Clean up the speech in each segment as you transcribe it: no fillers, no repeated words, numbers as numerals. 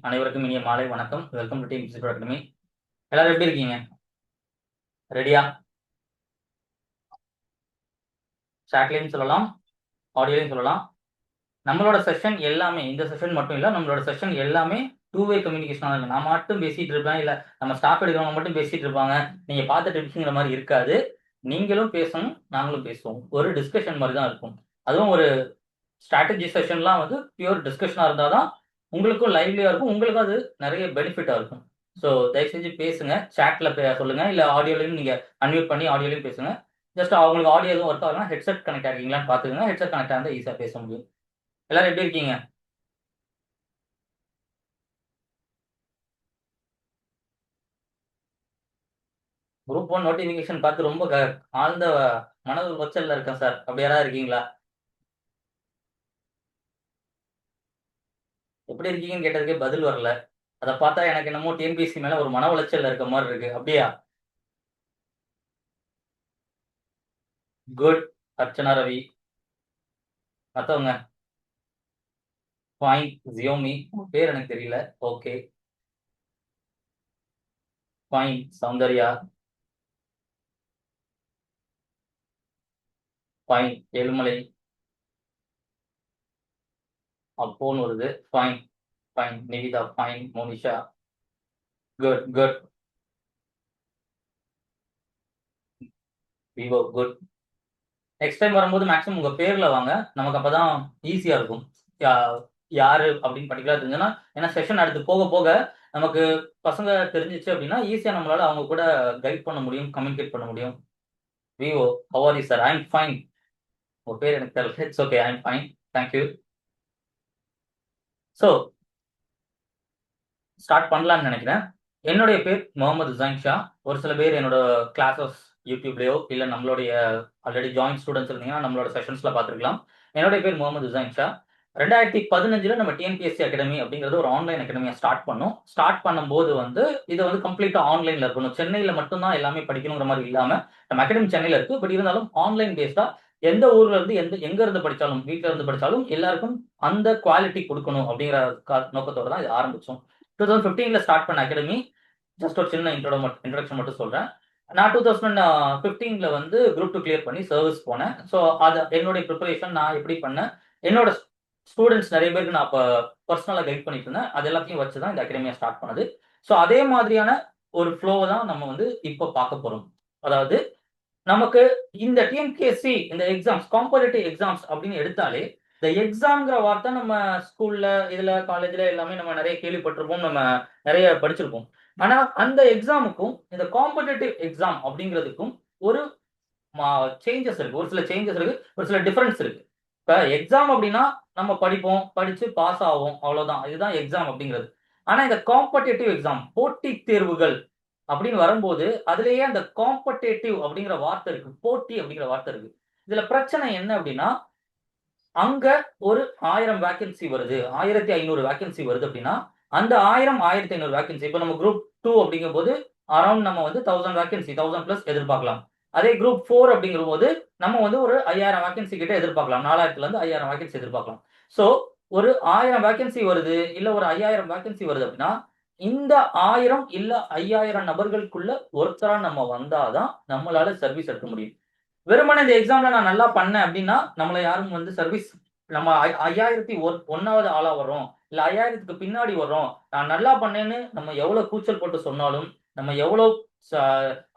அனைவருக்கும் இனிய மாலை வணக்கம். Welcome to team physical academy. எல்லாரும் எப்படி இருக்கீங்க? ரெடியா? சாட்லையும் சொல்லலாம், ஆடியோலையும் சொல்லலாம். நம்மளோட செஷன் எல்லாமே இந்த செஷன் மட்டும் இல்ல, நம்மளோட செஷன் எல்லாமே டூ வே கம்யூனிகேஷனா இருக்கு. நான் மட்டும் பேசிட்டு இருப்பேன், இல்ல நம்ம ஸ்டாஃப் எடுக்கிறவங்க மட்டும் பேசிட்டு இருப்பாங்க. நீங்க பார்த்துட்டு இருப்பீங்கிற மாதிரி இருக்காது. நீங்களும் பேசணும், நாங்களும் பேசுவோம். ஒரு டிஸ்கஷன் மாதிரி தான் இருக்கும். அதுவும் ஒரு ஸ்ட்ராட்டஜி செஷன்லாம் வந்து பியூர் டிஸ்கஷனா இருந்தாதான் உங்களுக்கும் லைவ்லியா இருக்கும், உங்களுக்கும் அது நிறைய பெனிஃபிட்டா இருக்கும். ஸோ தயவு செஞ்சு பேசுங்க, சாட்ல சொல்லுங்க, இல்ல ஆடியோலையும் நீங்க அன்மியூட் பண்ணி ஆடியோலையும் பேசுங்க. ஜஸ்ட் அவங்களுக்கு ஆடியோ எதுவும் ஒர்க் ஆகலாம், ஹெட்செட் கனெக்ட் ஆகிங்களான்னு பாத்துக்கோங்க. ஹெட்செட் கனெக்ட் ஆஇருந்தால் ஈஸியா பேச முடியும். எல்லாரும் எப்படி இருக்கீங்க? குரூப் 1 நோட்டிபிகேஷன் பார்த்து ரொம்ப ஆழ்ந்த மன உளைச்சல்ல இருக்கேன் சார். அப்படி யாராவது இருக்கீங்களா? எப்படி இருக்கீங்கன்னு கேட்டதுக்கே பதில் வரல. அதை பார்த்தா எனக்கு என்னமோ டிஎன்பிஎஸ்சி மேல ஒரு மன உளைச்சல்ல இருக்க மாதிரி இருக்கு. அப்படியா? குட். அர்ச்சனா ரவி. மத்தவங்க? ஃபைன். ஜியோமி. பேர் எனக்கு தெரியல. Okay. Fine. Soundarya. Fine. Ezhumalai. அப்போன்னு வருது. Fine. Fine. Nivitha. Fine. Monisha. Good good. Vivo. Good. Next time வரும்போது மேக்ஸிமம் உங்க பேர்ல வாங்க, நமக்கு அப்பதான் ஈஸியா இருக்கும். யாரு அப்படின்னு பர்டிகுலரா தெரிஞ்சதுன்னா, ஏன்னா செஷன் அடுத்து போக போக நமக்கு பசங்க தெரிஞ்சிச்சு அப்படின்னா ஈஸியா நம்மளால அவங்க கூட கைட் பண்ண முடியும், கம்யூனிகேட் பண்ண முடியும். Vivo. How are you sir? I am fine. உங்க பேர் எனக்கு தெரியல. It's okay. I am fine. Thank you. So start பண்ணலாம்னு நினைக்கிறேன். என்னுடைய பேர் முகமது ஜைன் ஷா. ஒரு சில பேர் என்னோட கிளாஸஸ் யூடியூப்லயோ இல்ல நம்மளுடைய ஆல்ரெடி ஜாயின் ஸ்டூடெண்ட்ஸ் இருந்தீங்கன்னா நம்மளோட செஷன்ஸ்ல பார்த்துருக்கலாம். என்னுடைய பேர் முகமது ஜைன் ஷா. 2015 நம்ம டிஎன்பிஎஸ்சி அகாடமி அப்படிங்கிறது ஒரு ஆன்லைன் அகாடமியா ஸ்டார்ட் பண்ணோம். ஸ்டார்ட் பண்ணும்போது வந்து இது வந்து கம்ப்ளீட்டா ஆன்லைன்ல இருக்கணும். சென்னையில மட்டும்தான் எல்லாமே படிக்கணுங்கிற மாதிரி இல்லாம நம்ம அகாடமி சென்னையில இருக்கு. பட் இருந்தாலும் ஆன்லைன் பேஸ்டா எந்த ஊர்ல இருந்து எங்க இருந்து படிச்சாலும், வீட்ல இருந்து படிச்சாலும் எல்லாருக்கும் அந்த குவாலிட்டி கொடுக்கணும் அப்படிங்கிற நோக்கத்தோட தான் இது ஆரம்பிச்சோம். 2015ல ஸ்டார்ட் பண்ண அகாடமி. ஜஸ்ட் ஒரு சின்ன இன்ட்ரோடக்ஷன் மட்டும் சொல்றேன். நான் 2015ல வந்து குரூப் 2 கிளியர் பண்ணி சர்வீஸ் போனேன். ஸோ அது என்னுடைய ப்ரிப்பரேஷன் நான் எப்படி பண்ணேன், என்னோட ஸ்டூடெண்ட்ஸ் நிறைய பேருக்கு நான் அப்ப பர்சனலா கைட் பண்ணிட்டு இருந்தேன். அது எல்லாத்தையும் வச்சு தான் இந்த அகாடமியா ஸ்டார்ட் பண்ணது. ஸோ அதே மாதிரியான ஒரு ஃப்ளோவை தான் நம்ம வந்து இப்போ பார்க்க போறோம். அதாவது நமக்கு இந்த டிஎன்பிஎஸ்சி இந்த எக்ஸாம்ஸ் காம்படிட்டிவ் எக்ஸாம்ஸ் அப்படின்னு எடுத்தாலே இந்த எக்ஸாம்ங்கிற வார்த்தை நம்ம ஸ்கூல்ல இதுல காலேஜ்ல எல்லாமே நம்ம நிறைய கேள்விப்பட்டிருப்போம், நம்ம நிறைய படிச்சிருப்போம். ஆனா அந்த எக்ஸாமுக்கும் இந்த காம்படிட்டிவ் எக்ஸாம் அப்படிங்கிறதுக்கும் ஒரு சேஞ்சஸ் இருக்கு. ஒரு சில சேஞ்சஸ் இருக்கு, ஒரு சில டிஃபரன்ஸ் இருக்கு. இப்ப எக்ஸாம் அப்படின்னா நம்ம படிப்போம், படிச்சு பாஸ் ஆவோம், அவ்வளவுதான். இதுதான் எக்ஸாம் அப்படிங்கிறது. ஆனா இந்த காம்படிட்டிவ் எக்ஸாம் போட்டித் தேர்வுகள் அப்படின்னு வரும்போது அதுலயே அந்த காம்படேட்டிவ் அப்படிங்கிற வார்த்தை இருக்கு, போட்டி அப்படிங்கிற வார்த்தை இருக்கு. இதுல பிரச்சனை என்ன அப்படின்னா, அங்க ஒரு 1000 வேக்கன்சி வருது, 1500 வேக்கன்சி வருது அப்படின்னா அந்த 1000 1500 வேக்கன்சி இப்ப நம்ம குரூப் 2 அப்படிங்கும்போது அரௌண்ட் நம்ம வந்து 1000 வேக்கன்சி 1000 பிளஸ் எதிர்பார்க்கலாம். அதே குரூப் 4 அப்படிங்கிற போது நம்ம வந்து ஒரு 5000 வேக்கன்சி கிட்ட எதிர்பார்க்கலாம். 4000ல இருந்து 5000 வேக்கன்சி எதிர்பார்க்கலாம். சோ ஒரு 1000 வேக்கன்சி வருது, இல்ல ஒரு 5000 வேக்கன்சி வருது அப்படின்னா இந்த 1000 இல்ல 5000 நபர்களுக்குள்ள ஒருத்தரா நம்ம வந்தாதான் நம்மளால சர்வீஸ் எடுக்க முடியும். வெறுமனே இந்த எக்ஸாம்ல நான் நல்லா பண்ணேன் அப்படின்னா நம்மள யாரும் வந்து சர்வீஸ் நம்ம 5001வது ஆளா வர்றோம், இல்ல 5000க்கு பின்னாடி வர்றோம், நான் நல்லா பண்ணேன்னு நம்ம எவ்வளவு கூச்சல் போட்டு சொன்னாலும், நம்ம எவ்வளவு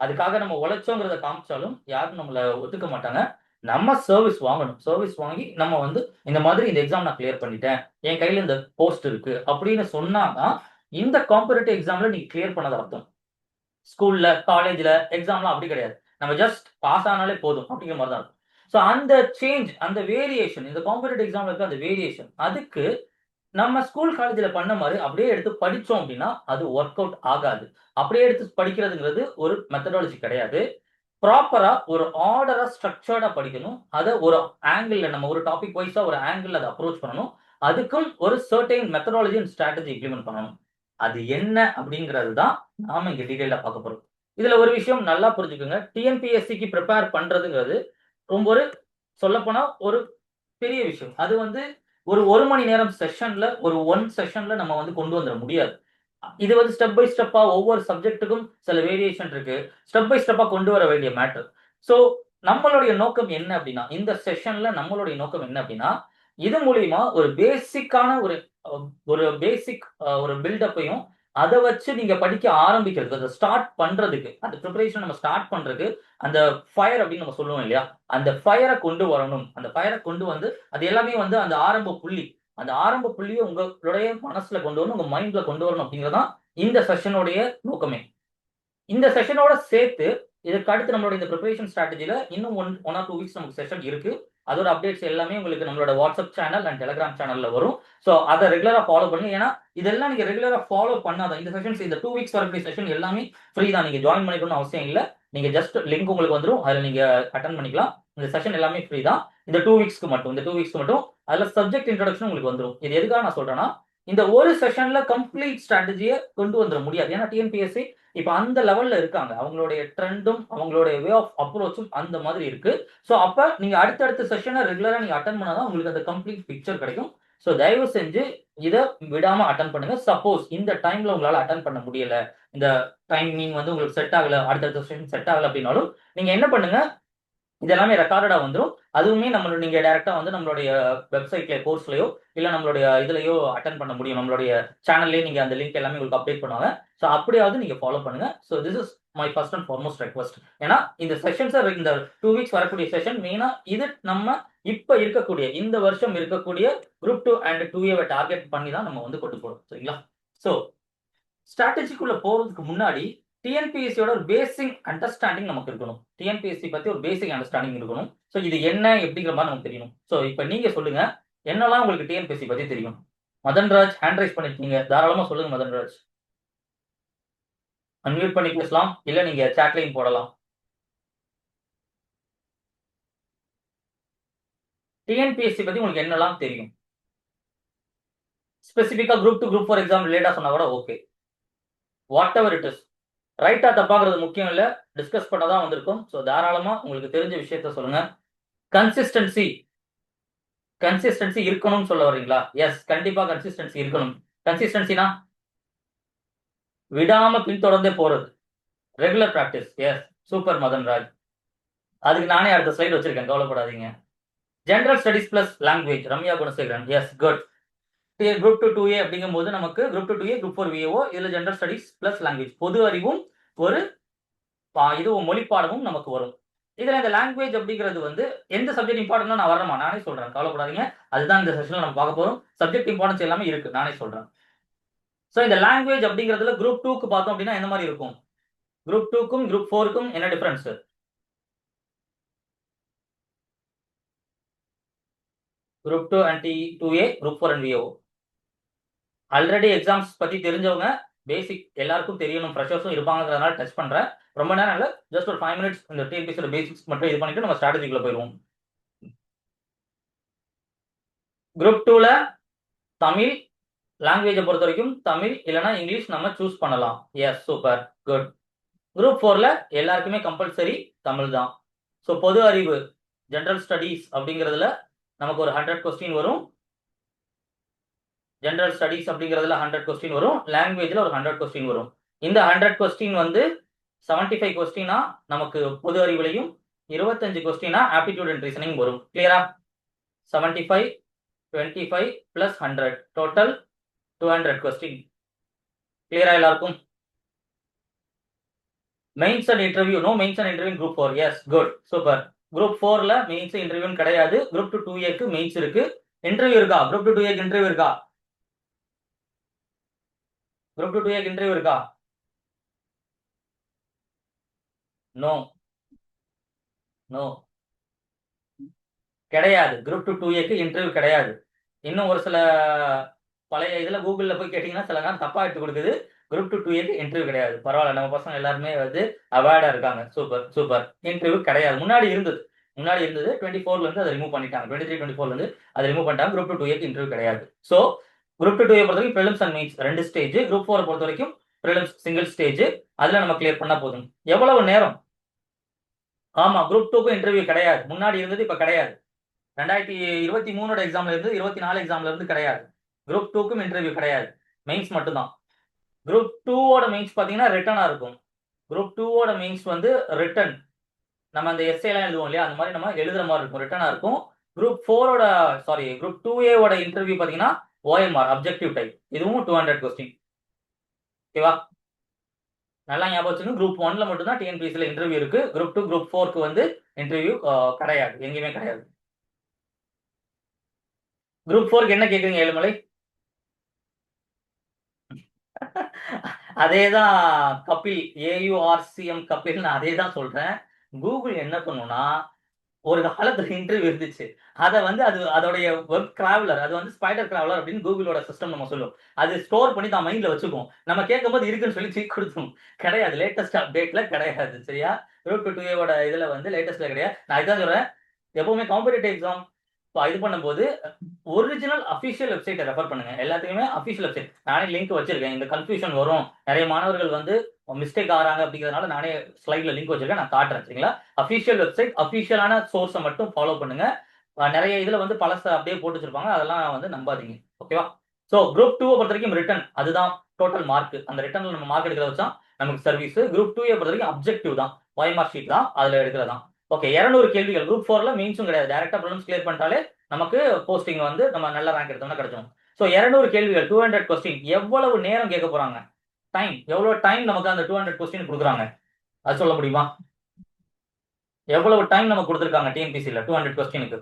அதுக்காக நம்ம உழைச்சோங்கிறத காமிச்சாலும் யாரும் நம்மள ஒத்துக்க மாட்டாங்க. நம்ம சர்வீஸ் வாங்கணும். சர்வீஸ் வாங்கி நம்ம வந்து இந்த மாதிரி இந்த எக்ஸாம் நான் கிளியர் பண்ணிட்டேன், என் கையில இந்த போஸ்ட் இருக்கு அப்படின்னு சொன்னாதான் இந்த காம்படிட்டிவ் எக்ஸாம்ல நீங்க கிளியர் பண்ணது அர்த்தம். ஸ்கூல்ல, காலேஜ்ல, எக்ஸாம்லாம் அப்படி கிடையாது. நம்ம ஜஸ்ட் பாஸ் ஆனாலே போதும் அப்படிங்கிற மாதிரி தான் இருக்கும். ஸோ அந்த சேஞ்ச், அந்த வேரியேஷன் இந்த காம்படிட்டிவ் எக்ஸாம்ல இருக்க அந்த வேரியேஷன் அதுக்கு நம்ம ஸ்கூல், காலேஜ்ல பண்ண மாரி அப்படியே எடுத்து படிச்சோம் அப்படின்னா, அது வொர்க் அவுட் ஆகாது. அப்படியே எடுத்து படிக்கிறதுங்கிறது ஒரு மெத்தடாலஜி கிடையாது. ப்ராப்பரா ஒரு ஆர்டரா, ஸ்ட்ரக்சர்டா படிக்கணும். அத ஒரு ஆங்கிள்ல நம்ம ஒரு டாபிக் வைஸா ஒரு ஆங்கிள்ல அத அப்ரோச் பண்ணணும். அதுக்கும் ஒரு certain methodology and strategy implement பண்ணணும். அது என்ன அப்படிங்கிறது தான் நாம இங்க டீடைலா பார்க்க போறோம். இதுல ஒரு விஷயம் நல்லா புரிஞ்சுக்கோங்க. டிஎன்பிஎஸ்சிக்கு பிரிப்பேர் பண்றதுங்கிறது ரொம்ப ஒரு சொல்லப்போனா ஒரு பெரிய விஷயம். அது வந்து ஒரு மணி நேரம் செஷன்ல ஒன் செஷன்ல நம்ம வந்து கொண்டு வந்துட முடியாது. இது வந்து ஸ்டெப் பை ஸ்டெப்பா ஒவ்வொரு சப்ஜெக்ட்டுக்கும் சில வேரியேஷன் இருக்கு. ஸ்டெப் பை ஸ்டெப்பா கொண்டு வர வேண்டிய மேட்டர். ஸோ நம்மளுடைய நோக்கம் என்ன அப்படின்னா, இந்த செஷன்ல நம்மளுடைய நோக்கம் என்ன அப்படின்னா, இது மூலியமா ஒரு பேசிக்கான ஒரு பேசிக் ஒரு பில்டப்பையும் அத வச்சு நீங்க படிக்க ஆரம்பிக்கிறதுக்கு, அத ஸ்டார்ட் பண்றதுக்கு, அந்த பிரிப்பரேஷன் நம்ம ஸ்டார்ட் பண்றதுக்கு, அந்த ஃபயர் அப்படின்னு நம்ம சொல்லுவோம் இல்லையா? அந்த ஃபயர கொண்டு வரணும். அந்த ஃபயர கொண்டு வந்து அது எல்லாமே வந்து அந்த ஆரம்ப புள்ளி. அந்த ஆரம்ப புள்ளிய உங்களுடைய மனசுல கொண்டு வரணும், உங்க மைண்ட்ல கொண்டு வரணும் அப்படிங்கிறது தான் இந்த செஷனுடைய நோக்கமே. இந்த செஷனோட சேர்த்து, இதற்கு அடுத்து நம்மளோட இந்த பிரிப்பரேஷன் ஸ்ட்ராட்டஜில இன்னும் 1 ஆர் 2 வீக்ஸ் நமக்கு செஷன் இருக்கு. அதோட அப்டேட்ஸ் எல்லாமே உங்களுக்கு நம்மளோட வாட்ஸ்அப் சேனல் அண்ட் டெலிகிராம் சேனல்ல வரும். ஸோ அத ரெகுலரா ஃபாலோ பண்ணுங்க. ஏன்னா, இதெல்லாம் நீங்க ரெகுலரா ஃபாலோ பண்ணாதான் இந்த செஷன்ஸ் இந்த 2 வீக்ஸ் வரக்கூடிய செஷன் எல்லாமே ஃப்ரீ தான். நீங்க ஜாயின் பண்ணிக்கணும்னு அவசியம் இல்ல. நீங்க ஜஸ்ட் லிங்க் உங்களுக்கு வந்துரும். அதுல நீங்க அட்டெண்ட் பண்ணிக்கலாம். இந்த செஷன் எல்லாமே ஃப்ரீ தான். இந்த 2 வீக்ஸ்க்கு மட்டும். இந்த 2 வீக்ஸ்க்கு மட்டும். அதுல சப்ஜெக்ட் இன்ட்ரோடக்ஷன் உங்களுக்கு வந்துரும். இது எதுக்காக நான் சொல்றேன்னா, இந்த ஒரு செஷன்ல கம்ப்ளீட் ஸ்ட்ராட்டஜிய கொண்டு வந்துர முடியாது. ஏன்னா டிஎன்பிஎஸ்சி இப்ப அந்த லெவல்ல இருக்காங்க. அவங்களுடைய ட்ரெண்டும், அவங்களுடைய வே ஆஃப் அப்ரோச்சும் அந்த மாதிரி இருக்கு. ஸோ அப்ப நீங்க அடுத்தடுத்த செஷன ரெகுலரா நீங்க அட்டெண்ட் பண்ணா தான் உங்களுக்கு அந்த கம்ப்ளீட் பிக்சர் கிடைக்கும். ஸோ தயவு செஞ்சு இத விடாம அட்டெண்ட் பண்ணுங்க. சப்போஸ் இந்த டைம்ல உங்களால அட்டெண்ட் பண்ண முடியல, இந்த டைமிங் வந்து உங்களுக்கு செட் ஆகல, அடுத்தடுத்த செஷன் செட் ஆகல அப்படின்னாலும், நீங்க என்ன பண்ணுங்க, இது எல்லாமே ரெக்கார்டடா வந்துரும். அதுவுமே நீங்க டைரக்ட்டா வந்து நம்மளுடைய வெப்சைட்ல கோர்ஸ்லயோ, இல்ல நம்மளுடைய இதுலயோ அட்டெண்ட் பண்ண முடியும். நம்மளுடைய சேனல்லயே நீங்க அந்த லிங்க் எல்லாமே உங்களுக்கு அப்டேட் பண்ணுவாங்க. ஸோ அப்படியாவது நீங்க ஃபாலோ பண்ணுங்க. So this is my first and foremost request. ஏன்னா இந்த இந்த 2 வீக்ஸ் வரக்கூடிய செஷன் மெயினா இது நம்ம இப்ப இருக்கக்கூடிய இந்த வருஷம் இருக்கக்கூடிய குரூப் 2 அண்ட் 2A டார்கெட் பண்ணி தான் நம்ம வந்து கொண்டு போறோம். சரிங்களா? ஸோ ஸ்ட்ராட்டஜிக்குள்ள போறதுக்கு முன்னாடி டிஎன்பிஎஸ்சியோட ஒரு பேசிக் அண்டர்ஸ்டாண்டிங் நமக்கு இருக்கணும். டிஎன்பிஎஸ்சி பத்தி ஒரு பேசிக் அண்டர்ஸ்டாண்டிங் இருக்கணும். ஸோ இது என்ன எப்படிங்கிற மாதிரி நமக்கு தெரியணும். ஸோ இப்போ நீங்க சொல்லுங்க, என்னெல்லாம் உங்களுக்கு டிஎன்பிஎஸ்சி பத்தி தெரியும்? மதன்ராஜ் ஹேண்ட் ரைஸ் பண்ணிருக்கீங்க. தாராளமா சொல்லுங்க மதன்ராஜ். அன்மியூட் பண்ணி பேசலாம். இல்ல நீங்க சாட்லையும் போடலாம். டிஎன்பிஎஸ்சி பத்தி உங்களுக்கு என்னெல்லாம் தெரியும்? ஸ்பெசிபிக்கா குரூப் 2 குரூப் 4 எக்ஸாம் ரிலேட்டா சொன்னா கூட okay. What ever it is. ரைட்டா தப்பாங்கிறது முக்கியம் இல்ல. டிஸ்கஸ் பண்ண தான் வந்திருக்கோம். ஸோ தாராளமா உங்களுக்கு தெரிஞ்ச விஷயத்த சொல்லுங்க. கன்சிஸ்டன்சி கன்சிஸ்டன்சி இருக்கணும்னு சொல்ல வர்றீங்களா? எஸ், கண்டிப்பா கன்சிஸ்டன்சி இருக்கணும். கன்சிஸ்டன்சினா விடாம பின்தொடர்ந்தே போறது. Regular practice. Yes, super Madanraj. அதுக்கு நானே அடுத்த ஸ்லைடு வச்சிருக்கேன், கவலைப்படாதீங்க. General studies plus language, Ramya Gunasekaran. Yes, good. Group 2 2A அப்படிங்கும்போது நமக்கு குரூப் 2 2A குரூப் 4 VAO, இதுல ஜெனரல் ஸ்டடிஸ் பிளஸ் லாங்குவேஜ், பொது அறிவும் ஒரு இதுவும் மொழிப்பாடமும் நமக்கு வரும். இதுல இந்த லாங்குவேஜ் அப்படிங்கிறது வந்து எந்த சப்ஜெக்ட் இம்பார்ட்டன்ட் நான் வரமா நானே சொல்றேன், கவலைப்படாதீங்க. அதுதான் இந்த செஷன்ல நம்ம பார்க்க போறோம். சப்ஜெக்ட் இம்பார்ட்டன்ஸ் எல்லாமே இருக்கு, நானே சொல்றேன். சோ இந்த லாங்குவேஜ் அப்படிங்கிறதுல குரூப் 2க்கு பார்த்தோம் அப்படின்னா என்ன மாதிரி இருக்கும்? குரூப் 2க்கும் குரூப் 4க்கும் என்ன difference? Group 2 and 2A, group 4 and VO. Already exams பத்தி தெரிஞ்சவங்க, பேசிக் எல்லாருக்கும் தெரியணும், ஃப்ரெஷர்ஸும் இருப்பாங்கிறதுனால டச் பண்றேன். ரொம்ப நேரம் இல்ல, ஜஸ்ட் ஒரு 5 மினிட்ஸ் இந்த டிஎன்பிஎஸ்சியோட பேசிக்ஸ் மட்டும் இது பண்ணிட்டு நம்ம ஸ்ட்ராட்டஜிக்குள்ள போயிடுவோம். குரூப் 2ல தமிழ் லாங்குவேஜை பொறுத்த வரைக்கும் தமிழ் இல்லைன்னா இங்கிலீஷ் நம்ம சூஸ் பண்ணலாம். Yes, super, good. குரூப் 4ல எல்லாருக்குமே கம்பல்சரி தமிழ் தான். ஸோ பொது அறிவு ஜெனரல் ஸ்டடீஸ் அப்படிங்கிறதுல நமக்கு ஒரு 100 கொஸ்டின் வரும். ஜெனரல் ஸ்டடீஸ் அப்படிங்கிறதுல 100 கொஸ்டின் வரும். லாங்குவேஜ்ல ஒரு 100 கொஸ்டின் வரும். இந்த 100 கொஸ்டின் வந்து 75 கொஸ்டினா நமக்கு பொது அறிவுலையும், 25 கொஸ்டினா ஆப்டிடியூட் அண்ட் ரீசனிங் வரும். கிளியரா? 75 25 பிளஸ் 100 டோட்டல் 200 கொஸ்டின். கிளியரா எல்லாருக்கும்? Mains and interview, no mains and interview group 4. Yes, good, super. Group 4ல மெயின்ஸ் இன்டர்வியூ கிடையாது. குரூப் 2 2Aக்கு மெயின்ஸ் இருக்கு. இன்டர்வியூ இருக்கா? குரூப் 2 2Aக்கு இன்டர்வியூ இருக்கா? குரூப் 2 2Aக்கு இன்டர்வியூ இருக்கா? நோ, நோ, கிடையாது. குரூப் 2 2Aக்கு இன்டர்வியூ கிடையாது. இன்னும் ஒரு சில பழைய இதுல கூகுள்ல போய் கேட்டீங்கன்னா சில நேரம் தப்பா எடுத்து கொடுக்குது. குரூப் 2 2Aக்கு இன்டர்வியூ கிடையாது. பரவாயில்ல, நம்ம பசங்க எல்லாருமே வந்து அவார்டா இருக்காங்க. Super, super. இன்டர்வியூ கிடையாது. முன்னாடி இருந்தது 24ல இருந்து அதை ரிமூவ் பண்ணிட்டாங்க. 23 24ல இருந்து அதை ரிமூவ் பண்ணிட்டாங்க. குரூப் 2 2Aக்கு இன்டர்வியூ கிடையாது. ஸோ குரூப் 2 2A பொறுத்த வரைக்கும் prelims and mains 2 stage. Group 4 பொறுத்த வரைக்கும் ப்ரிலிம்ஸ் சிங்கிள் ஸ்டேஜ். அதுல நம்ம கிளியர் பண்ணா போதும். எவ்வளவு நேரம்? ஆமா, குரூப் 2க்கும் இன்டர்வியூ கிடையாது. முன்னாடி இருந்தது, இப்ப கிடையாது. 2023 எக்ஸாம்ல இருந்து 24 எக்ஸாம்ல இருந்து கிடையாது. குரூப் 2க்கும் இன்டர்வியூ கிடையாது, மெயின்ஸ் மட்டும்தான். குரூப் 2ஓட மெயின்ஸ் பார்த்தீங்கன்னா ரிட்டனா இருக்கும். குரூப் 2ஓட மெயின்ஸ் வந்து ரிட்டன், நம்ம அந்த எஸ்ஏ எல்லாம் எழுதுவோம் இல்லையா, அந்த மாதிரி நம்ம எழுதுற மாதிரி இருக்கும், ரிட்டனா இருக்கும். குரூப் 4ஓட குரூப் 2A இன்டர்வியூ பார்த்தீங்கன்னா ஓஎம்ஆர் அப்ஜெக்டிவ் டைப், இதுவும் 200 கொஸ்டின். ஓகேவா, நல்லா ஞாபகம் வச்சுக்கோங்க. குரூப் 1ல மட்டும் தான் டிஎன்பிஎஸ்சியில் இன்டர்வியூ இருக்கு. குரூப் 2 குரூப் 4க்கு வந்து இன்டர்வியூ கிடையாது, எங்கேயுமே கிடையாது. குரூப் 4க்கு என்ன கேட்குறீங்க ஏழுமலை? அதேதான் கபில், AURCM கபில், நான் அதே தான் சொல்றேன். கூகுள் என்ன பண்ணும்னா, ஒரு காலத்துல இன்டர்வியூ இருந்துச்சு, அதை வந்து அது அதோடைய வெப் டிராவலர், அது வந்து ஸ்பைடர் டிராவலர் அப்படின்னு கூகுளோட சிஸ்டம் நம்ம சொல்லுவோம். அது ஸ்டோர் பண்ணி தான் மைண்ட்ல வச்சுக்கும். நம்ம கேட்கும் போது இருக்குன்னு சொல்லி தூக்கி கொடுத்துரும். கிடையாது, லேட்டஸ்ட் அப்டேட்ல கிடையாது. சரியா, குரூப் 2A இதுல வந்து லேட்டஸ்ட்ல கிடையாது. நான் இதான் சொல்றேன், எப்பவுமே காம்படிட்டிவ் எக்ஸாம் இது பண்ணும்போது ஒரிஜினல் அஃபிஷியல் வெப்சைட்டை ரெஃபர் பண்ணுங்க. எல்லாத்துக்குமே அஃபிஷியல் வெப்சைட், நானே லிங்க் வச்சிருக்கேன். இந்த கன்ஃபியூஷன் வரும், நிறைய மாணவர்கள் வந்து மிஸ்டேக் ஆகிறாங்க அப்படிங்கிறதுனால நானே ஸ்லைட்ல லிங்க் வச்சிருக்கேன், நான் காட்டுறேன். சரிங்களா, அஃபிஷியல் வெப்சைட், அஃபிஷியலான சோர்ஸை மட்டும் ஃபாலோ பண்ணுங்க. நிறைய இதுல வந்து பழச அப்படியே போட்டு வச்சிருப்பாங்க, அதெல்லாம் வந்து நம்பாதீங்க. ஓகேவா. ஸோ குரூப் 2 பொறுத்த வரைக்கும் ரிட்டன், அதுதான் டோட்டல் மார்க். அந்த ரிட்டன்ல நம்ம மார்க் எடுக்கிறத வச்சா நமக்கு சர்வீஸ். குரூப் 2A பொறுத்த வரைக்கும் அப்ஜெக்டிவ் தான், OMR ஷீட் தான், அதுல எடுக்கிறதான். ஓகே, 200 கேள்விகள். குரூப் 4ல மெயின்ஸும் கிடையாது, டைரக்டா ப்ரிலிம்ஸ் கிளியர் பண்ணிட்டாலே நமக்கு போஸ்டிங் வந்து நம்ம நல்ல ரேங்க் எடுத்தோம்னா கிடைச்சிடும். ஸோ 200 கேள்விகள், 200 கொஸ்டின். எவ்வளவு நேரம் கேட்க போறாங்க, டைம் எவ்வளவு டைம் நமக்கு அந்த 200 கொஸ்டின் கொடுக்குறாங்க, அது சொல்ல முடியுமா? எவ்வளவு டைம் நமக்கு கொடுத்துருக்காங்க டிஎன்பிசியில் 200 கொஸ்டினுக்கு?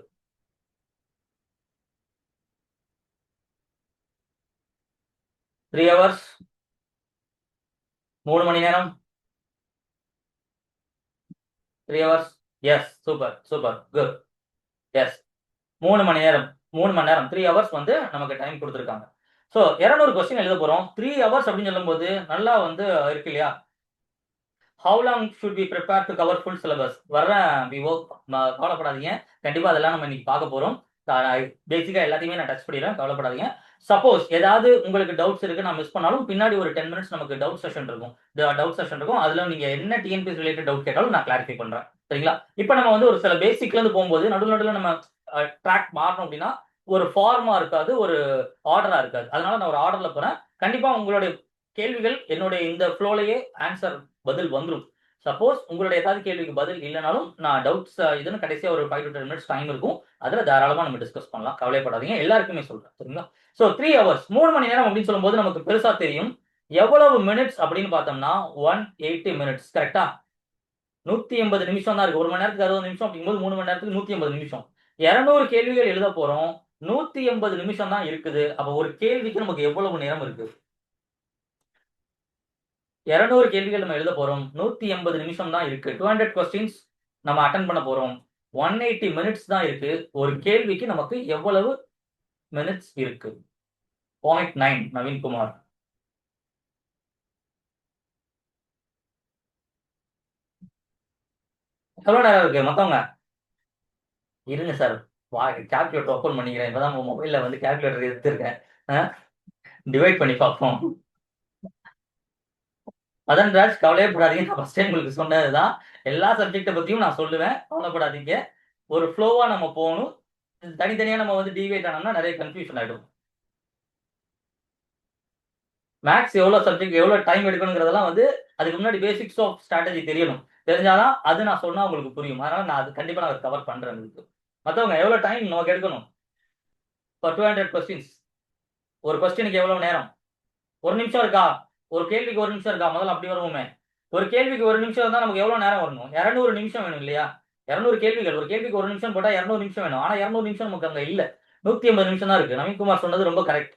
3 hours, 3 மணி நேரம். 3 hours, yes, super super, good, yes. 3 மணி நேரம், 3 மணி நேரம், 3 hours வந்து நமக்கு டைம் கொடுத்துருக்காங்க. ஸோ 200 கொஸ்டின் எழுத போறோம். 3 hours அப்படின்னு சொல்லும்போது நல்லா வந்து இருக்கு இல்லையா. How long should be prepare to cover full syllabus? வர்றேன், கவலைப்படாதீங்க, கண்டிப்பா அதெல்லாம் நம்ம இன்னைக்கு பார்க்க போறோம். பேசிக்கா எல்லாத்தையுமே நான் டச் பண்ணிடுறேன், கவலைப்படாதீங்க. சப்போஸ் ஏதாவது உங்களுக்கு டவுட்ஸ் இருக்கு, நான் மிஸ் பண்ணாலும் பின்னாடி ஒரு 10 மினிட்ஸ் நமக்கு டவுட் செஷன் இருக்கும். டவுட் செஷன் இருக்கும், அதுல நீங்க என்ன டிஎன்பிஎஸ் ரிலேட்டட் டவுட் கேட்டாலும் நான் கிளாரிஃபை பண்றேன். சரிங்களா, இப்போ நம்ம வந்து ஒரு சில பேசிக்ல இருந்து போகும்போது நடுவில் நம்ம ட்ராக் மாறணும் அப்படின்னா ஒரு ஃபார்மா இருக்காது, ஒரு ஆர்டரா இருக்காது. அதனால நான் ஒரு ஆர்டர்ல போறேன். கண்டிப்பா உங்களுடைய கேள்விகள் என்னுடைய இந்த ஃப்ளோலயே ஆன்சர் பதில் வந்துடும். சப்போஸ் உங்களுடைய ஏதாவது கேள்விக்கு பதில் இல்லைனாலும் நான் டவுட்ஸ் இதுன்னு கடைசியா ஒரு 5 to 10 மினிட்ஸ் டைம் இருக்கும், அதுல தாராளமா நம்ம டிஸ்கஸ் பண்ணலாம், கவலைப்படாதீங்க. எல்லாருக்குமே சொல்றேன். சரிங்களா, ஸோ 3 hours, 3 மணி நேரம் அப்படின்னு சொல்லும்போது நமக்கு பெருசா தெரியும். எவ்வளவு மினிட்ஸ் அப்படின்னு பார்த்தோம்னா 180 மினிட்ஸ். கரெக்டா, 180 நிமிஷம் தான் இருக்கு. ஒரு மணி நேரத்துக்கு 60 நிமிஷம் அப்படிங்கும்போது 3 மணி நேரத்துக்கு 180 நிமிஷம். 200 கேள்விகள் எழுத போறோம், 180 நிமிஷம் தான் இருக்குது. அப்ப ஒரு கேள்விக்கு நமக்கு எவ்வளவு நேரம் இருக்கு? 200 கேள்விகள் நம்ம எழுத போறோம், 180 நிமிஷம் தான் இருக்கு. 200 கொஸ்டின்ஸ் நம்ம அட்டன் பண்ண போறோம், 180 மினிட்ஸ் தான் இருக்கு. ஒரு கேள்விக்கு நமக்கு எவ்வளவு மினிட்ஸ் இருக்கு? 0.9 நவீன்குமார். எவ்வளவு நேரம் இருக்கு மத்தவங்க? இருங்க சார், கால்குலேட்டர் ஓப்பன் பண்ணிக்கிறேன். இப்பதான் மொபைல்ல வந்து கால்குலேட்டர் எடுத்திருக்கேன், டிவைட் பண்ணி பார்ப்போம். மதன் ராஜ், கவலையப்படாதீங்க, நான் ஃபர்ஸ்ட் டைம் உங்களுக்கு சொன்னதுதான். எல்லா சப்ஜெக்டை பத்தியும் நான் சொல்லுவேன், கவலைப்படாதீங்க. ஒரு ஃப்ளோவா நம்ம போகணும். தனித்தனியா நம்ம வந்து டிவைட் ஆனோம்னா நிறைய கன்ஃபியூஷன் ஆயிடும். மேக்ஸ் எவ்வளவு சப்ஜெக்ட், எவ்வளவு டைம் எடுக்கணுங்கிறதெல்லாம் வந்து அதுக்கு முன்னாடி பேசிக்ஸ் ஆஃப் ஸ்ட்ராட்டஜி தெரியணும். தெரிஞ்சாதான் அது நான் சொன்னா உங்களுக்கு புரியும். அதனால நான் அது கண்டிப்பா நான் கவர் பண்றேன் உங்களுக்கு. மத்தவங்க எவ்வளவு டைம் நமக்கு எடுக்கணும்? இப்போ 200 கொஸ்டின்ஸ், ஒரு கொஸ்டினுக்கு எவ்வளவு நேரம்? ஒரு நிமிஷம் இருக்கா? ஒரு கேள்விக்கு ஒரு நிமிஷம் இருக்கா? முதல்ல அப்படி வருவோமே. ஒரு கேள்விக்கு ஒரு நிமிஷம் இருந்தா நமக்கு எவ்வளவு நேரம் வரணும்? 200 நிமிஷம் வேணும் இல்லையா? 200 கேள்விகள், ஒரு கேள்விக்கு ஒரு நிமிஷம் போட்டா 200 நிமிஷம் வேணும். ஆனா 200 நிமிஷம் நமக்கு அங்க இல்ல, 180 நிமிஷம் தான் இருக்கு. நவீன்குமார் சொன்னது ரொம்ப கரெக்ட்.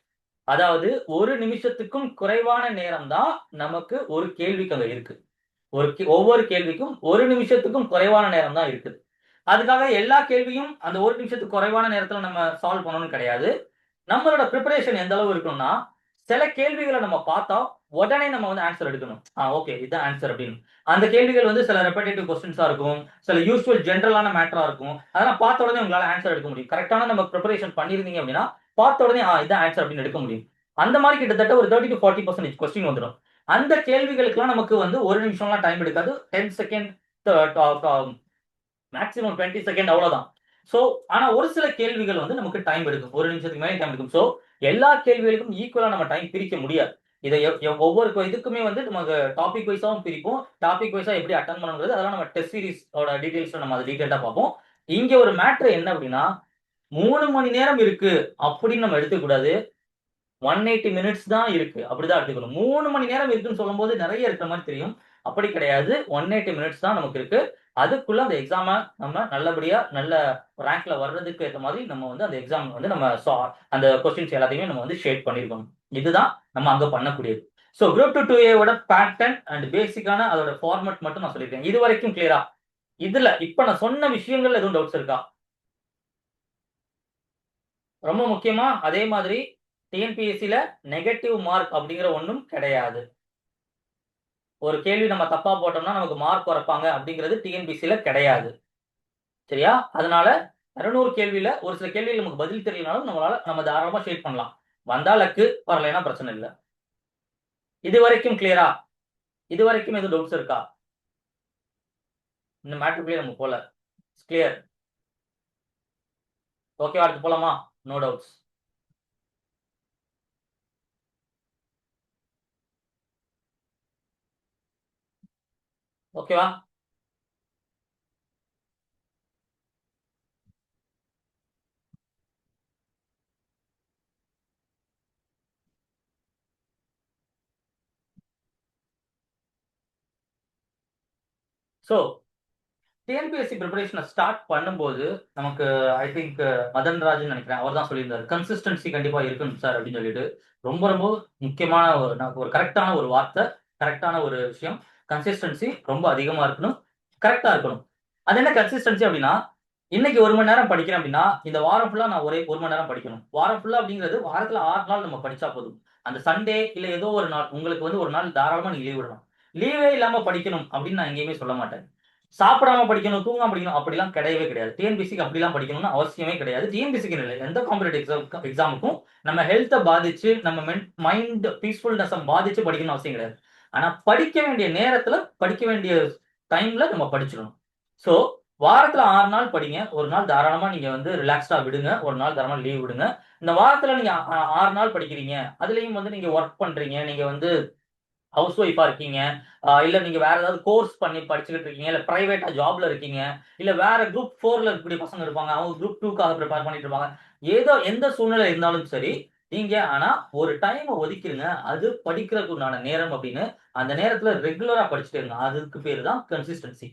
அதாவது ஒரு நிமிஷத்துக்கும் குறைவான நேரம் தான் நமக்கு ஒரு கேள்விக்கு அங்க இருக்கு. ஒவ்வொரு கேள்விக்கும் ஒரு நிமிஷத்துக்கும் குறைவான நேரம் தான் இருக்குது. அதுக்காக எல்லா கேள்வியும் அந்த ஒரு நிமிஷத்துக்கு குறைவான நேரத்துல நம்ம சால்வ் பண்ணணும்னு கிடையாது. நம்மளோட ப்ரிப்பரேஷன் எந்த அளவு இருக்கணும்னா, சில கேள்விகளை நம்ம பார்த்தா உடனே நம்ம வந்து ஆன்சர் எடுக்கணும். ஓகே, இதுதான் ஆன்சர் அப்படின்னு. அந்த கேள்விகள் வந்து சில ரெப்படேட்டிவ் கொஸ்டின்ஸா இருக்கும், சில யூஸ்வல் ஜென்ரலான மேட்டரா இருக்கும். அதெல்லாம் பார்த்த உடனே உங்களால ஆன்சர் எடுக்க முடியும். கரெக்டான நம்ம ப்ரிப்பரேஷன் பண்ணியிருந்தீங்க அப்படின்னா பார்த்த உடனே இதான் ஆன்சர் அப்படின்னு எடுக்க முடியும். அந்த மாதிரி கிட்டத்தட்ட ஒரு 30 to 40% கொஸ்டின் வந்துடும். அந்த கேள்விகளுக்கெல்லாம் நமக்கு வந்து ஒரு நிமிஷம்லாம் டைம் எடுக்காது, 10 செகண்ட், மேக்ஸிமம் 20 செகண்ட், அவ்வளவுதான். ஸோ ஆனா ஒரு சில கேள்விகள் வந்து நமக்கு டைம் எடுக்கும். 1 நிமிஷத்துக்கு மேலே டைம் எடுக்கும். ஸோ எல்லா கேள்விகளுக்கும் ஈக்குவலா நம்ம டைம் பிரிக்க முடியாது. இதை ஒவ்வொரு இதுக்குமே வந்து நமக்கு டாபிக் வைஸாவும் பிரிப்போம். டாபிக் வைஸா எப்படி அட்டெண்ட் பண்ணணுங்கிறது அதெல்லாம் நம்ம டெஸ்ட் சீரிஸ் ஓட டீடைல்ஸ்ல நம்ம அது டீடைல்டா பார்ப்போம். இங்க ஒரு மேட்டர் என்ன அப்படின்னா 3 மணி நேரம் இருக்கு அப்படின்னு நம்ம எடுத்துக்கூடாது. 180 மினிட்ஸ் தான் இருக்கு. அப்படிதான் எடுத்துக்கணும். 3 மணி நேரம் இருக்குன்னு சொல்லும்போது நெறைய இருக்கிற மாரி தெரியும். அப்படி கிடையாது. 180 மினிட்ஸ் தான் நமக்கு இருக்கு. அதுக்குள்ள அந்த எக்ஸாம நம்ம நல்லபடியா நல்ல ரேங்க்ல வர்றதுக்கு ஏத்த மாதிரி நம்ம வந்து அந்த எக்ஸாம் வந்து நம்ம அந்த கொஸ்டின்ஸ் எல்லாத்தையுமே நம்ம வந்து ஷேட் பண்ணியிருக்கணும். இதுதான் நம்ம அங்க பண்ணக்கூடியது. ஸோ குரூப் 2 2A ஓட பேட்டர்ன் அண்ட் பேசிக்கான அதோட ஃபார்மட் மட்டும் நான் சொல்லியிருக்கேன். இதுவரைக்கும் கிளியரா? இதுல இப்ப நான் சொன்ன விஷயங்கள்ல எதுவும் டவுட்ஸ் இருக்கா? ரொம்ப முக்கியமா அதே மாதிரி டிஎன்பிஎஸ்சில நெகட்டிவ் மார்க் அப்படிங்கிற ஒண்ணும் கிடையாது. ஒரு கேள்வி நம்ம தப்பா போட்டோம்னா நமக்கு மார்க் குறைப்பாங்க அப்படிங்கிறது டிஎன்பிஎஸ்சில கிடையாது. சரியா? அதனால 200 கேள்வியில ஒரு சில கேள்விகள் நமக்கு பதில் தெரியலனாலும் நம்ம தாராளமா ஷேர் பண்ணலாம். வந்தா லக்கு, வரலைன்னா பிரச்சனை இல்ல. இதுவரைக்கும் கிளியரா? இதுவரைக்கும் எதுவும் டவுட்ஸ் இருக்கா? இந்த மேட்டருக்குள்ளயே நம்ம போல. கிளியர். ஓகேவா? அடுத்து போலாமா? No doubts. ஓகேவா? சோ டிஎன்பிஎஸ்சி ப்ரிப்பரேஷனை ஸ்டார்ட் பண்ணும்போது நமக்கு ஐ திங்க் மதன் ராஜ்னு நினைக்கிறேன். அவர் தான் சொல்லியிருந்தாரு. கன்சிஸ்டன்சி கண்டிப்பா இருக்கணும் சார் அப்படின்னு சொல்லிட்டு. ரொம்ப ரொம்ப முக்கியமான ஒரு கரெக்டான ஒரு வார்த்தை, கரெக்டான ஒரு விஷயம். கன்சிஸ்டன்சி ரொம்ப அதிகமா இருக்கணும். கரெக்டா இருக்கணும். அது என்ன கன்சிஸ்டன்சி அப்படின்னா, இன்னைக்கு 1 மணி நேரம் படிக்கிறேன் அப்படின்னா, இந்த வாரம் ஃபுல்லா நான் ஒரே 1 மணி நேரம் படிக்கணும். வாரம் ஃபுல்லா அப்படிங்கிறது வாரத்துல 6 நாள் நம்ம படிச்சா போதும். அந்த சண்டே இல்ல ஏதோ ஒரு நாள் உங்களுக்கு வந்து ஒரு நாள் தாராளமா நீங்க லீவ் விடலாம். லீவே இல்லாம படிக்கணும் அப்படின்னு நான் எங்கேயுமே சொல்ல மாட்டேன். சாப்பிடாம படிக்கணும், தூங்காம படிக்கணும் அப்படிலாம் கிடையவே கிடையாது. டிஎன்பிஎஸ்சிக்கு அப்படிலாம் படிக்கணும்னு அவசியமே கிடையாது. டிஎன்பிஎஸ்சிக்கு இல்ல. எந்த காம்படிட்டிவ் எக்ஸாமுக்கும் நம்ம ஹெல்த்த பாதிச்சு, நம்ம மைண்ட் பீஸ்ஃபுல்னஸ பாதிச்சு படிக்கணும்னு அவசியம் கிடையாது. ஆனா படிக்க வேண்டிய நேரத்துல, படிக்க வேண்டிய டைம்ல நம்ம படிச்சிடணும். சோ வாரத்துல 6 நாள் படிங்க. 1 நாள் தாராளமா நீங்க வந்து ரிலாக்ஸ்டா விடுங்க. 1 நாள் தாராளமா லீவ் விடுங்க. இந்த வாரத்துல நீங்க 6 நாள் படிக்கிறீங்க. அதுலயும் வந்து நீங்க வொர்க் பண்றீங்க. நீங்க வந்து ஹவுஸ் ஒய்ஃபா இருக்கீங்க. இல்ல நீங்க வேற ஏதாவது கோர்ஸ் பண்ணி படிச்சுக்கிட்டு இருக்கீங்க. இல்ல பிரைவேட்டா ஜாப்ல இருக்கீங்க. இல்ல வேற குரூப் 4ல இருக்கக்கூடிய பசங்க இருப்பாங்க. அவங்க குரூப் 2க்காக பிரிப்பேர் பண்ணிட்டு இருப்பாங்க. ஏதோ எந்த சூழ்நிலை இருந்தாலும் சரி, நீங்க ஆனா ஒரு டைம ஒதுக்கிருங்க. அது படிக்கிறதுக்கு உண்டான நேரம் அப்படின்னு. அந்த நேரத்துல ரெகுலரா படிச்சுட்டே இருங்க. அதுக்கு பேரு தான் கன்சிஸ்டன்சி.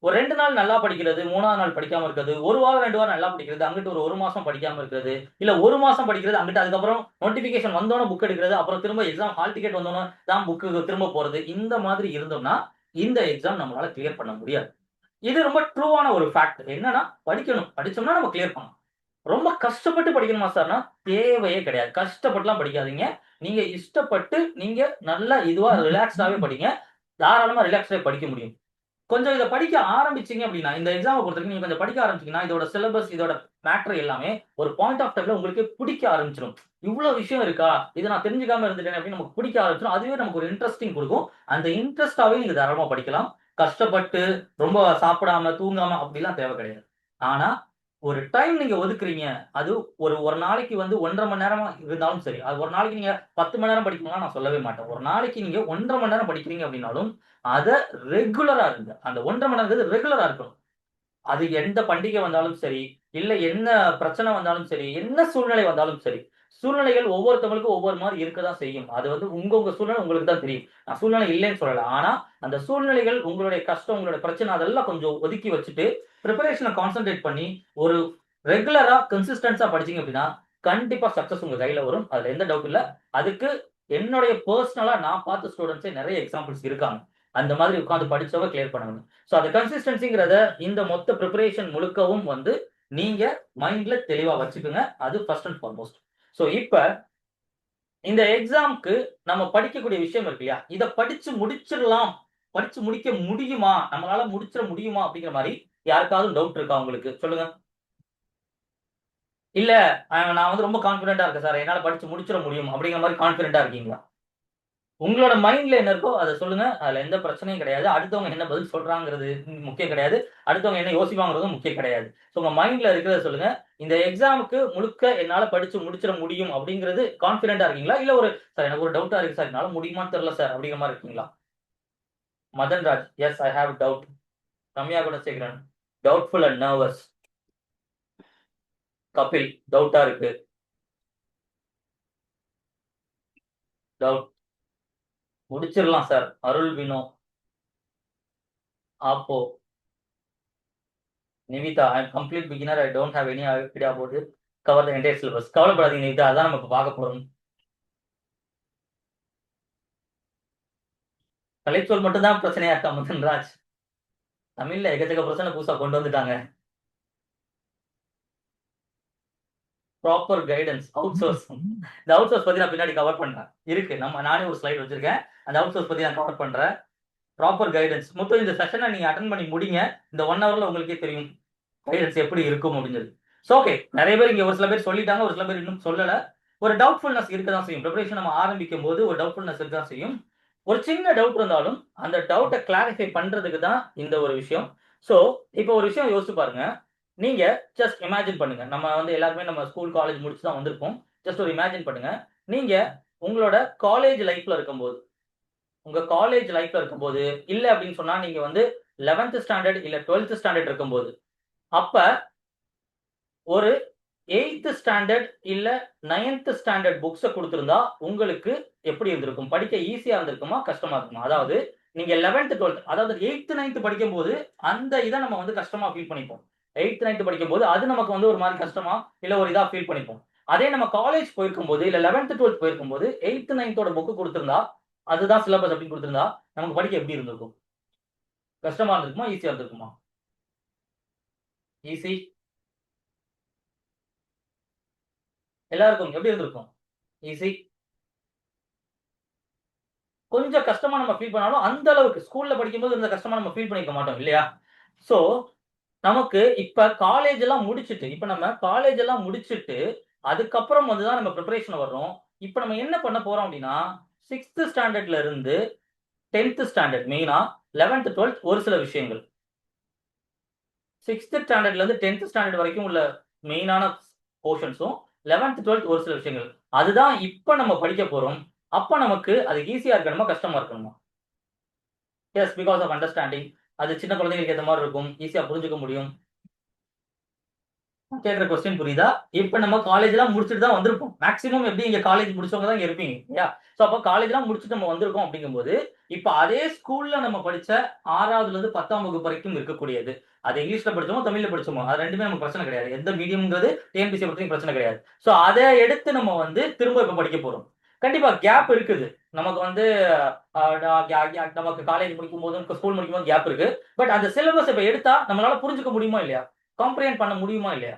ஒரு 2 நாள் நல்லா படிக்கிறது, 3வது நாள் படிக்காம இருக்கிறது, 1 வாரம் 2 வாரம் நல்லா படிக்கிறது, அங்கிட்டு ஒரு 1 மாசம் படிக்காம இருக்கிறது, இல்ல 1 மாசம் படிக்கிறது, அங்கிட்டு அதுக்கப்புறம் நோட்டிஃபிகேஷன் வந்தோனே புக் எடுக்கிறது, அப்புறம் திரும்ப எக்ஸாம் ஹால் டிக்கெட் வந்தோனே தான் புக்கு திரும்ப போறது. இந்த மாதிரி இருந்தோம்னா, இந்த எக்ஸாம் நம்மளால கிளியர் பண்ண முடியாது. இது ரொம்ப ட்ரூவான ஒரு ஃபேக்ட். என்னன்னா, படிக்கணும். படிச்சோம்னா நம்ம கிளியர் பண்ணலாம். ரொம்ப கஷ்டப்பட்டு படிக்கணுமா சார்னா, தேவையே கிடையாது. கஷ்டப்பட்டுலாம் படிக்காதீங்க. நீங்க இஷ்டப்பட்டு, நீங்க நல்லா இதுவா ரிலாக்ஸ்டாவே படிங்க. தாராளமா ரிலாக்ஸ்டாவே படிக்க முடியும். கொஞ்சம் இத படிக்க ஆரம்பிச்சீங்க அப்படின்னா, இந்த எக்ஸாம பொறுத்தவரைக்கும் நீங்க கொஞ்சம் படிக்க ஆரம்பிச்சீங்கன்னா, இதோட சிலபஸ், இதோட மேட்டர் எல்லாமே ஒரு பாயிண்ட் ஆஃப் டைம்ல உங்களுக்கு பிடிக்க ஆரம்பிச்சுரும். இவ்ளோ விஷயம் இருக்கா? இத நான் தெரிஞ்சுக்காம இருந்துட்டேனே அப்படின்னு நமக்கு பிடிக்க ஆரம்பிச்சுரும். அதுவே நமக்கு ஒரு இன்ட்ரஸ்டிங் குடுக்கும். அந்த இன்ட்ரெஸ்ட்டாவே நீங்க தாராளமா படிக்கலாம். கஷ்டப்பட்டு, ரொம்ப சாப்பிடாம, தூங்காம அப்படிலாம் தேவை கிடையாது. ஆனா, ஒரு டைம் நீங்க ஒதுக்குறீங்க. அது ஒரு நாளைக்கு வந்து 1 1/2 மணி நேரமா இருந்தாலும் சரி. அது ஒரு நாளைக்கு நீங்க 10 மணி நேரம் படிக்கணும்லாம் நான் சொல்லவே மாட்டேன். ஒரு நாளைக்கு நீங்க 1 1/2 மணி நேரம் படிக்கிறீங்க அப்படின்னாலும், அத ரெகுலரா இருங்க. அந்த 1 1/2 மணி நேரம்ங்கிறது ரெகுலரா இருக்கணும். அது எந்த பண்டிகை வந்தாலும் சரி, இல்ல என்ன பிரச்சனை வந்தாலும் சரி, என்ன சூழ்நிலை வந்தாலும் சரி. சூழ்நிலைகள் ஒவ்வொருத்தவங்களுக்கும் ஒவ்வொரு மாரி இருக்க தான் செய்யும். அது வந்து உங்க சூழ்நிலை உங்களுக்கு தான் தெரியும். நான் சூழ்நிலை இல்லைன்னு சொல்லல. ஆனா, அந்த சூழ்நிலைகள் உங்களுடைய கஷ்டம், உங்களுடைய பிரச்சனை அதெல்லாம் கொஞ்சம் ஒதுக்கி வச்சுட்டு, பிரிப்பரேஷன கான்சன்ட்ரேட் பண்ணி, ஒரு ரெகுலரா கன்சிஸ்டன்ஸா படிச்சீங்க அப்படின்னா, கண்டிப்பா சக்சஸ் உங்க கையில வரும். அதுல எந்த டவுட் இல்ல. அதுக்கு என்னுடைய பெர்சனலா நான் பார்த்த ஸ்டூடண்ட்ஸே நெறைய எக்ஸாம்பிள்ஸ் இருக்காங்க. அந்த மாதிரி உட்கார்ந்து படிச்சவங்க கிளியர் பண்ணவங்க. சோ அந்த கன்சிஸ்டன்சிங்கிறத இந்த மொத்த பிரிப்பரேஷன் முழுக்கவும் வந்து நீங்க மைண்ட்ல தெளிவா வச்சுக்கங்க. அது ஃபர்ஸ்ட் அண்ட் ஃபார்மோஸ்ட். சோ இப்ப இந்த எக்ஸாம்க்கு நம்ம படிக்கக்கூடிய விஷயம் இருக்கு இல்லையா? இத படிச்சு முடிச்சிரலாம். படிச்சு முடிக்க முடியுமா? நம்மளால முடிச்சிட முடியுமா? அப்படிங்கிற மாரி யாருக்காவது டவுட் இருக்கா உங்களுக்கு? சொல்லுங்க. இல்ல நான் வந்து ரொம்ப கான்ஃபிடென்ட்டா இருக்கேன் சார். என்னால படிச்சு முடிச்சிட முடியும் அப்படிங்கிற மாரி கான்ஃபிடென்ட்டா இருக்கீங்களா? உங்களோட மைண்ட்ல என்ன இருக்கோ அதை சொல்லுங்க. அதுல எந்த பிரச்சனையும் கிடையாது. அடுத்தவங்க என்ன பதில் சொல்றாங்கிறது முக்கியம் கிடையாது. அடுத்தவங்க என்ன யோசிப்பாங்கிறதும் முக்கியம் கிடையாது. ஸோ உங்க மைண்ட்ல இருக்கிறத சொல்லுங்க. இந்த எக்ஸாமுக்கு முழுக்க என்னால படிச்சு முடிச்சிட முடியும் அப்படிங்கிறது கான்ஃபிடென்ட்டா இருக்கீங்களா? இல்ல சார் எனக்கு ஒரு டவுட்டா இருக்கு சார். என்னால முடியுமான்னு தெரியல சார் அப்படிங்கிற மாரி இருக்கீங்களா? Madanraj, yes I have doubt. Ramya Gunasekaran, doubtful and nervous. Kapil, டவுட்டா இருக்கு. டவுட். முடிச்சிடலாம் sir. Arul Vino, Oppo. Nivitha, I am complete beginner. I don't have any idea about it. Cover the entire syllabus. கவலைப்படாதீங்க நிவிதா, அதான் நம்ம இப்போ பார்க்க போறோம். கலைச்சொல் மட்டும் தான் பிரச்சனையா இருக்கா மதன்ராஜ்? தமிழ்ல எக்கச்சக்க பிரச்சனை புதுசா கொண்டு வந்துட்டாங்க. Proper guidance, out source. இந்த அவுட் சோர்ஸ் பத்தி நான் பின்னாடி கவர் பண்றேன். இருக்கு, நானே ஒரு ஸ்லைட் வச்சிருக்கேன். அந்த அவுட் சோர்ஸ் பத்தி நான் கவர் பண்றேன். Proper guidance. மொத்தம் இந்த செஷனை நீங்க அட்டன் பண்ணி முடிங்க. இந்த 1 ஹவர்ல உங்களுக்கே தெரியும் கைடன்ஸ் எப்படி இருக்கும் அப்படிங்கிறது. ஸோ ஓகே, நிறைய பேர் இங்க ஒரு சில பேர் சொல்லிட்டாங்க, ஒரு சில பேர் இன்னும் சொல்லல. ஒரு டவுட்ஃபுல்னஸ் இருக்க தான் செய்யும். ப்ரிப்பரேஷன் நம்ம ஆரம்பிக்கும் போது ஒரு டவுட்ஃபுல்னஸ் இருக்க தான் செய்யும். ஒரு சின்ன டவுட் இருந்தாலும் அந்த டவுட்டை கிளாரிஃபை பண்றதுக்கு தான் இந்த ஒரு விஷயம். ஸோ இப்போ ஒரு விஷயம் யோசிச்சு பாருங்க. நீங்க ஜஸ்ட் இமேஜின் பண்ணுங்க. நம்ம எல்லாருமே நம்ம ஸ்கூல், காலேஜ் முடிச்சு தான் வந்திருப்போம். ஜஸ்ட் ஒரு இமேஜின் பண்ணுங்க. நீங்க உங்களோட காலேஜ் லைஃப்ல இருக்கும்போது, உங்க காலேஜ் லைஃப்ல இருக்கும்போது, இல்ல அப்படின்னு சொன்னா நீங்க 11th ஸ்டாண்டர்ட் இல்ல 12th ஸ்டாண்டர்ட் இருக்கும்போது, அப்ப ஒரு 8th ஸ்டாண்டர்ட் இல்ல 9th ஸ்டாண்டர்ட் புக்ஸ குடுத்திருந்தா, உங்களுக்கு எப்படி இருந்திருக்கும்? படிக்க ஈஸியா இருந்திருக்குமா? கஷ்டமா இருக்குமா? அதாவது நீங்க 11th, 12th அதாவது 8th, 9th படிக்கும்போது, அந்த இத நம்ம கஷ்டமா ஃபீல் பண்ணிப்போம். 8th, 9th படிக்கும்போது, அது நமக்கு ஒரு மாரி கஷ்டமா, இல்ல ஒரு இதா ஃபீல் பண்ணிப்போம். அதே நம்ம காலேஜ் போயிருக்கும்போது, இல்ல 11th, 12th போயிருக்கும்போது, 8th, 9th ஓட புக் குடுத்திருந்தா, அதுதான் சிலபஸ் அப்படின்னு குடுத்திருந்தா, நமக்கு படிக்க எப்படி இருந்திருக்கும்? கஷ்டமா இருந்திருக்குமா? ஈஸியா இருந்திருக்குமா? ஈஸி. எல்லாருக்கும் எப்படி இருந்திருக்கும்? ஈஸி. கொஞ்சம் கஷ்டமா நம்ம ஃபீல் பண்ணாலும், அந்த அளவுக்கு ஸ்கூல்ல படிக்கும்போது இருந்த கஷ்டமா நம்ம ஃபீல் பண்ணியிருக்க மாட்டோம் இல்லையா? ஸோ, நமக்கு இப்ப காலேஜ் எல்லாம் முடிச்சுட்டு, இப்ப நம்ம காலேஜ் எல்லாம் முடிச்சுட்டு, அதுக்கப்புறம் தான் நம்ம பிரிப்பரேஷன் வர்றோம். இப்ப நம்ம என்ன பண்ண போறோம் அப்டின்னா, 6த் ஸ்டாண்டர்ட்ல இருந்து 10த் ஸ்டாண்டர்ட் மெயினா 11த், 12த் ஒரு சில விஷயங்கள். 6த் ஸ்டாண்டர்ட்ல இருந்து 10த் ஸ்டாண்டர்ட் வரைக்கும் உள்ள மெயினான போர்ஷன்ஸும், 11த், 12த் ஒரு சில விஷயங்கள். அதுதான் இப்ப நம்ம படிக்க போறோம். அப்ப நமக்கு அது ஈஸியா இருக்கணுமா? கஷ்டமா இருக்கணுமா? Yes, because of understanding. அது சின்ன குழந்தைகளுக்கு ஏத்த மாரி இருக்கும். ஈஸியா புரிஞ்சுக்க முடியும். கேட்கிற கொஸ்டின் புரியுதா? இப்ப நம்ம காலேஜ்லாம் முடிச்சுட்டு தான் வந்திருப்போம். மேக்ஸிமம் எப்படி இங்க காலேஜ் முடிச்சவங்க தான் இங்க இருப்பீங்க. இல்லையா? சோ அப்ப காலேஜ்லாம் முடிச்சுட்டு நம்ம வந்திருக்கோம் அப்படிங்கும்போது, இப்ப அதே ஸ்கூல்ல நம்ம படிச்ச 6வதுலருந்து 10ஆம் வகுப்பு வரைக்கும் இருக்கக்கூடியது. அது இங்கிலீஷ்ல படிச்சோமோ, தமிழ்ல படிச்சோமோ, அது 2மே நமக்கு பிரச்சனை கிடையாது. எந்த மீடியம்ங்கிறது டிஎன்பிஎஸ்சி பொறுத்தவரைக்கும் பிரச்சனை கிடையாது. சோ அத எடுத்து நம்ம திரும்ப இப்ப படிக்க போறோம். கண்டிப்பா கேப் இருக்குது. நமக்கு அ ட க க நமக்கு காலேஜ் முடிக்கும்போதும், ஸ்கூல் முடிக்கும்போதும் கேப் இருக்கு. பட் அந்த சிலபஸ் இப்ப எடுத்தா நம்மளால புரிஞ்சுக்க முடியுமா இல்லையா? காம்ப்ரிஹெண்ட் பண்ண முடியுமா இல்லையா?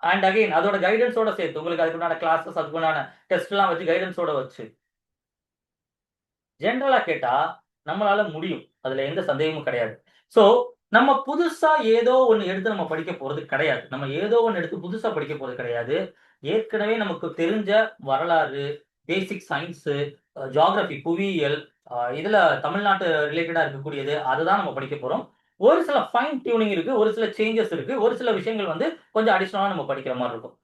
அண்ட் அகைன் அதோட கைடன்ஸோட சேர்த்து உங்களுக்கு அதுக்குண்டான கிளாஸஸ், அதுக்குண்டான டெஸ்ட்லாம் வச்சு கைடன்ஸோட வச்சு. ஜெனரலா கேட்டா நம்மளால முடியும். அதுல எந்த சந்தேகமும் கிடையாது. சோ நம்ம புதுசா ஏதோ ஒண்ணு எடுத்து நம்ம படிக்க போறது கிடையாது. நம்ம ஏதோ ஒண்ணு எடுத்து புதுசா படிக்க போறது கிடையாது. ஏற்கனவே நமக்கு தெரிஞ்ச வரலாறு, பேசிக் சயின்ஸு, ஜியோகிராஃபி, புவியியல், இதுல தமிழ்நாட்டு ரிலேட்டடா இருக்கக்கூடியது, அததான் நம்ம படிக்க போறோம். ஒரு சில ஃபைன் டியூனிங் இருக்கு. ஒரு சில சேஞ்சஸ் இருக்கு. ஒரு சில விஷயங்கள் கொஞ்சம் அடிஷனலா நம்ம படிக்கிற மாரி இருக்கும்.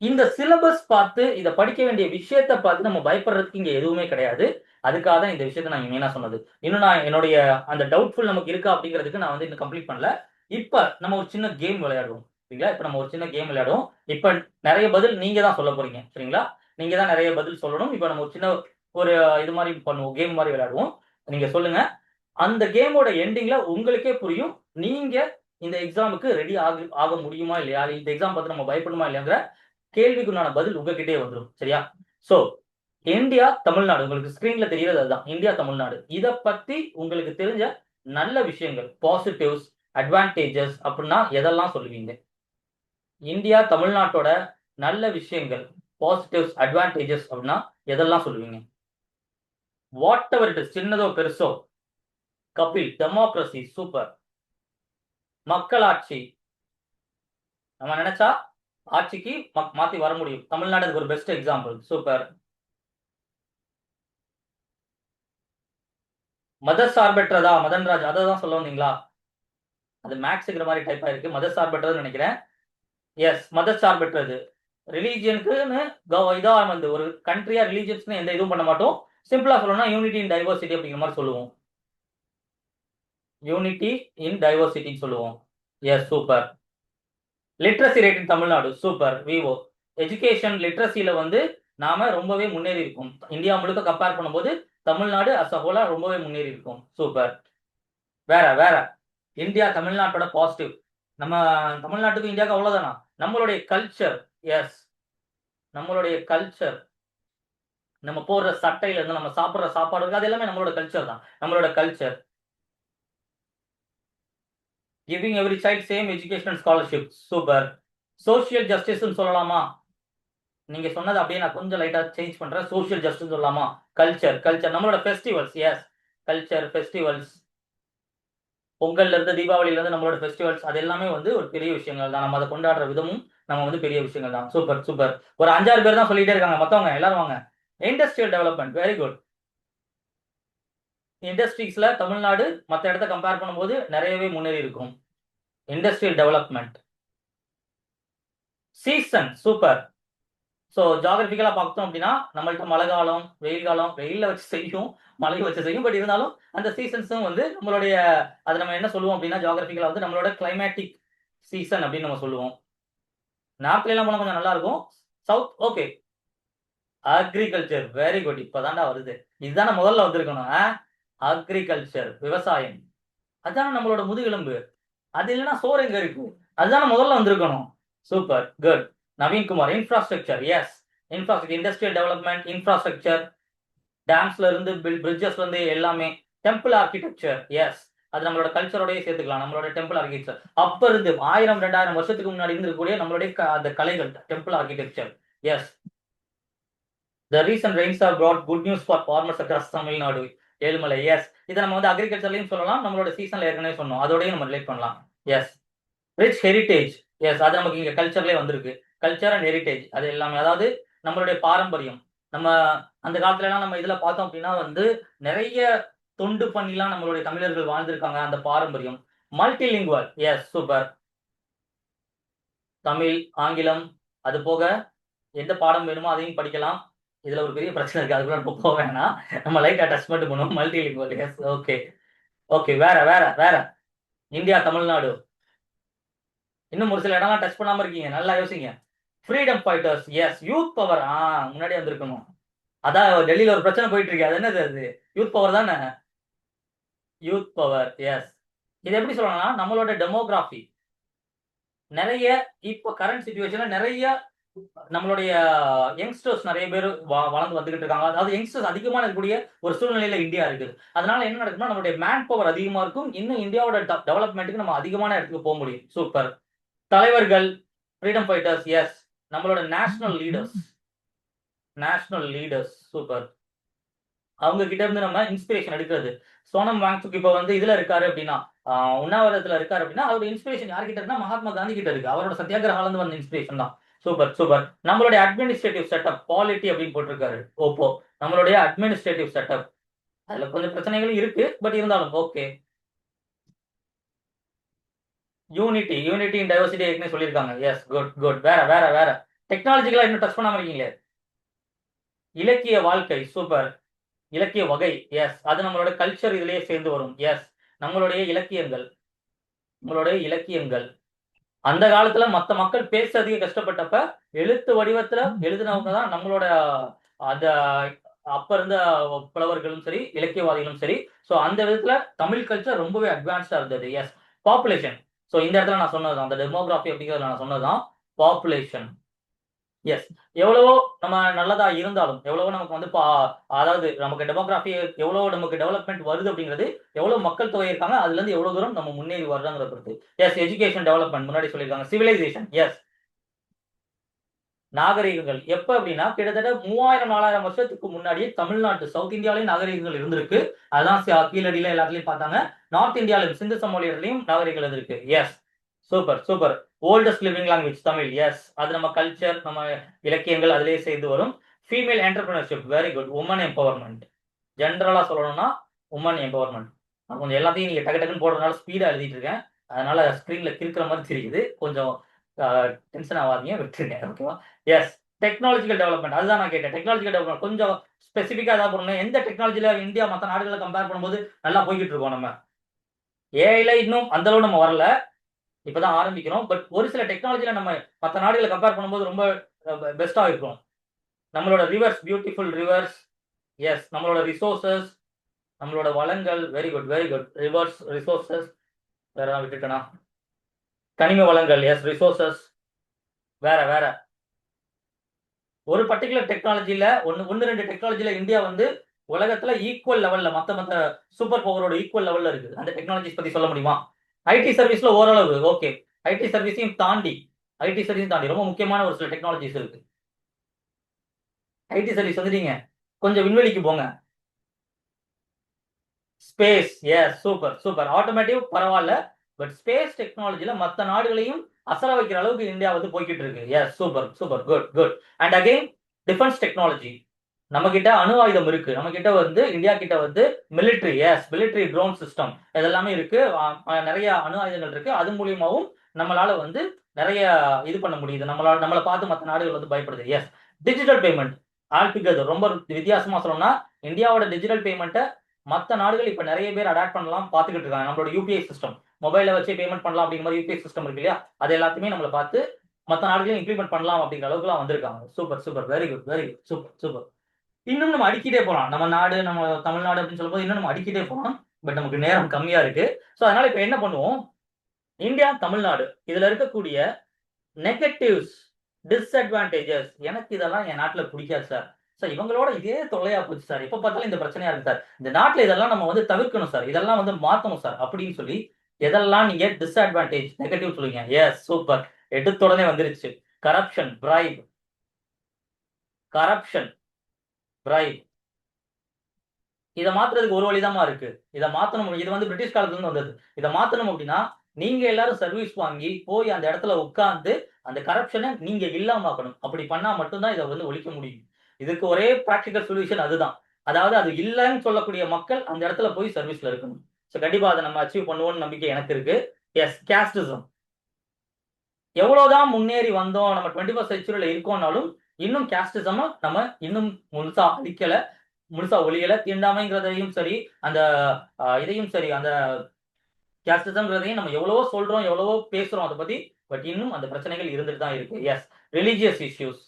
இந்த சிலபஸ் பார்த்து, இத படிக்க வேண்டிய விஷயத்த பார்த்து நம்ம பயப்படுறதுக்கு இங்க எதுவுமே கிடையாது. அதுக்காக தான் இந்த விஷயத்த நான் மெயினா சொன்னது. இன்னும் நான் என்னுடைய அந்த டவுட்ஃபுல் நமக்கு இருக்கா அப்படிங்கிறதுக்கு நான் இன்னும் கம்ப்ளீட் பண்ணல. இப்ப நம்ம ஒரு சின்ன கேம் விளையாடுவோம். சரிங்களா? இப்ப நம்ம ஒரு சின்ன கேம் விளையாடுவோம். இப்ப நெறைய பதில் நீங்க தான் சொல்லப் போறீங்க. சரிங்களா? நீங்க தான் நெறைய பதில் சொல்லணும். இப்ப நம்ம ஒரு சின்ன ஒரு இது மாரி பண்ணுவோம். கேம் மாரி விளையாடுவோம். நீங்க சொல்லுங்க. அந்த கேமோட எண்டிங்ல உங்களுக்கே புரியும். நீங்க இந்த எக்ஸாமுக்கு ரெடி ஆக முடியுமா இல்லையா? இந்த எக்ஸாம் பார்த்து நம்ம பயப்படணுமா இல்லையாங்கிற கேள்விக்குண்டான பதில் உங்ககிட்டயே வந்துரும். சரியா? சோ, இந்தியா, தமிழ்நாடு உங்களுக்கு ஸ்கிரீன்ல தெரியறது அதுதான். இந்தியா, தமிழ்நாடு. இத பத்தி உங்களுக்கு தெரிஞ்ச நல்ல விஷயங்கள், பாசிட்டிவ்ஸ், அட்வான்டேஜஸ் அப்டின்னா எதெல்லாம் சொல்லுவீங்க? இந்தியா, தமிழ்நாட்டோட நல்ல விஷயங்கள், பாசிட்டிவ்ஸ், அட்வான்டேஜஸ் அப்டின்னா எதெல்லாம் சொல்லுவீங்க? வாட் எவர் இட் இஸ் சின்னதோ, பெருசோ. Kapil, democracy super. மக்களாட்சி. நம்ம நெனச்சா ஆட்சிக்கு மாத்தி வர முடியும். தமிழ்நாடு அதுக்கு ஒரு பெஸ்ட் எக்ஸாம்பிள். சூப்பர். மதசார்பற்றதா மதன்ராஜ், அதை தான் சொல்ல வந்தீங்களா? அது மேக்ஸுங்கிற மாதிரி டைப் ஆயிருக்கு. மதசார்பற்றதுன்னு நினைக்கிறேன். எஸ், மதசார்பற்றது. ரிலீஜியனுக்குன்னு இதா வந்து ஒரு கண்ட்ரியா ரிலீஜியன்ஸ்னு எந்த இதுவும் பண்ண மாட்டோம். சிம்பிளா சொல்லணும்னா யூனிட்டி இன் டைவர்சிட்டி அப்படிங்கிற மாதிரி சொல்லுவோம். யூனிட்டி இன் டைவர்சிட்டின்னு சொல்லுவோம். Yes, super. Literacy rate in Tamil Nadu. Super. விவோ எஜுகேஷன் லிட்ரஸியில வந்து நாம ரொம்பவே முன்னேறி இருக்கோம். இந்தியா முழுக்க கம்பேர் பண்ணும்போது தமிழ்நாடு அஸ் அ ஹோலா ரொம்பவே முன்னேறி இருக்கும். சூப்பர். வேற வேற இந்தியா தமிழ்நாட்டோட பாசிட்டிவ். நம்ம தமிழ்நாட்டுக்கும் இந்தியாவுக்கு அவ்வளவுதானா? நம்மளுடைய கல்ச்சர். எஸ், நம்மளுடைய கல்ச்சர். நம்ம போடுற சட்டையில இருந்து நம்ம சாப்பிடுற சாப்பாடு இருக்கு, அது எல்லாமே நம்மளோட கல்ச்சர் தான். நம்மளோட culture. Giving every child same education and scholarship. Super. Social justice சொல்லலாமா? நீங்க சொன்னது அப்படியே நான் கொஞ்சம் லைட்டா சேஞ்ச் பண்றேன். சோசியல் ஜஸ்டிஸ் சொல்லலாமா? கல்ச்சர். கல்ச்சர் நம்மளோட ஃபெஸ்டிவல்ஸ். Yes, culture festivals. பொங்கல்ல இருந்து தீபாவளியில இருந்து நம்மளோட ஃபெஸ்டிவல்ஸ் அது எல்லாமே வந்து ஒரு பெரிய விஷயங்கள் தான். நம்ம அதை கொண்டாடுற விதமும் நம்ம வந்து பெரிய விஷயங்கள் தான். Super super. ஒரு 5-6 பேர் தான் சொல்லிட்டே இருக்காங்க, மத்தவங்க எல்லாரும் வாங்க. Industrial development. Very good. இண்டஸ்ட்ரீஸ்ல தமிழ்நாடு மற்ற இடத்த கம்பேர் பண்ணும்போது நிறையவே முன்னேறி இருக்கும். Industrial development. Season. Super. So ஜாகிரபிக்கலா பார்த்தோம் அப்படின்னா நம்மள்ட்ட மழை காலம், வெயில் காலம், வெயில வச்சு செய்யும், மழை வச்சு செய்யும். பட் இருந்தாலும் அந்த சீசன்ஸும் வந்து நம்மளுடைய அதை நம்ம என்ன சொல்லுவோம் அப்படின்னா ஜாகிரபிக்கலா வந்து நம்மளோட கிளைமேட்டிக் சீசன் அப்படின்னு நம்ம சொல்லுவோம். நார்த்ல எல்லாம் போனா கொஞ்சம் நல்லா இருக்கும். South okay. Agriculture. Very good. இப்பதான்டா வருது. இதுதானே முதல்ல வந்திருக்கணும். அக்ரிகல்ச்சர், விவசாயம். அதான நம்மளோட முதுகெலும்பு. அது இல்லைன்னா சோறு எங்க இருக்கு? அதுதானே முதல்ல வந்திருக்கணும். Super good. Naveenkumar. Infrastructure. Yes, infrastructure, industrial development, infrastructure, டேம்ஸ்ல இருந்து பிரிட்ஜஸ்ல இருந்து எல்லாமே. Temple architecture. எஸ், அது நம்மளோட கல்ச்சரோடய சேர்த்துக்கலாம். நம்மளோட டெம்பிள் ஆர்கிடெக்சர் அப்ப இருந்து 1000-2000 வருஷத்துக்கு முன்னாடி இருக்கக்கூடிய நம்மளுடைய அந்த கலைகள் temple architecture. Yes. The recent rains have brought good news for farmers across Tamil Nadu. Ezhumalai. Yes, இதை நம்ம வந்து அக்ரிகல்ச்சர்லயும் சொல்லலாம், நம்மளோட சீசன்ல ஏற்கனவே சொன்னோம், அதோடய நம்ம ரிலேட் பண்ணலாம். எஸ். Rich heritage. எஸ், அது நமக்கு இங்க கல்ச்சர்லயே வந்திருக்கு. கல்ச்சர் அண்ட் ஹெரிட்டேஜ் அது எல்லாமே, அதாவது நம்மளுடைய பாரம்பரியம். நம்ம அந்த காலத்துல எல்லாம் நம்ம இதுல பார்த்தோம் அப்படின்னா வந்து நிறைய தொண்டு பண்ணிலாம் நம்மளுடைய தமிழர்கள் வாழ்ந்திருக்காங்க. அந்த பாரம்பரியம். மல்டிலிங்குவல். S, super. தமிழ், ஆங்கிலம், அது போக எந்த பாடம் வேணுமோ அதையும் படிக்கலாம். இதுல ஒரு பெரிய பிரச்சனை இருக்கு, அதுக்குள்ள நம்ம போக வேணாம். நம்ம லைட்டா டச் மட்டும் பண்ணுவோம். மல்டிலிங்குவல். Yes, okay okay. வேற வேற வேற இந்தியா தமிழ்நாடு. இன்னும் ஒரு சில இடம்லாம் டச் பண்ணாம இருக்கீங்க, நல்லா யோசிங்க. Freedom fighters. Yes, youth power. முன்னாடி வந்திருக்கணும். அதான் டெல்லியில ஒரு பிரச்சனை போயிட்டு இருக்கு, அது என்னது? அது யூத் பவர் தானே. Youth power. எஸ். இது எப்படி சொல்லணும்னா நம்மளோட டெமோகிராஃபி நிறைய இப்போ கரண்ட் சிச்சுவேஷன்ல நிறைய நம்மளுடைய யங்ஸ்டர்ஸ் நிறைய பேர் வளர்ந்து வந்துகிட்டு இருக்காங்க. அதாவது யங்ஸ்டர்ஸ் அதிகமான இருக்கக்கூடிய ஒரு சூழ்நிலையில இந்தியா இருக்குது. அதனால என்ன நடக்குதுன்னா நம்மளுடைய மேன் பவர் அதிகமா இருக்கும். இன்னும் இந்தியாவோட டெவலப்மெண்ட்டுக்கு நம்ம அதிகமான இடத்துக்கு போக முடியும். சூப்பர். தலைவர்கள், ஃப்ரீடம் ஃபைட்டர்ஸ். எஸ், நம்மளோட national leaders. National leaders. Super. அவங்க கிட்ட இருந்து நம்ம இன்ஸ்பிரேஷன் எடுக்கிறது. சோனம் வாங்சுக் இப்ப வந்து இதுல இருக்காரு அப்படின்னா, உண்ணாவிரதத்துல இருக்காரு அப்படின்னா அவரோட இன்ஸ்பிரேஷன் யார்கிட்ட இருக்குன்னா மகாத்மா காந்தி கிட்ட இருக்கு. அவரோட சத்தியாகிரகால இருந்து வந்த இன்ஸ்பிரேஷன் தான். Super super. நம்மளுடைய அட்மினிஸ்ட்ரேட்டிவ் செட்டப் பாலிட்டி அப்படின்னு போட்டிருக்காரு ஓப்போ. நம்மளுடைய அட்மினிஸ்ட்ரேட்டிவ் செட்டப் அதுல கொஞ்சம் பிரச்சனைகள் இருக்கு, பட் இருந்தாலும் okay. Unity unity in diversity ஏற்கனவே சொல்லியிருக்காங்க. Yes, good good. வேற வேற வேற டெக்னாலஜிக்கலா இன்னும் டச் பண்ணாம இருக்கீங்களே. இலக்கிய வாழ்க்கை. சூப்பர். இலக்கிய வகை. எஸ், அது நம்மளோட கல்ச்சர் இதுலயே சேர்ந்து வரும். எஸ், நம்மளுடைய இலக்கியங்கள். நம்மளுடைய இலக்கியங்கள் அந்த காலத்துல மத்த மக்கள் பேசுறதுக்கு கஷ்டப்பட்டப்ப எழுத்து வடிவத்துல எழுதினவங்க தான் நம்மளோட அந்த அப்ப இருந்த புலவர்களும் சரி, இலக்கியவாதிகளும் சரி. ஸோ அந்த விதத்துல தமிழ் கல்ச்சர் ரொம்பவே அட்வான்ஸ்டா இருந்தது. எஸ். பாப்புலேஷன். ஸோ இந்த இடத்துல நான் சொன்னதுதான், அந்த டெமோகிராஃபி அப்படிங்கிறதுல நான் சொன்னதுதான் பாப்புலேஷன். எஸ். எவ்வளவோ நம்ம நல்லதா இருந்தாலும், எவ்வளவோ நமக்கு வந்து அதாவது நமக்கு டெமோகிராஃபி எவ்வளவு நமக்கு டெவலப்மெண்ட் வருது அப்படிங்கிறது, எவ்வளவு மக்கள் தொகை இருக்காங்க, அதுல இருந்து எவ்வளவு தூரம் நம்ம முன்னேறி வர்றோங்கிறத பொறுத்து. எஸ், எஜுகேஷன் டெவலப்மெண்ட் முன்னாடி சொல்லியிருக்காங்க. சிவிலைசேஷன். எஸ். நாகரிகங்கள் எப்ப அப்படின்னா கிட்டத்தட்ட 3000-4000 வருஷத்துக்கு முன்னாடியே தமிழ்நாட்டு சவுத் இந்தியாவிலேயும் நாகரிகங்கள் இருந்திருக்கு. அதான் கீழடியில எல்லாத்துலயும் பார்த்தாங்க. நார்த் இந்தியாவிலும் சிந்து சமவெளியிலையும் நாகரிகங்கள் இருந்திருக்கு. Yes, super super. Oldest living language Tamil. Yes, அது நம்ம கல்ச்சர், நம்ம இலக்கியங்கள் அதிலேயே சேர்ந்து வரும். Female entrepreneurship, very good. Woman empowerment, ஜென்ரலா சொல்லணும்னா உமன் எம்பவர்மெண்ட். நான் கொஞ்சம் எல்லாத்தையும் நீங்க டக்கு டக்குன்னு போடுறதுனால ஸ்பீடா எழுதிட்டு இருக்கேன், அதனால ஸ்க்ரீன்ல கிறுக்கிற மாதிரி தெரியுது. கொஞ்சம் டென்ஷன் ஆகாதீங்க, விட்டுருங்க. ஓகேவா? எஸ், டெக்னாலஜிக்கல் டெவலப்மெண்ட், அதுதான் நான் கேட்டேன். டெக்னாலஜிக்கல் டெவலப்மெண்ட் கொஞ்சம் ஸ்பெசிஃபிக்கா ஏதாவது பண்ணணும். எந்த டெக்னாலஜில இந்தியா மற்ற நாடுகளை கம்பேர் பண்ணும்போது நல்லா போய்கிட்டு இருக்கோம் நம்ம? ஏஐல இன்னும் அந்த அளவு நம்ம வரல, இப்பதான் ஆரம்பிக்கிறோம். பட் ஒரு சில டெக்னாலஜில நம்ம மற்ற நாடுகளை கம்பேர் பண்ணும்போது ரொம்ப பெஸ்டா இருக்கும். நம்மளோட ரிவர்ஸ், பியூட்டிஃபுல் ரிவர்ஸ். எஸ், நம்மளோட ரிசோர்சஸ், நம்மளோட வளங்கள். Very good, very good. Rivers, resources. வேற ஏதாவது விட்டுட்டேனா? கனிம வளங்கள். Yes, resources. வேற வேற ஒரு பர்டிகுலர் டெக்னாலஜில ஒன்னு ரெண்டு டெக்னாலஜில இந்தியா வந்து உலகத்துல ஈக்குவல் லெவல்ல மத்த சூப்பர் பவரோட ஈக்குவல் லெவல்ல இருக்கு. அந்த டெக்னாலஜிஸ் பத்தி சொல்ல முடியுமா? ஐடி சர்வீஸ்ல ஓரளவு ஓகே. ஐடி சர்வீஸையும் தாண்டி, ஐடி சர்வீஸ் தாண்டி ரொம்ப முக்கியமான ஒரு சில டெக்னாலஜிஸ் இருக்கு. ஐடி சர்வீஸ் வந்துட்டீங்க, கொஞ்சம் விண்வெளிக்கு போங்க. Space. Yes, super super. Automotive பரவாயில்ல, பட் ஸ்பேஸ் டெக்னாலஜில மற்ற நாடுகளையும் அசர வைக்கிற அளவுக்கு இந்தியா வந்து போய்கிட்டு இருக்கு. Yes, super super, good good. And again defence technology, நம்ம கிட்ட அணு ஆயுதம் இருக்கு. நம்ம கிட்ட வந்து இந்தியா கிட்ட வந்து military, yes, military drone system இதெல்லாமே இருக்கு. நிறைய அணு ஆயுதங்கள் இருக்கு. அது மூலியமாவும் நம்மளால வந்து நிறைய இது பண்ண முடியுது. நம்மளை பார்த்து மற்ற நாடுகள் வந்து பயப்படுது. எஸ், டிஜிட்டல் பேமெண்ட் ஆல்டுகெதர் ரொம்ப வித்தியாசமா சொல்லணும்னா இந்தியாவோட டிஜிட்டல் பேமெண்ட்டை மற்ற நாடுகள் இப்ப நிறைய பேர் அடாப்ட் பண்ணலாம் பார்த்துக்கிட்டு இருக்காங்க. நம்மளோட யூபிஐ சிஸ்டம், மொபைல வச்சு பேமெண்ட் பண்ணலாம் அப்படிங்கிற மாதிரி யூபிஐ சிஸ்டம் இருக்கு இல்லையா, அது எல்லாத்தையுமே நம்மளை பார்த்து மற்ற நாடுகளையும் இம்ப்ளிமெண்ட் பண்ணலாம் அப்படிங்கிற அளவுக்குலாம் வந்திருக்காங்க. Super super, very good very good, super super. இன்னும் நம்ம அடிக்கிட்டே போகலாம். நம்ம நாடு, நம்ம தமிழ்நாடு அப்படின்னு சொல்லும்போது இன்னும் நம்ம அடிக்கிட்டே போகலாம். பட் நமக்கு நேரம் கம்மியா இருக்கு. ஸோ அதனால இப்ப என்ன பண்ணுவோம், இந்தியா, தமிழ்நாடு இதுல இருக்கக்கூடிய நெகட்டிவ்ஸ், டிஸ்அட்வான்டேஜஸ், எனக்கு இதெல்லாம் என் நாட்டுல பிடிக்காது சார். சார் இவங்களோட இதே தொல்லையா போச்சு சார், எப்ப பார்த்தாலும் இந்த பிரச்சனையா இருக்கு சார், இந்த நாட்டுல இதெல்லாம் நம்ம வந்து தவிர்க்கணும் சார், இதெல்லாம் வந்து மாத்தணும் சார் அப்படின்னு சொல்லி எதெல்லாம் நீங்க டிஸ்அட்வான்டேஜ், நெகட்டிவ் சொல்லுங்க. Yes, super. எடுத்த உடனே வந்துருச்சு. Corruption, bribe. Corruption, bribe. இதை மாத்துறதுக்கு ஒரு வழிதாமா இருக்கு. இதை மாத்தணும். இது வந்து பிரிட்டிஷ் காலத்துல இருந்து வந்தது. இதை மாத்தணும் அப்படின்னா நீங்க எல்லாரும் சர்வீஸ் வாங்கி போய் அந்த இடத்துல உட்கார்ந்து அந்த கரப்ஷனை நீங்க இல்லாமக்கணும். அப்படி பண்ணா மட்டும்தான் இதை வந்து ஒழிக்க முடியும். இதுக்கு ஒரே பிராக்டிகல் சொல்யூஷன் அதுதான். அதாவது அது இல்லைன்னு சொல்லக்கூடிய மக்கள் அந்த இடத்துல போய் சர்வீஸ்ல இருக்கணும். ஸோ கண்டிப்பா அதை நம்ம அச்சீவ் பண்ணுவோம்னு நம்பிக்கை எனக்கு இருக்கு. எஸ், கேஸ்டிசம் எவ்வளவுதான் முன்னேறி வந்தோம், நம்ம 21st செஞ்சுரியில இருக்கோம்னாலும் இன்னும் கேஸ்டிசம் நம்ம இன்னும் முழுசா அழிக்கல, முழுசா ஒளியல. தீண்டாமைங்கிறதையும் சரி, அந்த இதையும் சரி, அந்த கேஸ்டிசம்ங்கிறதையும் நம்ம எவ்வளவோ சொல்றோம், எவ்வளவோ பேசுறோம் அதை பத்தி. பட் இன்னும் அந்த பிரச்சனைகள் இருந்துட்டு தான் இருக்கு. Yes, religious issues.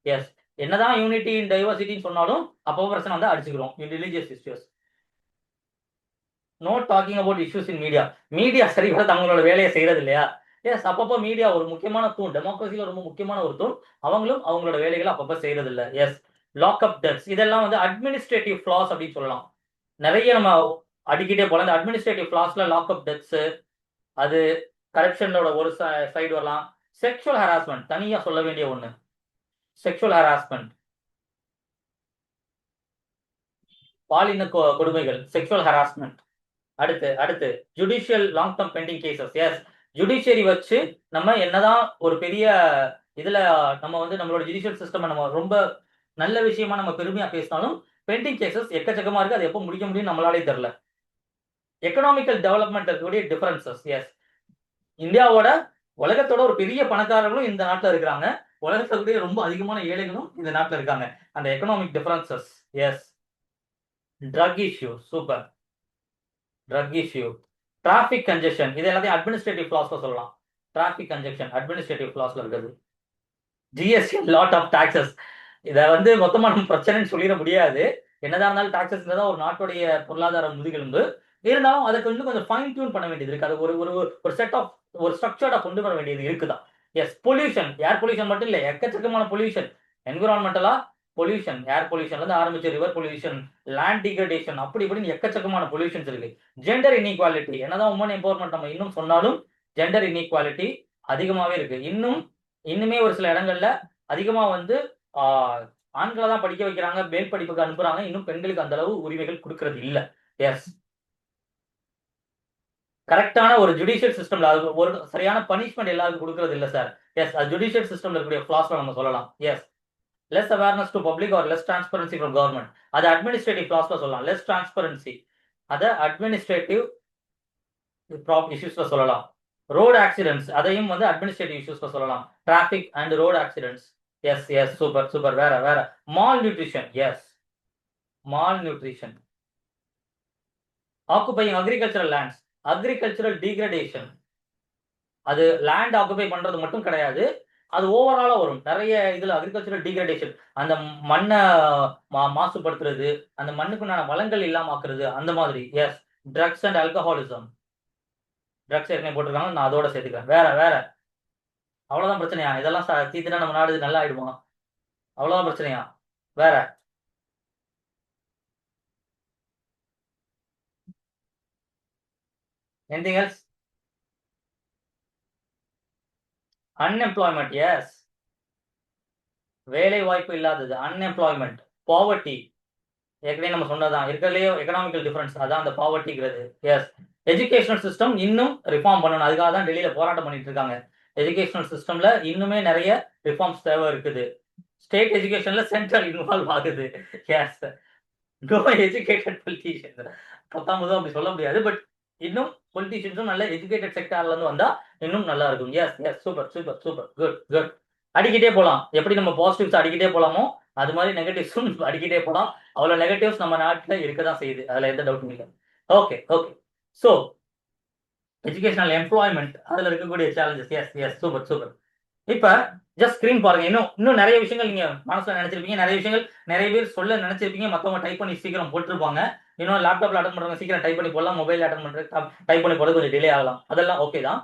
எஸ், என்னதான் யூனிட்டி இன் டைவர்சிட்டின்னு சொன்னாலும் அப்போ பிரச்சனை வந்து அடிச்சுக்கிறோம். Religious issues. No talking about issues in media. Media சரிவர தங்களோட வேலையை செய்யறது இல்லையா? எஸ், அப்பப்போ மீடியா ஒரு முக்கியமான தூண், டெமோக்ரஸியில ரொம்ப முக்கியமான ஒரு தூண். அவங்களும் அவங்களோட வேலைகளை அப்பப்போ செய்யறது இல்லை. எஸ், லாக்அப் டெத்ஸ், இதெல்லாம் வந்து அட்மினிஸ்ட்ரேட்டிவ் ஃபிளாஸ் அப்படின்னு சொல்லலாம். நிறைய நம்ம அடிக்கிட்டே போல. இந்த அட்மினிஸ்ட்ரேட்டிவ் ஃபிளாஸ்ல லாக்அப் டெத்ஸ், அது கரப்ஷனோட ஒரு சைடு வரலாம். செக்ஷுவல் ஹராஸ்மெண்ட் தனியா சொல்ல வேண்டிய ஒண்ணு. செக்ஷுவல் ஹராஸ்மெண்ட், பாலின கொடுமைகள், செக்ஷுவல் ஹராஸ்மெண்ட். அடுத்து அடுத்து judicial long term pending cases. Yes, judiciary வச்சு நம்ம என்னதான் ஒரு பெரிய இதுல நம்ம வந்து நம்மளோட ஜுடிஷியல் சிஸ்டம் நம்ம ரொம்ப நல்ல விஷயமா நம்ம பெருமையா பேசினாலும் பெண்டிங் கேசஸ் எக்கச்சக்கமா இருக்கு. அது எப்போ முடிக்க முடியும் நம்மளாலே தெரியல. எக்கனாமிக்கல் டெவலப்மெண்ட் இருக்கக்கூடிய டிஃபரன்சஸ். எஸ், இந்தியாவோட உலகத்தோட ஒரு பெரிய பணக்காரர்களும் இந்த நாட்டில் இருக்கிறாங்க, உலகத்துடைய ரொம்ப அதிகமான ஏழைகளும் இந்த நாட்டில் இருக்காங்க. அந்த economic differences. Yes, drug issue, super. Drug issue, traffic congestion, இது எல்லாத்தையும் அட்மினிஸ்ட்ரேட்டிவ் ஃபிளாஸ்ல சொல்லலாம். டிராபிக் கன்ஜெஷன் அட்மினிஸ்ட்ரேட்டிவ் ஃபிளாஸ்ல இருக்குது. ஜிஎஸ்டி, லாட் ஆஃப் டாக்ஸஸ், இதை வந்து மொத்தமா நம்ம பிரச்சனைன்னு சொல்லிட முடியாது. என்னதான் இருந்தாலும் டாக்ஸஸ் தான் ஒரு நாட்டுடைய பொருளாதார முதுகெலும்பு. இருந்தாலும் அதை கொஞ்சம் ஃபைன் டியூன் பண்ண வேண்டியது இருக்கு. அது ஒரு ஒரு ஒரு செட் ஆஃப் ஒரு ஸ்ட்ரக்சர்டா கொண்டு வர வேண்டியது இருக்குதான். எஸ், பொல்யூஷன், ஏர் பொல்யூஷன் மட்டும் இல்லை, எக்கச்சக்கமான பொல்யூஷன். என்விரான்மெண்டலா பொல்யூஷன், ஏர் பொல்யூஷன்ல இருந்து ஆரம்பிச்சு ரிவர் பொல்யூஷன், லேண்ட் டிகிரடேஷன், அப்படி இப்படின்னு எக்கச்சக்கமான பொல்யூஷன்ஸ் இருக்கு. ஜெண்டர் இன்இக்வாலிட்டி, என்னதான் உமன் எம்பவர்மெண்ட் நம்ம இன்னும் சொன்னாலும் ஜெண்டர் இன்இக்வாலிட்டி அதிகமாவே இருக்கு. இன்னுமே ஒரு சில இடங்கள்ல அதிகமா வந்து ஆண்களை தான் படிக்க வைக்கிறாங்க, மேல் படிப்புக்கு அனுப்புறாங்க. இன்னும் பெண்களுக்கு அந்த அளவு உரிமைகள் கொடுக்கறது இல்லை. எஸ், கரெக்டான ஒரு ஜுடிஷியல் சிஸ்டம்ல அது ஒரு சரியான பனிஷ்மெண்ட் எல்லாருக்கும் கொடுக்கறது இல்ல சார். எஸ், அது ஜுடிஷியல் சிஸ்டம்ல இருக்கக்கூடிய ஃபிளாஸ்ல நம்ம சொல்லலாம். Yes, less awareness to public or less transparency from government. அது அட்மினிஸ்ட்ரேட்டிவ் ஃபிளாஸ்ல சொல்லலாம். லெஸ் டிரான்ஸ்பரன்சி அதை அட்மினிஸ்ட்ரேட்டிவ் இஷ்யூஸ்ல சொல்லலாம். ரோடு ஆக்சிடென்ட்ஸ் அதையும் வந்து அட்மினிஸ்ட்ரேட்டிவ் இஷ்யூஸ்ல சொல்லலாம். Traffic and road accidents. Yes yes, super super. வேற வேற malnutrition. Yes, malnutrition. Occupying agricultural lands, agricultural degradation. அது லேண்ட் ஆக்குபை பண்றது மட்டும் கிடையாது, அது ஓவராலா வரும். நிறைய இதுல அக்ரிகல்ச்சரல் டீக்ரடேஷன், அந்த மண்ணை மாசுபடுத்துறது, அந்த மண்ணுக்குண்டான வளங்கள் இல்லாம ஆக்குறது, அந்த மாதிரி. Yes, drugs and alcoholism. Drugs ஏற்கனவே போட்டிருக்காங்க, நான் அதோட சேர்த்துக்கிறேன். வேற வேற அவ்வளவுதான் பிரச்சனையா? இதெல்லாம் தீத்துனா நம்ம நாடு நல்லா ஆயிடுமா? அவ்வளவுதான் பிரச்சனையா? வேற anything else? அன்எம்ப்ளாய்மெண்ட். எஸ், வேலை வாய்ப்பு இல்லாதது, அன்எம்ப்ளாய்மெண்ட். பாவர்ட்டி, ஏற்கனவே நம்ம சொன்னதான், இருக்கிறதுலயே எக்கனாமிக்கல் டிஃபரன்ஸ், அதான் அந்த பாவர்ட்டிங்கிறது. எஸ், எஜுகேஷனல் சிஸ்டம் இன்னும் ரிஃபார்ம் பண்ணணும். அதுக்காக தான் டெல்லியில போராட்டம் பண்ணிட்டு இருக்காங்க. எஜுகேஷனல் சிஸ்டம்ல இன்னுமே நிறைய ரிஃபார்ம்ஸ் தேவை இருக்குது. ஸ்டேட் எஜுகேஷன்ல சென்ட்ரல் இன்வால்வ் ஆகுது. Yes, no educated politicians. 19 அப்படி சொல்ல முடியாது, பட் இன்னும் பொலிட்டீஷியன்ஸும் நல்ல எஜுகேட்டட் செக்டார்ல இருந்து வந்தா இன்னும் நல்லா இருக்கும். Yes yes, super super super, good good. அடிக்கிட்டே போலாம். எப்படி நம்ம பாசிட்டிவ்ஸ் அடிக்கிட்டே போலாமோ அது மாதிரி நெகட்டிவ்ஸும் அடிக்கிட்டே போலாம். அவ்வளவு நெகட்டிவ்ஸ் நம்ம நாட்டுல இருக்கதான் செய்யுது, அதுல எந்த டவுட்டும் இல்லை. Okay okay. So educational employment, அதுல இருக்கக்கூடிய challenges. Yes yes, super super. இப்ப ஜஸ்ட் ஸ்கிரீன் பாருங்க. இன்னும் இன்னும் நிறைய விஷயங்கள் நீங்க மனசுல நினைச்சிருப்பீங்க, நிறைய விஷயங்கள் நிறைய பேர் சொல்ல நினைச்சிருப்பீங்க, மத்தவங்க டைப் பண்ணி சீக்கிரம் போட்டிருப்பாங்க. இன்னும் லேப்டாப்ல அட்டன் பண்றவங்க சீக்கிரம் டைப் பண்ணி போடலாம், மொபைல் அட்டன் பண்றது டைப் பண்ணி போட கொஞ்சம் டிலே ஆகலாம். அதெல்லாம் ஓகே தான்.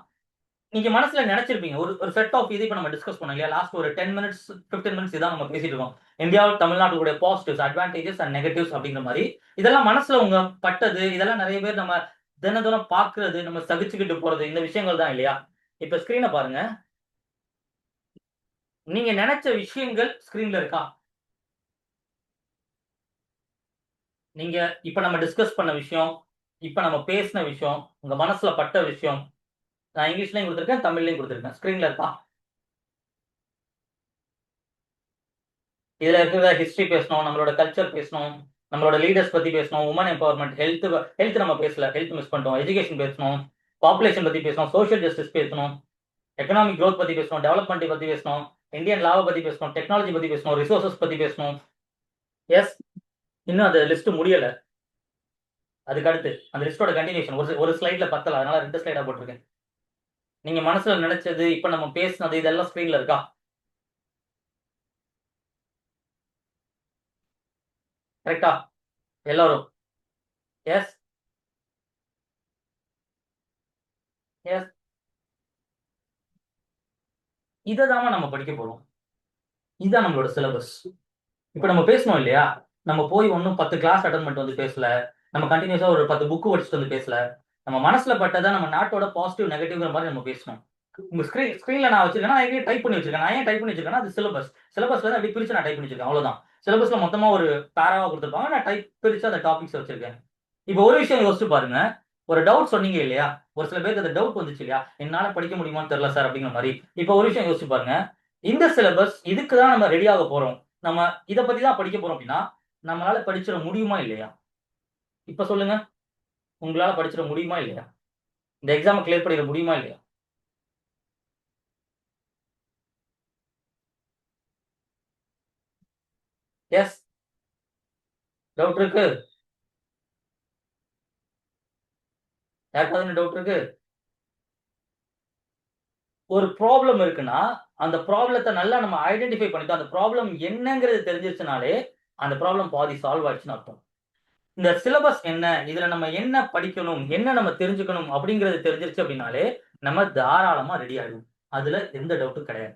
நீங்க மனசுல நினைச்சிருப்பீங்க ஒரு ஒரு செட் ஆஃப் இது. இப்ப நம்ம டிஸ்கஸ் பண்ணோம் இல்லையா, லாஸ்ட் ஒரு 10 மினிட்ஸ் 15 மினிட்ஸ் இதான் நம்ம பேசிட்டு இருக்கோம். இந்தியாவில் தமிழ்நாட்டுடைய பாசிட்டிவ்ஸ், அட்வான்டேஜஸ் அண்ட் நெகட்டிவ்ஸ் அப்படிங்கிற மாதிரி இதெல்லாம் மனசுல உங்க பட்டது. இதெல்லாம் நிறைய பேர் நம்ம தினம் பாக்குறது, நம்ம சகிச்சுக்கிட்டு போறது, இந்த விஷயங்கள் தான் இல்லையா. இப்ப ஸ்கிரீனை பாருங்க. நீங்க நினைச்ச விஷயங்கள் ஸ்கிரீன்ல இருக்கா? நீங்க இப்ப நம்ம டிஸ்கஸ் பண்ண விஷயம், இப்ப நம்ம பேசின விஷயம், உங்க மனசுல பட்ட விஷயம், நான் இங்கிலீஷ்லயும் கொடுத்துருக்கேன், தமிழ்லயும் கொடுத்துருக்கேன். ஸ்கிரீன்ல இருக்கா? இதுல இருக்கிற ஹிஸ்டரி பேசணும், நம்மளோட கல்ச்சர் பேசணும், நம்மளோட லீடர்ஸ் பத்தி பேசணும், உமன் எம்பவர்மெண்ட், ஹெல்த் நம்ம பேசல, ஹெல்த் மிஸ் பண்ணிட்டோம். எஜுகேஷன் பேசணும், பாப்புலேஷன் பத்தி பேசணும், சோஷியல் ஜஸ்டிஸ் பேசணும், எக்கனாமிக் க்ரோத் பத்தி பேசணும், டெவலப்மெண்ட் பத்தி பேசணும், இந்தியன் லாவை பத்தி பேசணும், டெக்னாலஜி பத்தி பேசணும், ரிசோர்சஸ் பத்தி பேசணும். எஸ், இன்னும் அந்த லிஸ்ட் முடியல. அதுக்கு அடுத்து அந்த லிஸ்டோட கண்டினியூஷன் ஒரு ஸ்லைட்ல பத்தல, அதனால 2 ஸ்லைடா போட்டிருக்கேன். நீங்க மனசுல நினைச்சது, இப்ப நம்ம பேசினது, இதெல்லாம் ஸ்கிரீன்ல இருக்கா? கரெக்டா எல்லாரும்? எஸ் எஸ், இதை தான் நம்ம படிக்க போறோம். இதுதான் நம்மளோட சிலபஸ். இப்ப நம்ம பேசணும் இல்லையா, நம்ம போய் ஒன்னும் 10 கிளாஸ் அட்டன் பண்ணிட்டு வந்து பேசல, நம்ம கண்டினியூஸா ஒரு 10 புக் படிச்சுட்டு வந்து பேசல. நம்ம மனசுல பட்டதை நம்ம நாட்டோட பாசிட்டிவ் நெகட்டிவ்ங்கிற மாதிரி நம்ம பேசணும். உங்க ஸ்கிரீன்ல நான் வச்சிருக்கேன், நான் டைப் பண்ணி வச்சிருக்கேன். நான் ஏன் டைப் பண்ணி வச்சிருக்கேன்னா, அது சிலபஸ்ல தான் அப்படி பிரிச்சு நான் டைப் பண்ணி வச்சிருக்கேன், அவ்வளவுதான். சிலபஸ்ல மொத்தமா ஒரு பேராவா கொடுத்துருப்பாங்க, நான் டைப் பிரிச்சு அந்த டாபிக்ஸ் வச்சிருக்கேன். இப்போ ஒரு விஷயம் யோசிச்சு பாருங்க. ஒரு டவுட் சொன்னீங்க இல்லையா, ஒரு சில பேருக்கு அந்த டவுட் வந்துச்சு இல்லையா, என்னால படிக்க முடியுமான்னு தெரியல சார் அப்படிங்கிற மாதிரி. இப்போ ஒரு விஷயம் யோசிச்சு பாருங்க. இந்த சிலபஸ் இதுக்கு தான் நம்ம ரெடி ஆக போறோம், நம்ம இதை பத்தி தான் படிக்க போறோம் அப்படின்னா, நம்மளால படிச்சிட முடியுமா இல்லையா? இப்ப சொல்லுங்க, உங்களால படிச்சிட முடியுமா இல்லையா? இந்த எக்ஸாம் கிளியர் பண்ணிட முடியுமா இல்லையா? எஸ், டவுட் இருக்கு? யாருக்காவது டவுட் இருக்கு? ஒரு ப்ராப்ளம் இருக்குன்னா, அந்த ப்ராப்ளத்த நல்லா நம்ம ஐடென்டிஃபை பண்ணிட்டோம். அந்த ப்ராப்ளம் என்னங்கிறது தெரிஞ்சிருச்சுனாலே, அந்த ப்ராப்ளம் பாதி சால்வ் ஆயிடுச்சுன்னு அர்த்தம். இந்த சிலபஸ் என்ன, இதுல நம்ம என்ன படிக்கணும், என்ன நம்ம தெரிஞ்சுக்கணும் அப்படிங்கிறது தெரிஞ்சிருச்சு அப்படின்னாலே, நம்ம தாராளமா ரெடி ஆயிடுவோம். அதுல எந்த டவுட்டும் கிடையாது.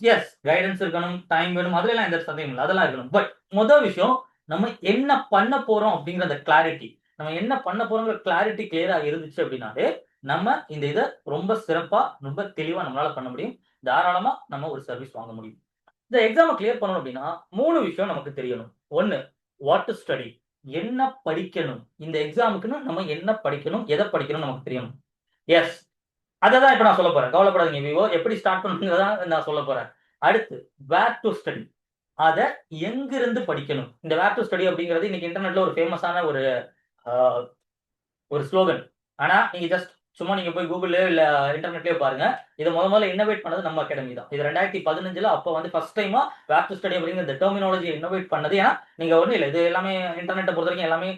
எஸ், கைடன்ஸ் இருக்கணும், டைம் வேணும், அதுலலாம் எந்த சந்தேகம் இல்ல. அதெல்லாம் இருக்கணும். பட் முதல் விஷயம், நம்ம என்ன பண்ண போறோம் அப்படிங்கிற அந்த கிளாரிட்டி. நம்ம என்ன பண்ண போறோங்கிற கிளாரிட்டி கிளியரா இருந்துச்சு அப்படின்னாலே, நம்ம இந்த இத ரொம்ப சிறப்பா, ரொம்ப தெளிவா நம்மளால பண்ண முடியும். தாராளமா நம்ம ஒரு சர்வீஸ் வாங்க முடியும். இந்த எக்ஸாம கிளியர் பண்ணணும் அப்படின்னா, 3 விஷயம் நமக்கு தெரியணும். 1, வாட் டு ஸ்டடி, என்ன படிக்கணும்? இந்த எக்ஸாமுக்குன்னு நம்ம என்ன படிக்கணும், எத படிக்கணும்னு நமக்கு தெரியணும். எஸ், அததான் இப்ப நான் சொல்ல போறேன். கவலைப்படாதீங்க விவோ. எப்படி ஸ்டார்ட் பண்ணுங்கிறத நான் சொல்ல போறேன். அடுத்து வேர் டு ஸ்டடி. அத எங்கிருந்து படிக்கணும்? இந்த வேர் டு ஸ்டடி அப்படிங்கிறது இன்னைக்கு இன்டர்நெட்ல ஒரு ஃபேமஸான ஒரு அ ஒரு ஸ்லோகன். ஆனா, நீங்க ஜஸ்ட் சும்மா நீங்க போய் கூகுள்லயோ இல்ல இன்டர்நெட்லயோ பாருங்க. இத முதல்ல இன்னோவேட் பண்ணது நம்ம அகாடமி தான். இது 2015ல அப்ப வந்து ஃபர்ஸ்ட் டைமா வேர் டு ஸ்டடி அப்படிங்கிற இந்த டெர்மினாலஜிய இன்னோவேட் பண்ணது. ஏன்னா, நீங்க ஒண்ணும் இல்ல. இது எல்லாமே இன்டர்நெட்ட பொறுத்தவரைக்கும் எல்லாமே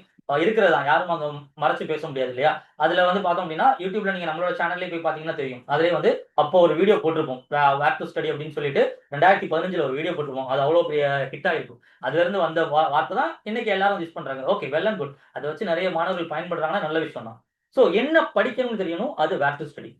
இருக்கிறது தான். யாரும் அங்க மறைச்சு பேச முடியாது இல்லையா? அதுல வந்து பார்த்தோம் அப்படின்னா, YouTubeல நீங்க நம்மளோட சேனல்லயே போய் பார்த்தீங்கன்னா தெரியும். அதிலேயே வந்து அப்போ ஒரு வீடியோ போட்டிருப்போம். வேர் டு ஸ்டடி அப்படின்னு சொல்லிட்டு 2015ல ஒரு வீடியோ போட்டிருப்போம். அது அவ்வளோ பெரிய ஹிட் ஆயிருக்கும். அதிலிருந்து வந்த வார்த்தை தான் இன்னைக்கு எல்லாரும் யூஸ் பண்றாங்க. Okay, well and good. அத வச்சு நெறைய மாணவர்கள் பயன்படுறாங்கன்னா நல்ல விஷயம் தான். சோ என்ன படிக்கணும்னு தெரியணும். அது வேர் டு ஸ்டடி.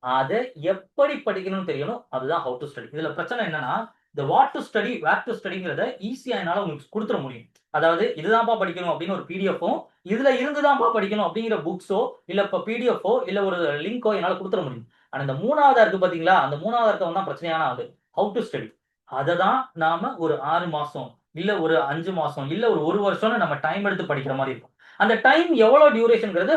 அத எப்படி படிக்கணும்னு தெரியணும். அதுதான் ஹவ் டு ஸ்டடி. இதுல பிரச்சனை என்னன்னா, இந்த what to study, where to ஸ்டடிங்கிறத ஈஸியா என்னால உங்களுக்கு குடுத்துற முடியும். அதாவது இதுதான்ப்பா படிக்கணும் அப்படின்னு ஒரு பிடிஎஃப்பும், இதுல இருந்து தான்ப்பா படிக்கணும் அப்படிங்கிற புக்ஸோ, இல்ல இப்ப பிடிஎஃப்போ, இல்ல ஒரு லிங்கோ என்னால குடுத்துற முடியும். ஆனா இந்த 3வதா இருக்கு பாத்தீங்களா, அந்த 3வது இருக்கவன் தான் பிரச்சனையான ஆளு. How to study. அததான் நாம ஒரு 6 மாசம், இல்ல ஒரு 5 மாசம், இல்ல ஒரு 1 வருஷம்னு நம்ம டைம் எடுத்து படிக்கிற மாரி இருக்கும். அந்த டைம் எவ்வளவு டியூரேஷன்ங்கிறது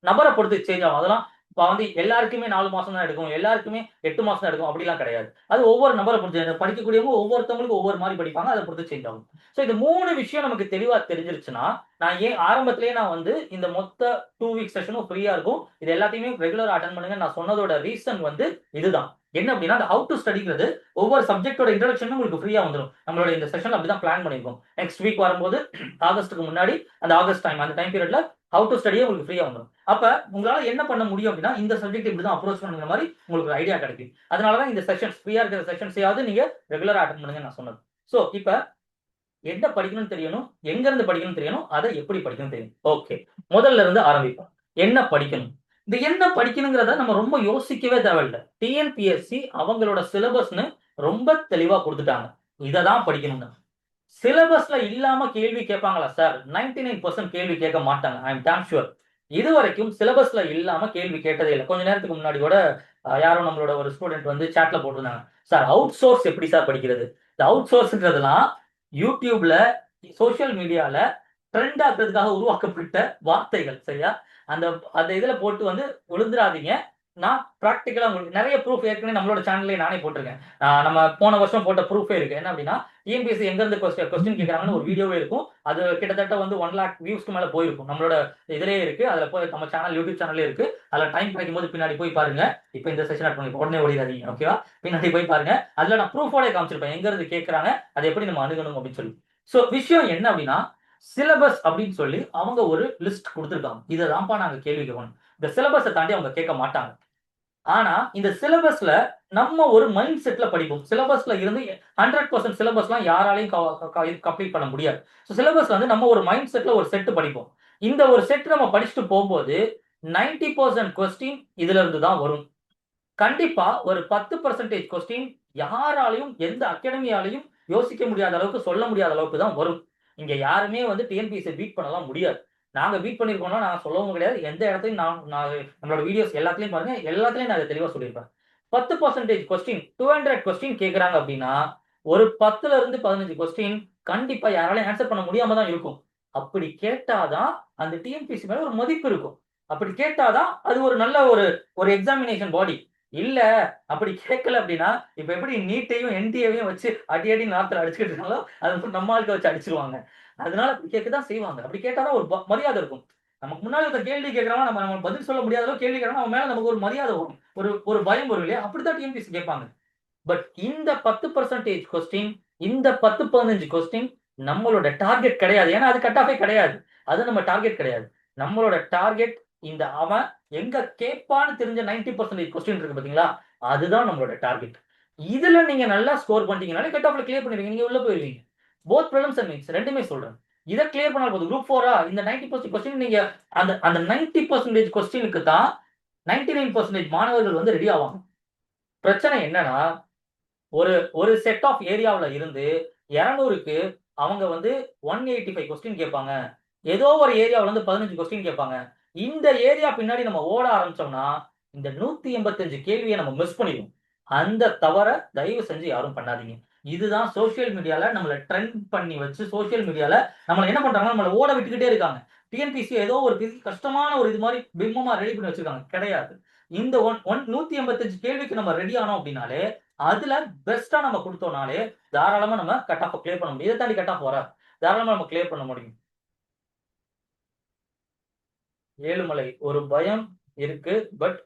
நபர பொறுத்து சேஞ்ச் ஆகும். அதெல்லாம் இப்ப வந்து எல்லாருக்குமே 4 மாசம் தான் எடுக்கும். எல்லாருக்குமே 8 மாசம் தான் எடுக்கும். அப்படிலாம் கிடையாது. அது ஒவ்வொரு நபர பொறுத்து. படிக்கக்கூடியவங்க ஒவ்வொருத்தவங்களுக்கும் ஒவ்வொரு மாரி படிப்பாங்க. அத பொறுத்து சேஞ்ச் ஆகும். சோ இந்த 3 விஷயம் நமக்கு தெளிவா தெரிஞ்சிருச்சுன்னா, நான் ஏன் ஆரம்பத்திலேயே நான் வந்து இந்த மொத்த 2 வீக் செஷனும் ஃப்ரீயா இருக்கும். இது எல்லாத்தையுமே ரெகுலரா அட்டெண்ட் பண்ணுங்க. நான் சொன்னதோட ரீசன் வந்து இதுதான். என்ன அப்படின்னா, அந்த ஹவ் டு ஸ்டடிங்கிறது ஒவ்வொரு சப்ஜெக்ட்டோட இன்ட்ரோடக்ஷனும் உங்களுக்கு ஃப்ரீயா வந்துரும். நம்மளோட இந்த செஷன்ல அப்படிதான் பிளான் பண்ணியிருக்கோம். நெக்ஸ்ட் வீக் வரும்போது ஆகஸ்ட்க்கு முன்னாடி அந்த ஆகஸ்ட் டைம் அந்த டைம் பீரியட்ல ஹவ் டு ஸ்டடியே உங்களுக்கு ஃப்ரீயா வந்துரும். அப்ப உங்களால என்ன பண்ண முடியும் அப்படின்னா, இந்த சப்ஜெக்ட் இப்படிதான் அப்ரோச் பண்ணுங்கிற மாரி உங்களுக்கு ஒரு ஐடியா கிடைக்கும். அதனால தான் இந்த செஷன்ஸ் ஃப்ரீயா இருக்கிற செஷன்ஸையாவது நீங்க ரெகுலரா அட்டெண்ட் பண்ணுங்கன்னு நான் சொன்னது. சோ இப்ப என்ன படிக்கணும்னு தெரியணும், எங்க இருந்து படிக்கணும்னு தெரியணும், அத எப்படி படிக்கணும்னு தெரியணும். ஓகே. முதல்ல இருந்து ஆரம்பிப்போம். என்ன படிக்கணும்? இந்த என்ன படிக்கணுங்கிறத நம்ம ரொம்ப யோசிக்கவே தேவையில்ல. டிஎன்பிஎஸ்சி அவங்களோட சிலபஸ்ன்னு ரொம்ப தெளிவா குடுத்துட்டாங்க. இத தான் படிக்கணும்னு. சிலபஸ்ல இல்லாம கேள்வி கேட்பாங்களா சார்? 99% கேள்வி கேட்க மாட்டாங்க. ஐ அம் டாம் ஷூர். இதுவரைக்கும் சிலபஸ்ல இல்லாம கேள்வி கேட்டதே இல்ல. கொஞ்ச நேரத்துக்கு முன்னாடி கூட யாரோ நம்மளோட ஒரு ஸ்டூடண்ட் வந்து சாட்ல போட்டிருந்தாங்க. சார் அவுட் சோர்ஸ் எப்படி சார் படிக்கிறது? இந்த அவுட் சோர்ஸ்ன்றதெல்லாம் YouTubeல, சோசியல் மீடியால ட்ரெண்ட் ஆக்குறதுக்காக உருவாக்கப்பட்ட வார்த்தைகள். சரியா? அந்த அந்த இதுல போட்டு வந்து விழுந்துராதீங்க. நான் பிராக்டிகலா உங்களுக்கு நெறைய ப்ரூஃப் ஏற்கனவே நம்மளோட சேனல்லயே நானே போட்டிருக்கேன். நம்ம போன வருஷம் போட்ட ப்ரூஃபே இருக்கு. என்ன அப்டின்னா, டிஎன்பிஎஸ்சி எங்கருந்து கொஸ்டின் கேட்கறாங்கன்னு ஒரு வீடியோவே இருக்கும். அது கிட்டத்தட்ட வந்து 1,00,000 வியூஸ்க்கு மேல போயிருக்கும். நம்மளோட இதிலேயே இருக்கு. அதுல போய் நம்ம சேனல் யூடியூப் சேனல்லயே இருக்கு. அதுல டைம் கிடைக்கும்போது பின்னாடி போய் பாருங்க. இப்ப இந்த செஷன் அட்டெண்ட் பண்ணி உடனே ஓடிறாதீங்க. ஓகேவா? பின்னாடி போய் பாருங்க. அதுல நான் ப்ரூஃபோட காமிச்சிருப்பேன். எங்கருந்து கேட்கறாங்க, அத எப்படி நம்ம அணுகணும் அப்டின்னு சொல்லி. சோ விஷயம் என்ன அப்டின்னா, சிலபஸ் அப்படின்னு சொல்லி அவங்க ஒரு லிஸ்ட் குடுத்துருக்காங்க. இத தான்ப்பா நாங்க கேள்வி கேட்கணும். இந்த சிலபஸ தாண்டி அவங்க கேட்க மாட்டாங்க. ஆனா, இந்த சிலபஸ்ல நம்ம ஒரு மைண்ட் செட்ல படிப்போம். சிலபஸ்ல இருந்து 100% சிலபஸ்லாம் யாராலயும் கம்ப்ளீட் பண்ண முடியாது. சோ சிலபஸ்ல வந்து நம்ம ஒரு மைண்ட் செட்ல ஒரு செட் படிப்போம். இந்த ஒரு செட் நம்ம படிச்சுட்டு போம்போது 90% கொஸ்டின் இதுல இருந்து தான் வரும். கண்டிப்பா ஒரு 10% கொஸ்டின் யாராலயும், எந்த அகாடமியாலயும் யோசிக்க முடியாத அளவுக்கு, சொல்ல முடியாத அளவுக்கு தான் வரும். இங்க யாருமே வந்து டிஎன்பிஎஸ்சிய பீட் பண்ணலாம் முடியாது. நாங்க பீட் பண்ணியிருக்கோம்னா நான் சொல்லவும் கிடையாது. எந்த இடத்துலயும் நான் நான் நம்மளோட வீடியோஸ் எல்லாத்துலயும் பாருங்க. எல்லாத்துலயும் நான் இத தெளிவா சொல்லியிருப்பேன். 10% கொஸ்டின் 200 கொஸ்டின் கேட்கறாங்க அப்படின்னா, ஒரு 10ல இருந்து 15 கொஸ்டின் கண்டிப்பா யாராலயும் ஆன்ஸர் பண்ண முடியாம தான் இருக்கும். அப்படி கேட்டா தான் அந்த டிஎன்பிஎஸ்சி மேல ஒரு மதிப்பு இருக்கும். அப்படி கேட்டா தான் அது ஒரு நல்ல ஒரு ஒரு எக்ஸாமினேஷன் பாடி. இல்ல, அப்படி கேட்கல அப்படின்னா, இப்ப எப்படி நீட்டையும், என்டிஏவையும் வச்சு அடி அடின்னு நாக்குல அடிச்சுக்கிட்டு இருக்காங்களோ, அது மாரி நம்ம ஆளுக்க வச்சு அடிச்சுருவாங்க. அதனால அப்படி கேட்க தான் செய்வாங்க. அப்படி கேட்டா தான் ஒரு மரியாதை இருக்கும். நமக்கு முன்னாடி ஒருத்தன் கேள்வி கேட்கிறவன் நம்ம பதில் சொல்ல முடியாத அளவுக்கு கேள்வி கேட்கிறான்னா, அவன் மேல நமக்கு ஒரு மரியாதை வரும். ஒரு ஒரு பயம் வரும் இல்லையா? அப்படித்தான் டிஎன்பிஎஸ்சி கேட்பாங்க. பட் இந்த 10% கொஸ்டின், இந்த 10, 15 கொஸ்டின் நம்மளோட டார்கெட் கிடையாது. ஏன்னா அது கட் ஆஃபே கிடையாது. அது நம்ம டார்கெட் கிடையாது. நம்மளோட டார்கெட் இந்த அவன் எங்க கேட்பான்னு தெரிஞ்ச 90% கொஸ்டின் இருக்கு பார்த்தீங்களா? அதுதான் நம்மளோட டார்கெட். இதுல நீங்க நல்லா ஸ்கோர் பண்ணிட்டீங்கனாலே கட் ஆஃப்ல கிளியர் பண்ணிருவீங்க. நீங்க உள்ள போயிருவீங்க. போத் பிரிலிம்ஸ் அண்ட் மெயின்ஸ் 2மே சொல்றேன். இத கிளியர் பண்ணால் போதும். குரூப் 4 இந்த 90% கொஸ்டின் நீங்க அந்த அந்த 90% கொஸ்டினுக்கு தான் 99% மாணவர்கள் வந்து ரெடி ஆவாங்க. பிரச்சனை என்னன்னா ஒரு ஒரு செட் ஆஃப் ஏரியாவுல இருந்து 200க்கு அவங்க வந்து 185 கொஸ்டின் கேட்பாங்க. ஏதோ ஒரு ஏரியாவுல இருந்து 15 கொஸ்டின் கேட்பாங்க. இந்த ஏரியா பின்னாடி நம்ம ஓட ஆரம்பிச்சோம்னா, இந்த 185 கேள்விய நம்ம மிஸ் பண்ணிருவோம். அந்த தவற தயவு செஞ்சு யாரும் பண்ணாதீங்க. இதுதான் சோசியல் மீடியால நம்மள ட்ரெண்ட் பண்ணி வச்சு, சோசியல் மீடியால நம்மள என்ன பண்றாங்கன்னா, நம்மள ஓட விட்டுக்கிட்டே இருக்காங்க. டிஎன்பிஎஸ்சி ஏதோ ஒரு பெரிய கஷ்டமான ஒரு இது மாரி பிம்பமா ரெடி பண்ணி வச்சிருக்காங்க. கிடையாது. இந்த 185 கேள்விக்கு நம்ம ரெடி ஆனோம் அப்படின்னாலே அதுல பெஸ்டா நம்ம கொடுத்தோம்னாலே தாராளமா நம்ம கட் ஆஃப் கிளியர் பண்ண முடியும். இதை தாண்டி கட் ஆஃப் வர தாராளமா நம்ம கிளியர் பண்ண முடியும். ஏழுமலை ஒரு பயம் இருக்கு, பட்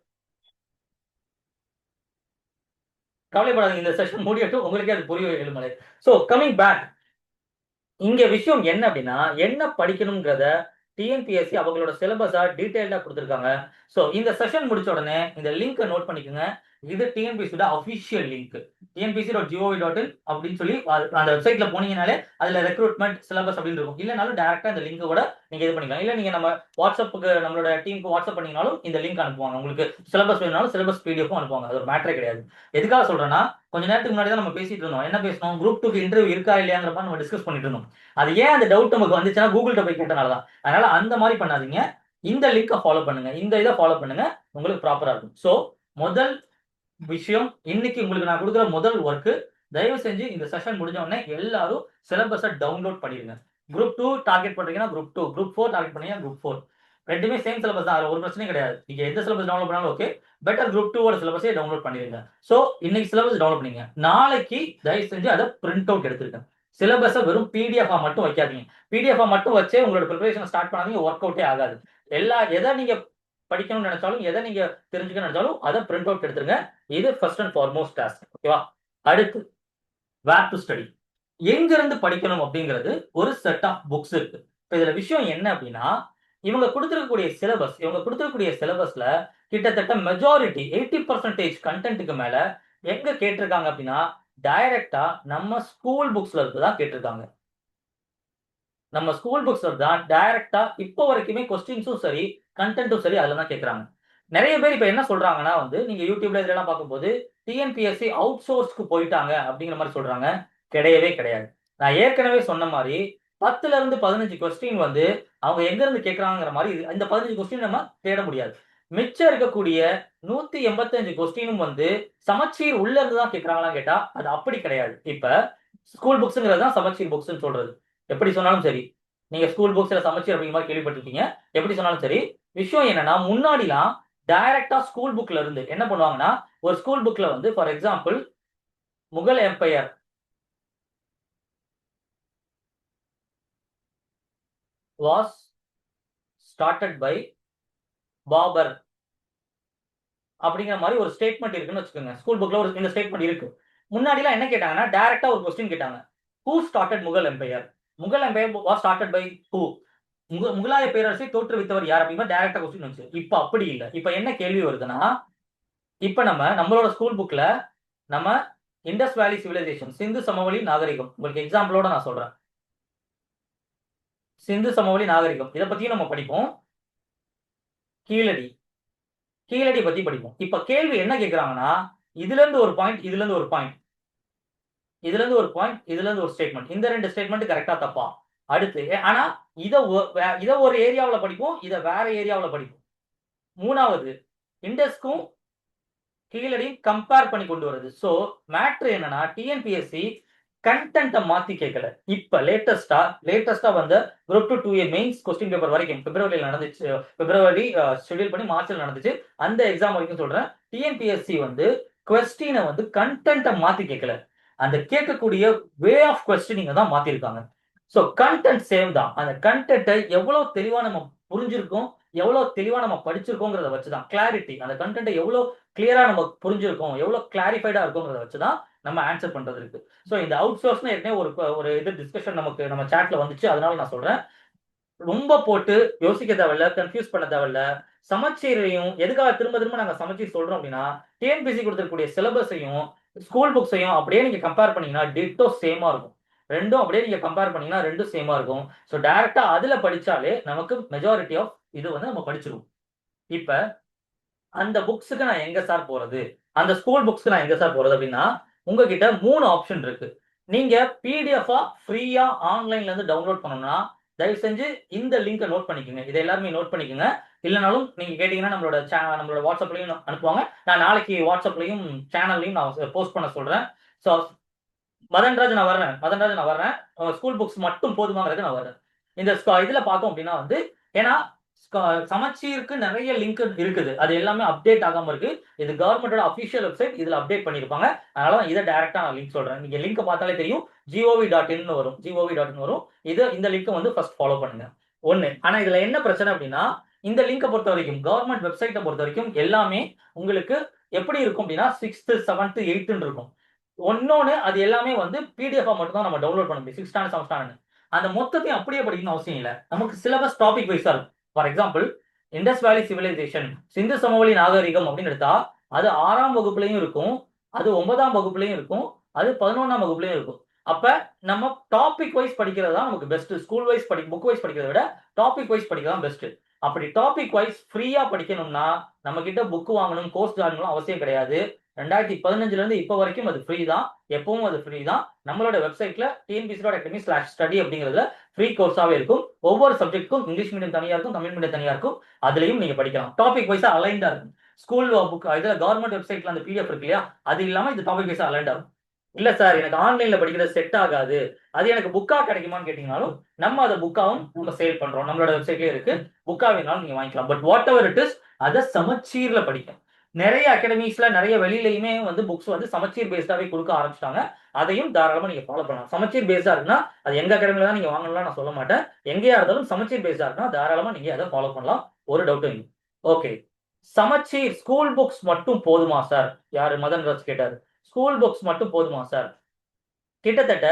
கவலைப்படாதீங்க. இந்த செஷன் முடியட்டும், உங்களுக்கே அது புரியும் ஏழுமலை. சோ கமிங் பேக், இங்க விஷயம் என்ன அப்படின்னா, என்ன படிக்கணும்ங்கிறத டிஎன்பிஎஸ்சி அவங்களோட சிலபஸா டீடைல்டா கொடுத்துருக்காங்க. சோ இந்த செஷன் முடிச்ச உடனே இந்த லிங்கை நோட் பண்ணிக்கோங்க. இது டிஎன்பிஎஸ்சியோட அஃபிஷியல் லிங்க், tnpc.gov.in அப்படின்னு சொல்லி அந்த வெப்சைட்ல போனீங்கனாலே அதுல ரெக்ரூட்மெண்ட் சிலபஸ் அப்படின்னு இருக்கும். இல்லைனாலும் டேரக்டா இந்த லிங்க் கூட நீங்க இது பண்ணிக்கலாம். இல்ல நீங்க நம்ம வாட்ஸ்அப்புக்கு நம்மளோட டீமுக்கு வாட்ஸ்அப் பண்ணீங்கனாலும் இந்த லிங்க் அனுப்புவாங்க. உங்களுக்கு சிலபஸ் வேணும்னாலும் சிலபஸ் பிடிஎஃப் அனுப்புவாங்க. அது ஒரு மேட்டரே கிடையாது. எதுக்காக சொல்றேன்னா, கொஞ்ச நேரத்துக்கு முன்னாடி தான் நம்ம பேசிட்டு இருந்தோம். என்ன பேசணும், குரூப் 2 இன்டர்வியூ இருக்கா இல்லையாங்கிற மாதிரி நம்ம டிஸ்கஸ் பண்ணிட்டு இருந்தோம். அது ஏன் அந்த டவுட் நமக்கு வந்துச்சுன்னா கூகுள்கிட்ட போய் கேட்டனாலதான். அதனால அந்த மாதிரி பண்ணாதீங்க. இந்த லிங்கை ஃபாலோ பண்ணுங்க, இந்த இதை ஃபாலோ பண்ணுங்க, உங்களுக்கு ப்ராப்பரா இருக்கும். சோ முதல் விஷயம், இன்னைக்கு உங்களுக்கு நான் கொடுக்குற முதல் ஒர்க், தயவு செஞ்சு இந்த செஷன் முடிஞ்ச உடனே எல்லாரும் சிலபஸை டவுன்லோட் பண்ணிடுங்க. குரூப் 2 டார்கெட் பண்றீங்கன்னா குரூப் 2, குரூப் 4 டார்கெட் பண்ணீங்கன்னா குரூப் 4. ரெண்டுமே சேம் சிலபஸ் தான், ஒரு பிரச்சனையும் கிடையாது. நீங்க எந்த சிலபஸ் டவுன்லோட் பண்ணாலும் ஓகே. பெட்டர் குரூப் 2 சிலபஸே டவுன்லோட் பண்ணிடுங்க. சோ இன்னைக்கு சிலபஸ் டவுன்லோட் பண்ணீங்க, நாளைக்கு தயவு செஞ்சு அதை பிரிண்ட் அவுட் எடுத்துருங்க. சிலபஸை வெறும் பிடிஎஃப் மட்டும் வைக்காதீங்க. பிடிஎஃப் மட்டும் வச்சே உங்களோட ப்ரிப்பரேஷன் ஸ்டார்ட் பண்ணாதீங்க, ஒர்க் அவுட்டே ஆகாது. எதை நீங்க படிக்கணும்னு நினைச்சாலும், எதை நீங்க தெரிஞ்சுக்கணும்னு நினைச்சாலும் அதை பிரிண்ட் அவுட் எடுத்துருங்க. இது ஃபர்ஸ்ட் அண்ட் ஃபார்மோஸ்ட் டாஸ்க். ஓகேவா? அடுத்து வேர் டு ஸ்டடி, எங்க இருந்து படிக்கணும் அப்படிங்கிறது ஒரு செட் ஆஃப் புக்ஸ் இருக்கு. இப்ப இதுல விஷயம் என்ன அப்படின்னா, இவங்க கொடுத்திருக்கக்கூடிய சிலபஸ்ல கிட்டத்தட்ட மெஜாரிட்டி 80% கண்டென்ட்டுக்கு மேல எங்க கேட்டிருக்காங்க அப்படின்னா, டைரக்டா நம்ம ஸ்கூல் புக்ஸ்ல இருந்து தான் கேட்டிருக்காங்க. நம்ம ஸ்கூல் புக்ஸ்ல தான் டைரக்டா இப்போ வரைக்குமே கொஸ்டின்ஸும் சரி, கண்டென்ட்டும் சரி அதுல தான் கேட்கறாங்க. நிறைய பேர் இப்ப என்ன சொல்றாங்கன்னா நீங்க யூடியூப்ல இதெல்லாம் பார்க்கும்போது டிஎன்பிஎஸ்சி அவுட் சோர்ஸ்க்கு போயிட்டாங்க அப்படிங்கிற மாதிரி சொல்றாங்க. கிடையவே கிடையாது. நான் ஏற்கனவே சொன்ன மாதிரி 10ல இருந்து 15 கொஸ்டின் அவங்க எங்க இருந்து கேட்கறாங்கிற மாதிரி இந்த 15 கொஸ்டின் நம்ம தேட முடியாது. மிச்சம் இருக்கக்கூடிய 185 கொஸ்டினும் சமச்சீர் உள்ள இருந்து தான் கேட்கறாங்களான்னு கேட்டா அது அப்படி கிடையாது. இப்ப ஸ்கூல் புக்ஸ்ங்கிறது தான் சமச்சீர் புக்ஸ்ன்னு சொல்றது. எப்படி சொன்னாலும் சரி, நீங்க ஸ்கூல் புக்ஸ்ல சமச்சீர் அப்படிங்கிற மாதிரி கேள்விப்பட்டிருக்கீங்க. எப்படி சொன்னாலும் சரி, விஷயம் என்னன்னா முன்னாடிலாம் டைரக்டா ஸ்கூல் புக்ல இருந்து என்ன பண்ணுவாங்கன்னா, ஒரு ஸ்கூல் புக்ல for example Mughal empire was started by Babur அப்படிங்கிற மாதிரி ஒரு ஸ்டேட்மெண்ட் இருக்குன்னு வச்சுக்கோங்க. ஸ்கூல் புக்ல ஒரு இந்த ஸ்டேட்மெண்ட் இருக்கு. முன்னாடிலாம் என்ன கேட்டாங்கன்னா, டைரக்டா ஒரு கொஸ்டின் கேட்டாங்க. Who started Mughal empire? Mughal empire was started by who? முகலாய பேரரசை தோற்றுவித்தவர் யார் அப்படிங்கிற டைரக்டா கொஸ்டின் வந்துச்சு. இப்ப அப்படி இல்ல. இப்ப என்ன கேள்வி வருதுன்னா, இப்ப நம்மளோட ஸ்கூல் புக்ல நம்ம இண்டஸ் வேலி சிவிலைசேஷன், சிந்து சமவெளி நாகரிகம், உங்களுக்கு எக்ஸாம்பிளோட நான் சொல்றேன். சிந்து சமவெளி நாகரிகம் இதை பத்தியும் நம்ம படிப்போம். கீழடி பத்தி படிப்போம். இப்ப கேள்வி என்ன கேட்கிறாங்கன்னா, இதுல இருந்து ஒரு பாயிண்ட், இதுல இருந்து ஒரு பாயிண்ட், இதுல இருந்து ஒரு பாயிண்ட், இதுல இருந்து ஒரு ஸ்டேட்மெண்ட். இந்த ரெண்டு ஸ்டேட்மெண்ட் கரெக்டா தப்பா? அடுத்து ஆனா இத ஒரு ஏரியாவுல படிப்போம், இத வேற ஏரியாவுல படிப்போம். மூணாவது இண்டஸ்க்கும் கீழடியும் கம்பேர் பண்ணி கொண்டு வருது. சோ மேட்ரு என்னன்னா, டிஎன்பிஎஸ்சி கண்டென்ட்டை மாத்தி கேட்கல. இப்ப லேட்டஸ்டா வந்த group 2 2A mains question paper வரைக்கும் பிப்ரவரியில் நடந்துச்சு. பிப்ரவரி ஷெட்யூல் பண்ணி மார்ச்ல நடந்துச்சு. அந்த எக்ஸாம் வரைக்கும் சொல்றேன். டிஎன்பிஎஸ்சி கொஸ்டினை கண்டென்ட்டை மாத்தி கேட்கல. அந்த கேட்கக்கூடிய வே ஆஃப் கொஸ்டினிங்க தான் மாத்திருக்காங்க. சோ கண்டென்ட் சேம் தான். அந்த கண்டென்ட்டை எவ்வளவு தெளிவா நம்ம புரிஞ்சிருக்கோம், எவ்வளவு தெளிவா நம்ம படிச்சிருக்கோங்கிறத வச்சுதான் கிளாரிட்டி. அந்த கண்டென்ட்டை எவ்வளவு கிளியரா நம்ம புரிஞ்சிருக்கோம், எவ்வளவு கிளாரிஃபைடா இருக்குங்கிறத வச்சுதான் நம்ம ஆன்சர் பண்றது இருக்கு. சோ இந்த அவுட் சோர்ஸ்னு ஏற்கனவே ஒரு இது டிஸ்கஷன் நமக்கு நம்ம சாட்ல வந்துச்சு. அதனால நான் சொல்றேன், ரொம்ப போட்டு யோசிக்க தேவையில்ல, கன்ஃபியூஸ் பண்ண தேவையில்ல. சமச்சீரையும் எதுக்காக திரும்ப திரும்ப நாங்க சமச்சீர் சொல்றோம் அப்படின்னா, டிஎன்பிஎஸ்சி கொடுத்திருக்கக்கூடிய சிலபஸையும் ஸ்கூல் புக்ஸையும் அப்படியே நீங்க கம்பேர் பண்ணீங்கன்னா டிட்டோ சேமா இருக்கும். ரெண்டும் அப்படியே நீங்க கம்பேர் பண்ணீங்கன்னா ரெண்டும் சேமா இருக்கும். சோ டைரக்டா அதுல படிச்சாலே நமக்கு மெஜாரிட்டி ஆஃப் இது நம்ம படிச்சிருவோம். இப்ப அந்த புக்ஸுக்கு நான் எங்க சார் போறது, அந்த ஸ்கூல் புக்ஸ்க்கு நான் எங்க சார் போறது அப்படின்னா, உங்ககிட்ட 3 ஆப்ஷன் இருக்கு. நீங்க பிடிஎஃப் ஃப்ரீயா ஆன்லைன்ல இருந்து டவுன்லோட் பண்ணணும்னா, தயவு செஞ்சு இந்த லிங்கை நோட் பண்ணிக்கோங்க. இதை எல்லாருமே நோட் பண்ணிக்கோங்க. இல்லைனாலும் நீங்க கேட்டீங்கன்னா நம்மளோட வாட்ஸ்அப்லயும் அனுப்புவாங்க. நான் நாளைக்கு வாட்ஸ்அப்லயும் சேனல்லையும் நான் போஸ்ட் பண்ண சொல்றேன். ஸோ மதன்ராஜ் நான் வர்றேன். ஸ்கூல் புக்ஸ் மட்டும் போதுமாங்கிறது நான் வர்றேன். இந்த இதுல பார்த்தோம் அப்படின்னா ஏன்னா சமச்சீருக்கு நிறைய லிங்க் இருக்குது. அது எல்லாமே அப்டேட் ஆகாம இருக்கு. இது கவர்மெண்டோட அபிஷியல் வெப்சைட். இதுல அப்டேட் பண்ணிருப்பாங்க. அதனால தான் இதை டைரக்டா நான் லிங்க் சொல்றேன். நீங்க லிங்க் பார்த்தாலே தெரியும். gov.in வரும். gov.in வரும். இந்த லிங்க் வந்து ஃபர்ஸ்ட் ஃபாலோ பண்ணுங்க. ஒண்ணு. ஆனா இதுல என்ன பிரச்சனை அப்படின்னா, இந்த லிங்கை பொறுத்த வரைக்கும் கவர்மெண்ட் வெப்சைட்டை பொறுத்த வரைக்கும் எல்லாமே உங்களுக்கு எப்படி இருக்கும் அப்படின்னா 6th 7th 8th இருக்கும். ஒன்னொன்னு அது எல்லாமே வந்து பிடிஎஃப் மட்டும் தான் நம்ம டவுன்லோட் பண்ண முடியும். 6th ஸ்டாண்டர்ட் 7th ஸ்டாண்டர்ட் அந்த மொத்தத்தையும் அப்படியே படிக்கணும் அவசியம் இல்லை. நமக்கு சிலபஸ் டாபிக் வைஸா இருக்கும். ஃபார் எக்ஸாம்பிள் இண்டஸ் வேலி சிவிலைசேஷன் சிந்து சமவெளி நாகரிகம் அப்படின்னு எடுத்தா அது 6ஆம் வகுப்புலையும் இருக்கும், அது 9ஆம் வகுப்புலையும் இருக்கும், அது 11ஆம் வகுப்புலையும் இருக்கும். அப்ப நம்ம டாபிக் வைஸ் படிக்கிறது தான் நமக்கு பெஸ்ட். ஸ்கூல் வைஸ் புக் வைஸ் படிக்கிறத விட டாபிக் வைஸ் படிக்கிறது தான் பெஸ்ட். அப்படி டாபிக் வைஸ் ஃப்ரீயா படிக்கணும்னா நம்ம கிட்ட புக் வாங்கணும், கோர்ஸ் ஜாயின் பண்ணணும் அவசியம் கிடையாது. 2015 இருந்து இப்ப வரைக்கும் அது ஃப்ரீ தான். எப்பவும் அது ஃப்ரீ தான். நம்மளோட வெப்சைட்ல tnbc.academy/study அப்படிங்கிறதுல ஃப்ரீ கோர்ஸாவே இருக்கும். ஒவ்வொரு சப்ஜெக்ட்டுக்கும் இங்கிலீஷ் மீடியம் தனியா இருக்கும், தமிழ் மீடியம் தனியா இருக்கும். அதுலயும் நீங்க படிக்கலாம். டாபிக் வைஸா அலைண்டா இருக்கும். ஸ்கூல் புக் இதுல கவர்மெண்ட் வெப்சைட்ல அந்த பிடிஎஃப் இருக்கு இல்லையா, அது இல்லாம இது டாபிக் வைஸா அலைண்டா இருக்கும். இல்ல சார் எனக்கு ஆன்லைன்ல படிக்கிறது செட் ஆகாது, அது எனக்கு புக்கா கிடைக்குமான்னு கேட்டீங்கனாலும் நம்ம அதை புக்காவும் நம்ம சேல் பண்றோம். நம்மளோட வெப்சைட்லயே இருக்கு. புக்கா வேணாலும் நீங்க வாங்கிக்கலாம். But what ever it is அதை சமச்சீர்ல படிக்கும். நிறைய அகாடமிஸ்ல நிறைய வெளியிலயுமே வந்து புக்ஸ் வந்து சமச்சீர் பேஸ்டாவே கொடுக்க ஆரம்பிச்சிட்டாங்க. அதையும் தாராளமா நீங்க ஃபாலோ பண்ணலாம். சமச்சீர் பேஸ்டா இருக்குன்னா அது எங்க அகாடமில தான் நீங்க வாங்கலாம் நான் சொல்ல மாட்டேன். எங்கேயா இருந்தாலும் சமச்சீர் பேஸ்டா இருக்குன்னா தாராளமா நீங்க அதை ஃபாலோ பண்ணலாம். ஒரு டவுட்டும் இல்லை. ஓகே, சமச்சீர் ஸ்கூல் புக்ஸ் மட்டும் போதுமா சார்? யாரு மதன் ராஜ் கேட்டாரு. ஸ்கூல் புக்ஸ் மட்டும் போதுமா சார்? கிட்டத்தட்ட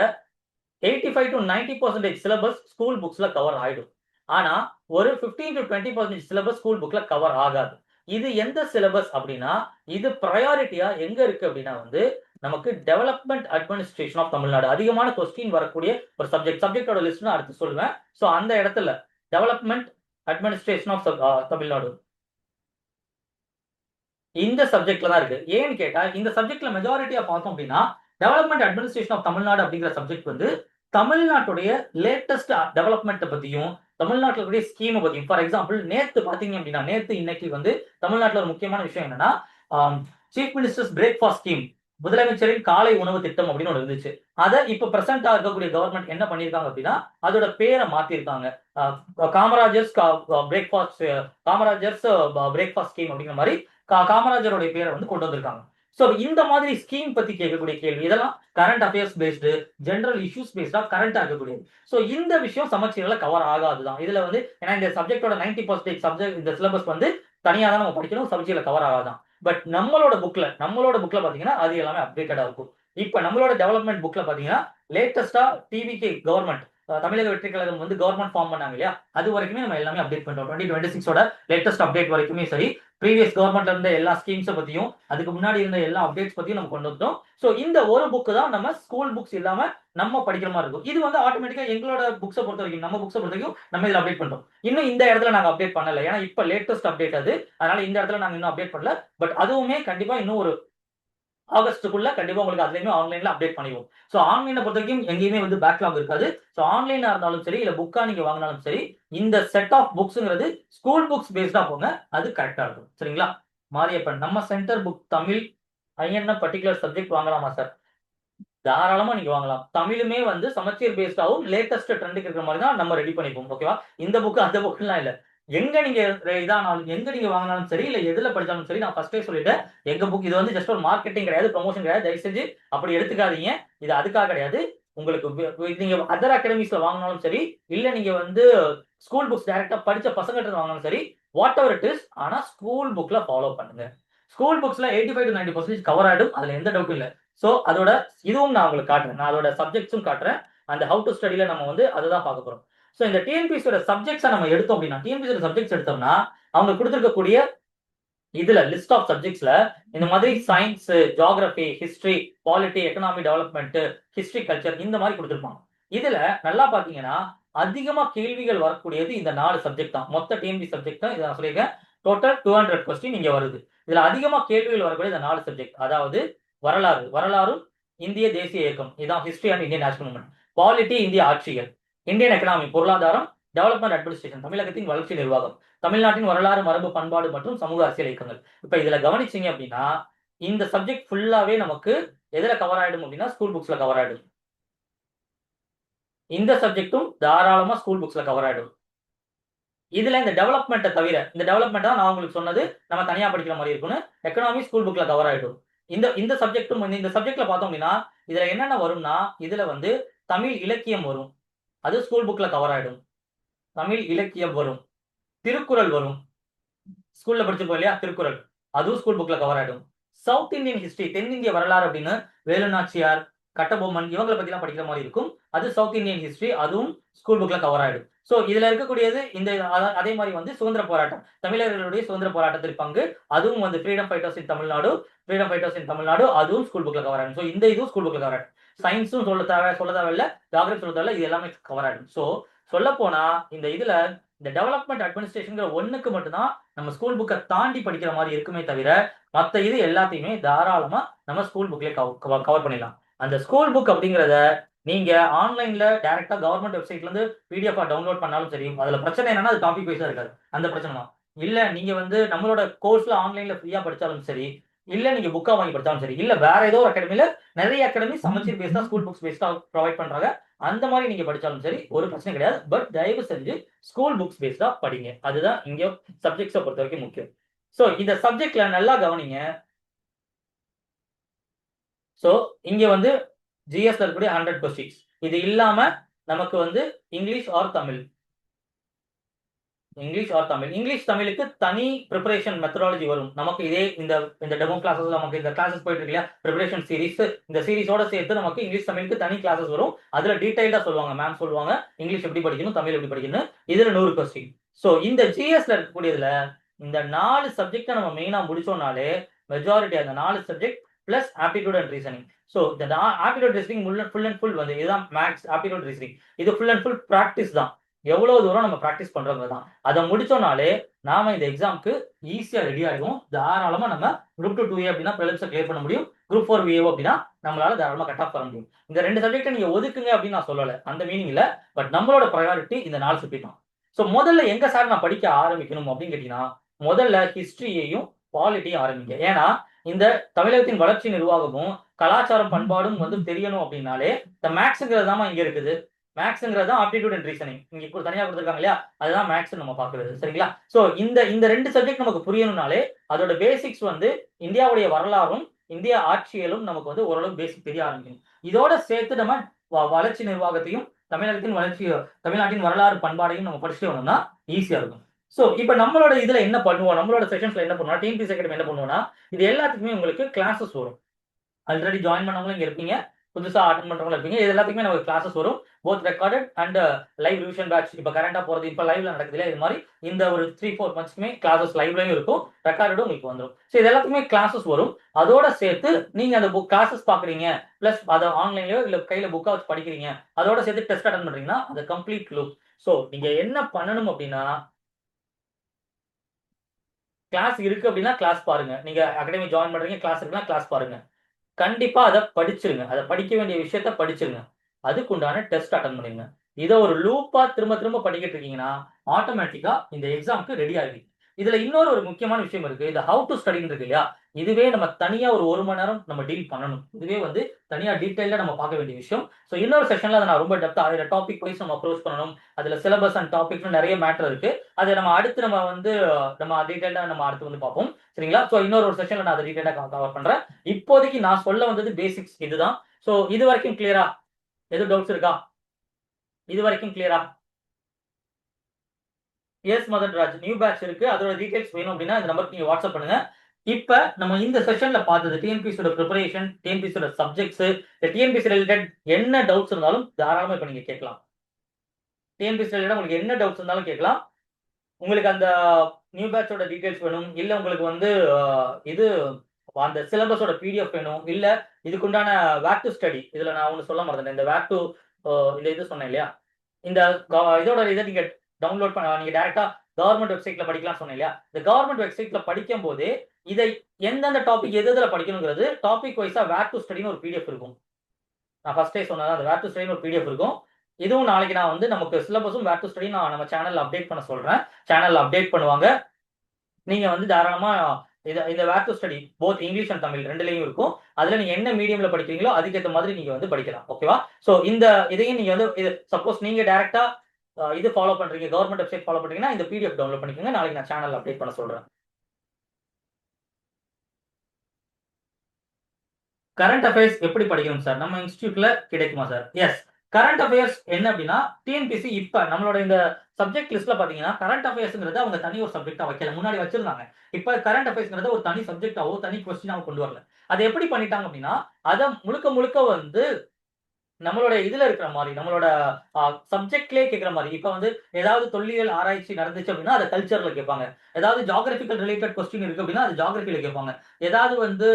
85 to 90% சிலபஸ் ஸ்கூல் புக்ஸ்ல கவர் ஆயிடும். ஆனா ஒரு 15 to 20% சிலபஸ் ஸ்கூல் புக்ல கவர் ஆகாது. இது எந்த சிலபஸ் அப்படின்னா, இது ப்ரையாரிட்டியா எங்க இருக்கு அப்படின்னா வந்து நமக்கு டெவலப்மெண்ட் அட்மினிஸ்ட்ரேஷன் ஆஃப் தமிழ்நாடு. அதிகமான கொஸ்டின் வரக்கூடிய ஒரு சப்ஜெக்டோட லிஸ்ட் நான் அடுத்து சொல்லுவேன். சோ அந்த இடத்துல டெவலப்மெண்ட் அட்மினிஸ்ட்ரேஷன் ஆஃப் தமிழ்நாடு இந்த சப்ஜெக்ட்ல தான் இருக்கு. ஏன்னு கேட்டா இந்த சப்ஜெக்ட்ல மெஜாரிட்டியா பார்த்தோம் அப்படின்னா டெவலப்மெண்ட் அட்மினிஸ்ட்ரேஷன் ஆஃப் தமிழ்நாடு அப்படிங்கிற சப்ஜெக்ட் வந்து தமிழ்நாட்டுடைய லேட்டஸ்ட் டெவலப்மெண்ட் பத்தியும் தமிழ்நாட்டில் இருக்கக்கூடிய ஸ்கீம் பத்தியும். ஃபார் எக்ஸாம்பிள் நேத்து பாத்தீங்க அப்படின்னா நேத்து இன்னைக்கு வந்து தமிழ்நாட்டில் ஒரு முக்கியமான விஷயம் என்னன்னா சீஃப் மினிஸ்டர்ஸ் பிரேக்ஃபாஸ்ட் ஸ்கீம், முதலமைச்சரின் காலை உணவு திட்டம் அப்படின்னு ஒன்று இருந்துச்சு. அதை இப்ப பிரசன்டா இருக்கக்கூடிய கவர்மெண்ட் என்ன பண்ணிருக்காங்க அப்படின்னா அதோட பேரை மாத்திருக்காங்க. Kamarajar's breakfast Kamarajar's breakfast scheme அப்படிங்கிற மாதிரி காமராஜருடைய பேரை வந்து கொண்டு வந்திருக்காங்க. சோ இந்த மாதிரி ஸ்கீம் பத்தி கேட்கக்கூடிய கேள்வி இதெல்லாம் current affairs based, general issues பேஸ்டா கரண்டா இருக்கக்கூடியது. சோ இந்த விஷயம் சமச்சீர்ல கவர் ஆகாதுதான். இதுல வந்து ஏன்னா இந்த சப்ஜெக்டோட 90% சப்ஜெக்ட் இந்த சிலபஸ் வந்து தனியா தான் நம்ம படிக்கணும், சமச்சீர்ல கவர் ஆகாதான். பட் நம்மளோட புக்ல பாத்தீங்கன்னா அது எல்லாமே அப்டேட்டடா இருக்கும். இப்ப நம்மளோட டெவலப்மெண்ட் புக்ல பாத்தீங்கன்னா லேட்டஸ்டா டிவிகே கவர்மெண்ட் தமிழக வெற்றி கழகம் வந்து கவர்மெண்ட் ஃபார்ம் பண்ணாங்க இல்லையா, அது வரைக்குமே நம்ம எல்லாமே அப்டேட் பண்றோம். 2026 லேட்டஸ்ட் அப்டேட் வரைக்குமே சரி, ப்ரீவியஸ் கவர்மெண்ட்ல இருந்த எல்லா ஸ்கீம்ஸை பத்தியும் அதுக்கு முன்னாடி இருந்த எல்லா அப்டேட்ஸ் பத்தியும் நம்ம கொண்டு வந்துட்டோம். சோ இந்த ஒரு புக் தான் நம்ம ஸ்கூல் புக்ஸ் இல்லாம நம்ம படிக்கிற மாதிரி இருக்கும். இது வந்து ஆட்டோமேட்டிக்கா எங்களோட புக்ஸை பொறுத்த வரைக்கும் நம்ம புக்ஸை பொறுத்த வரைக்கும் நம்ம இதுல அப்டேட் பண்றோம். இன்னும் இந்த இடத்துல நாங்க அப்டேட் பண்ணல, ஏன்னா இப்ப லேட்டஸ்ட் அப்டேட் அது, அதனால இந்த இடத்துல நாங்க இன்னும் அப்டேட் பண்ணல. பட் அதுவுமே கண்டிப்பா இன்னும் ஒரு ஆகஸ்டுக்குள்ள கண்டிப்பா உங்களுக்கு அதுலயுமே ஆன்லைன்ல அப்டேட் பண்ணிடுவோம். சோ ஆன்லைனை பொறுத்த வரைக்கும் எங்கேயுமே வந்து பேக்லாக் இருக்காது. சோ ஆன்லைனா இருந்தாலும் சரி இல்ல புக்கா நீங்க வாங்கினாலும் சரி, இந்த செட் ஆஃப் புக்ஸ்ங்கிறது ஸ்கூல் புக்ஸ் பேஸ்டா போங்க, அது கரெக்டா இருக்கும். சரிங்களா? மாரியப்பன், நம்ம சென்டர் புக் தமிழ் ஐஎன்எ பர்டிகுலர் சப்ஜெக்ட் வாங்கலாமா சார்? தாராளமா நீங்க வாங்கலாம். தமிழுமே வந்து சமச்சீர் பேஸ்டாவும் லேட்டஸ்ட் ட்ரெண்டுக்கு இருக்கிற மாதிரி தான் நம்ம ரெடி பண்ணிப்போம். ஓகேவா? இந்த புக் அந்த புக்லாம் இல்ல. எங்க நீங்க இதானாலும் எங்க நீங்க வாங்கினாலும் சரி இல்ல எதுல படிச்சாலும் சரி, நான் ஃபர்ஸ்டே சொல்லிட்டேன். எங்க புக் இது வந்து ஜஸ்ட் ஒரு மார்க்கெட்டிங் கிடையாது, ப்ரமோஷன் கிடையாது. தயவு செஞ்சு அப்படி எடுத்துக்காதீங்க. இது அதுக்காக கிடையாது. உங்களுக்கு நீங்க அதர் அகாடமிஸ்ல வாங்கினாலும் சரி, இல்ல நீங்க வந்து ஸ்கூல் புக்ஸ் டைரக்டா படிச்ச பசங்கிட்ட இருந்து வாங்கினாலும் சரி, வாட் எவர் இட் இஸ், ஆனா ஸ்கூல் புக்ல ஃபாலோ பண்ணுங்க. ஸ்கூல் புக்ஸ்ல 85 to 90% கவர் ஆயிடும். அதுல எந்த டவுட்டும் இல்ல. சோ அதோட இதுவும் நான் உங்களுக்கு காட்டுறேன். நான் அதோட சப்ஜெக்ட்ஸும் காட்டுறேன். அந்த ஹவு டு ஸ்டடில நம்ம வந்து அதுதான் பார்க்க போறோம். சோ இந்த டிஎன்பிசியோட சப்ஜெக்ட்ஸை நம்ம எடுத்தோம் அப்படின்னா டிஎன்பிசியோட சப்ஜெக்ட்ஸ் எடுத்தோம்னா அவங்க கொடுத்திருக்கக்கூடிய இதுல லிஸ்ட் ஆஃப் சப்ஜெக்ட்ஸ்ல இந்த மாதிரி science, geography, history, polity, economy development, history, culture இந்த மாதிரி கொடுத்திருப்பாங்க. இதுல நல்லா பாத்தீங்கன்னா அதிகமா கேள்விகள் வரக்கூடியது இந்த 4 சப்ஜெக்ட் தான். மொத்த டிஎன்பி சப்ஜெக்ட் தான் இதை நான் சொல்லியிருக்கேன். டோட்டல் 200 கொஸ்டின் இங்க வருது. இதுல அதிகமா கேள்விகள் வரக்கூடிய இந்த 4 சப்ஜெக்ட், அதாவது வரலாறும் இந்திய தேசிய இயக்கம், இதான் history and Indian national movement. Polity இந்திய ஆட்சிகள், இந்தியன் எக்கனாமி பொருளாதாரம், டெவலப்மெண்ட் அட்மினிஸ்ட்ரேஷன் தமிழகத்தின் வளர்ச்சி நிர்வாகம், தமிழ்நாட்டின் வரலாறு, மரபு, பண்பாடு மற்றும் சமூக அரசியல் இயக்கங்கள். இப்ப இதுல கவனிச்சீங்க அப்படின்னா இந்த சப்ஜெக்ட் ஃபுல்லாவே நமக்கு எதுல கவர் ஆயிடும் அப்படின்னா ஸ்கூல் புக்ஸ்ல கவர் ஆயிடும். இந்த சப்ஜெக்டும் தாராளமா ஸ்கூல் புக்ஸ்ல கவர் ஆயிடும். இதுல இந்த டெவலப்மெண்ட்டை தவிர, இந்த டெவலப்மெண்ட் தான் நான் உங்களுக்கு சொன்னது நம்ம தனியா படிக்கிற மாதிரி இருக்கும்னு. எக்கனாமி ஸ்கூல் புக்ல கவர் ஆயிடும். இந்த சப்ஜெக்ட்டும் இந்த சப்ஜெக்ட்ல பார்த்தோம் அப்படின்னா இதுல என்னென்ன வரும்னா இதுல வந்து தமிழ் இலக்கியம் வரும், அது ஸ்கூல் புக்ல கவர் ஆயிடும். தமிழ் இலக்கியம் வரும், திருக்குறள் வரும், ஸ்கூல்ல படிச்சிருப்போம் இல்லையா திருக்குறள், அதுவும் ஸ்கூல் புக்ல கவர் ஆயிடும். சவுத் இந்தியன் ஹிஸ்டரி, தென்னிந்திய வரலாறு அப்படின்னு வேலுநாச்சியார், கட்டபொம்மன் இவங்களை பத்தி எல்லாம் படிக்கிற மாதிரி இருக்கும். அது சவுத் இந்தியன் ஹிஸ்டரி, அதுவும் ஸ்கூல் புக்ல கவர் ஆயிடும். சோ இதுல இருக்கக்கூடியது இந்த அதே மாதிரி வந்து சுதந்திர போராட்டம், தமிழர்களுடைய சுதந்திர போராட்டத்தில் பங்கு, அதுவும் வந்து ஃப்ரீடம் ஃபைட்டர்ஸ் இன் தமிழ்நாடு, அதுவும் ஸ்கூல் புக்ல கவர் ஆயிடும். சோ இந்த இதுவும் ஸ்கூல் புக்ல கவர் ஆயிடும். சயின்ஸும் சொல்ல தேவையில்ல, ஜியோகிராஃபி சொல்ல தேவையில்ல, இது எல்லாமே கவர் ஆயிடும். சோ சொல்ல போனா இந்த இதுல இந்த டெவலப்மெண்ட் அட்மினிஸ்ட்ரேஷன்ங்கிற ஒண்ணுக்கு மட்டும்தான் நம்ம ஸ்கூல் புக்கை தாண்டி படிக்கிற மாதிரி இருக்குமே தவிர மற்ற இது எல்லாத்தையுமே தாராளமா நம்ம ஸ்கூல் புக்லயே கவர் பண்ணிடலாம். அந்த ஸ்கூல் புக் அப்படிங்கிறத நீங்க ஆன்லைன்ல டைரக்டா கவர்மெண்ட் வெப்சைட்ல இருந்து பிடிஎஃப் டவுன்லோட் பண்ணாலும் சரி, அதுல பிரச்சனை என்னன்னா அது டாபிக் வைஸா இருக்காது, அந்த பிரச்சனை தான். இல்ல நீங்க வந்து நம்மளோட கோர்ஸ்ல ஆன்லைன்ல ஃப்ரீயா படிச்சாலும் சரி, இல்ல நீங்க புக்கா வாங்கி படிச்சாலும் சரி, இல்ல வேற ஏதோ ஒரு அகாடமில நிறைய அகாடமி சமச்சீர் பேஸ்டா ஸ்கூல் புக்ஸ் பேஸ்டா ப்ரொவைட் பண்றாங்க, அந்த மாதிரி நீங்க படிச்சாலும் சரி ஒரு பிரச்சனை கிடையாது. பட் தயவு செஞ்சு ஸ்கூல் புக்ஸ் பேஸ்டா படிங்க, அதுதான் இங்க சப்ஜெக்ட்ஸை பொறுத்த வரைக்கும் முக்கியம். சோ இந்த சப்ஜெக்ட்ல நல்லா கவனிங்க. சோ இங்க வந்து ஜிஎஸ்ல இருக்கக்கூடிய 100 கொஸ்டின்ஸ், இது இல்லாம நமக்கு வந்து இங்கிலீஷ் ஆர் தமிழ், இங்கிலீஷ் தமிழுக்கு தனி ப்ரிப்பரேஷன் மெத்தடாலஜி வரும். நமக்கு இதே இந்த டெமோ கிளாஸஸ், நமக்கு இந்த கிளாஸஸ் போயிட்டு இருக்கு இல்லையா ப்ரிப்பரேஷன் சீரிஸ், இந்த சீரிஸோட சேர்த்து நமக்கு இங்கிலீஷ் தமிழுக்கு தனி கிளாஸஸ் வரும். அதுல டீடைல்டா சொல்லுவாங்க, மேம் சொல்லுவாங்க இங்கிலீஷ் எப்படி படிக்கணும், தமிழ் எப்படி படிக்கணும். இதுல 100 கொஸ்டின். சோ இந்த ஜிஎஸ்ல இருக்கக்கூடியதுல இந்த 4 சப்ஜெக்டை நம்ம மெயினா முடிச்சோம்னாலே மெஜாரிட்டி அந்த 4 subject plus aptitude and reasoning. So இந்த aptitude reasoning full and full வந்து இதுதான் மேக்ஸ் ஆப்டிடியூட் ரீசனிங். இது ஃபுல் அண்ட் ஃபுல் ப்ராக்டிஸ் தான், எவ்வளவு தூரம் நம்ம ப்ராக்டிஸ் பண்றது தான். அதை முடிச்சோம்னாலே நாம இந்த எக்ஸாமுக்கு ஈஸியா ரெடி ஆயிடுவோம். தாராளமா நம்ம குரூப் 2 2A அப்படின்னா ப்ரிலிம்ஸை கிளியர் பண்ண முடியும், குரூப் 4 VAO அப்படின்னா நம்மளால தாராளமா கட் ஆஃப் பண்ண முடியும். இந்த 2 சப்ஜெக்டை நீங்க ஒதுக்குங்க அப்படின்னு நான் சொல்லலை, அந்த மீனிங் இல்ல. பட் நம்மளோட ப்ரையாரிட்டி இந்த 4 சப்ஜெக்ட் தான். ஸோ முதல்ல எங்க சார் நான் படிக்க ஆரம்பிக்கணும் அப்படின்னு கேட்டீங்கன்னா முதல்ல ஹிஸ்டரியையும் பாலிட்டியும் ஆரம்பிங்க. ஏன்னா இந்த தமிழகத்தின் வளர்ச்சி நிர்வாகமும் கலாச்சாரம் பண்பாடும் வந்து தெரியணும் அப்படின்னாலே இந்த மேக்ஸ்ங்கிறது தான் இங்க இருக்குது. மேக்ஸ்ங்கிறது தான் ஆப்டிடியூட் அண்ட் ரீசனிங் இங்க இப்போ தனியா கொடுத்துருக்காங்க இல்லையா, அதுதான் மேக்ஸ் நம்ம பாக்குறது. சரிங்களா? சோ இந்த 2 சப்ஜெக்ட் நமக்கு புரியணும்னாலே அதோட பேசிக்ஸ் வந்து இந்தியாவுடைய வரலாறும் இந்திய ஆட்சியலும் நமக்கு வந்து ஓரளவு பேசிக் தெரிய ஆரம்பிக்கும். இதோட சேர்த்து நம்ம வளர்ச்சி நிர்வாகத்தையும் தமிழ்நாட்டின் வரலாறு பண்பாடையும் நம்ம படிச்சுட்டு வந்தோம்னா ஈஸியா இருக்கும். சோ இப்ப நம்மளோட இதுல என்ன பண்ணுவோம், நம்மளோட செஷன்ஸ்ல என்ன பண்ணுவோம், டிஎன்பிஎஸ்சி அகாடமி என்ன பண்ணுவோம்னா இது எல்லாத்துக்குமே உங்களுக்கு கிளாஸஸ் வரும். ஆல்ரெடி ஜாயின் பண்ணவங்களும் இங்க இருப்பீங்க, புதுசா அட்டன் பண்றவங்க இருப்பீங்க. இது எல்லாத்துக்குமே நமக்கு கிளாஸஸ் வரும், both recorded and live revision batch. இப்ப கரண்டா போறது இப்ப லைவ்ல நடக்குது இல்லையா, இது மாதிரி இந்த ஒரு 3-4 மந்த்ஸ்க்குமே கிளாஸஸ் லைவ்லயும் இருக்கும், ரெக்கார்டும் உங்களுக்கு வந்துடும். ஸோ இது எல்லாத்துக்குமே கிளாஸஸ் வரும். அதோட சேர்த்து நீங்க அந்த புக் கிளாஸஸ் பாக்குறீங்க, பிளஸ் அதை ஆன்லைன்லயோ இல்ல கையில புக்கா வச்சு படிக்கிறீங்க, அதோட சேர்த்து டெஸ்ட் அட்டன் பண்றீங்கன்னா அது கம்ப்ளீட் லுக். ஸோ நீங்க என்ன பண்ணணும் அப்படின்னா கிளாஸ் இருக்கு அப்படின்னா கிளாஸ் பாருங்க, நீங்க அகாடமி ஜாயின் பண்றீங்க கிளாஸ் இருக்குன்னா கிளாஸ் பாருங்க, கண்டிப்பா அதை படிச்சிருங்க, அதை படிக்க வேண்டிய விஷயத்த படிச்சிருங்க, அதுக்கு உண்டான டெஸ்ட் அட்டன் பண்ணுங்க. இதை ஒரு லூப்பா திரும்ப திரும்ப படிக்கிட்டு இருக்கீங்கன்னா ஆட்டோமேட்டிக்கா இந்த எக்ஸாமுக்கு ரெடி ஆகுது. இதுல இன்னொரு ஒரு முக்கியமான விஷயம் இருக்கு, இந்த ஹவு டு ஸ்டடின்னு இருக்கு இல்லையா, இதுவே நம்ம தனியா ஒரு 1 மணி நேரம் நம்ம டீல் பண்ணணும். இதுவே வந்து தனியா டீடைல்டா நம்ம பார்க்க வேண்டிய விஷயம். ஸோ இன்னொரு செஷன்ல அதை நான் ரொம்ப டெப்தா அதுல டாபிக் வைஸ் நம்ம அப்ரோச் பண்ணணும். அதுல சிலபஸ் அண்ட் டாபிக்னு நிறைய மேட்டர் இருக்கு. அதை நம்ம அடுத்து நம்ம டீடைல்டா நம்ம அடுத்து வந்து பார்ப்போம். சரிங்களா? ஸோ இன்னொரு ஒரு செஷன்ல நான் அதை டீடைல்டா கவர் பண்றேன். இப்போதைக்கு நான் சொல்ல வந்தது பேசிக்ஸ் இதுதான். ஸோ இது வரைக்கும் கிளியரா? எதுவும் டவுட்ஸ் இருக்கா? இது வரைக்கும் கிளியரா? Yes Madan Raj, new batch இருக்கு, அதோட டீடைல்ஸ் வேணும் அப்படின்னா இந்த நம்பருக்கு நீங்க வாட்ஸ்அப் பண்ணுங்க. இப்ப நம்ம இந்த செஷன்ல பார்த்தது டிஎன்பிஎஸ்சியோட ப்ரிப்பரேஷன், டிஎன்பிஎஸ்சியோட சப்ஜெக்ட்ஸ், டிஎன்பிஎஸ்சி ரிலேட்டட் என்ன டவுட்ஸ் இருந்தாலும் தாராளமா இப்ப நீங்க கேட்கலாம். டிஎன்பிஎஸ்சி ரிலேட்டட் உங்களுக்கு என்ன டவுட்ஸ் இருந்தாலும் கேட்கலாம். உங்களுக்கு அந்த நியூ பேட்சோட டீடைல்ஸ் வேணும், இல்ல உங்களுக்கு வந்து இது அந்த சிலபஸோட பிடிஎஃப் வேணும், இல்ல இதுக்குண்டான வேக் டு ஸ்டடி. இதுல நான் ஒண்ணு சொல்ல மறந்துட்டேன், இந்த வேக் டு இந்த இது சொன்னேன் இல்லையா, இந்த இதோட இதை நீங்க டவுன்லோட் பண்ண நீங்க டைரக்டா கவர்மெண்ட் வெப்சைட்ல படிக்கலாம் சொன்னேன் இல்லையா, இந்த கவர்மெண்ட் வெப்சைட்ல படிக்கும் போது இதை எந்தெந்த டாபிக் எது எதுல படிக்கணுங்கிறது டாபிக் வைஸா வேக் டு ஸ்டடின்னு ஒரு பிடிஎஃப் இருக்கும். நான் ஃபர்ஸ்டே சொன்னது அந்த வேக் டு ஸ்டடின்னு ஒரு பிடிஎஃப் இருக்கும். இதுவும் நாளைக்கு நான் வந்து நமக்கு சிலபஸும் வேக் டு ஸ்டடி நான் நம்ம சேனல்ல அப்டேட் பண்ண சொல்றேன். சேனல்ல அப்டேட் பண்ணுவாங்க. நீங்க வந்து தாராளமா இந்த wake to study both English and Tamil ரெண்டுலயும் இருக்கும். அதுல நீங்க என்ன மீடியம்ல படிக்கிறீங்களோ அதுக்கேற்ற மாதிரி நீங்க வந்து படிக்கலாம். ஓகேவா? சோ இந்த இதையும் நீங்க வந்து சப்போஸ் நீங்க டைரக்டா இது ஃபாலோ பண்றீங்க, கவர்மெண்ட் வெப்சைட் ஃபாலோ பண்றீங்கன்னா இந்த பிடிஎஃப் டவுன்லோட் பண்ணிக்கோங்க. நாளைக்கு நான் சேனல் அப்டேட் பண்ண சொல்றேன். கரண்ட் அஃபேர்ஸ் எப்படி படிக்கணும் சார்? நம்ம இன்ஸ்டியூட்ல கிடைக்குமா சார்? எஸ். கரண்ட் அஃபேர்ஸ் என்ன அப்படின்னா, டிஎன்பிஎஸ்சி இப்ப நம்மளோட இந்த சப்ஜெக்ட் லிஸ்ட்ல பாத்தீங்கன்னா, கரண்ட் அஃபேர்ஸ்ங்கிறது அவங்க தனி ஒரு சப்ஜெக்டா வைக்கல. முன்னாடி வச்சிருந்தாங்க. இப்ப கரண்ட் அஃபேர்ஸ்ங்கிறது ஒரு தனி சப்ஜெக்டாவோ, தனி கொஸ்டினாவோ கொண்டு வரல. அதை எப்படி பண்ணிட்டாங்க அப்படின்னா, அத முழுக்க முழுக்க வந்து நம்மளோட இதுல இருக்கிற மாரி, நம்மளோட சப்ஜெக்ட்லயே கேட்கிற மாரி. இப்ப வந்து ஏதாவது தொல்லியல் ஆராய்ச்சி நடந்துச்சு அப்படின்னா, அத கல்ச்சர்ல கேட்பாங்க. ஏதாவது ஜியோகிராபிக்கல் ரிலேட்டட் கொஸ்டின் இருக்கு அப்படின்னா, அது ஜியோகிராபில கேட்பாங்க. ஏதாவது வந்து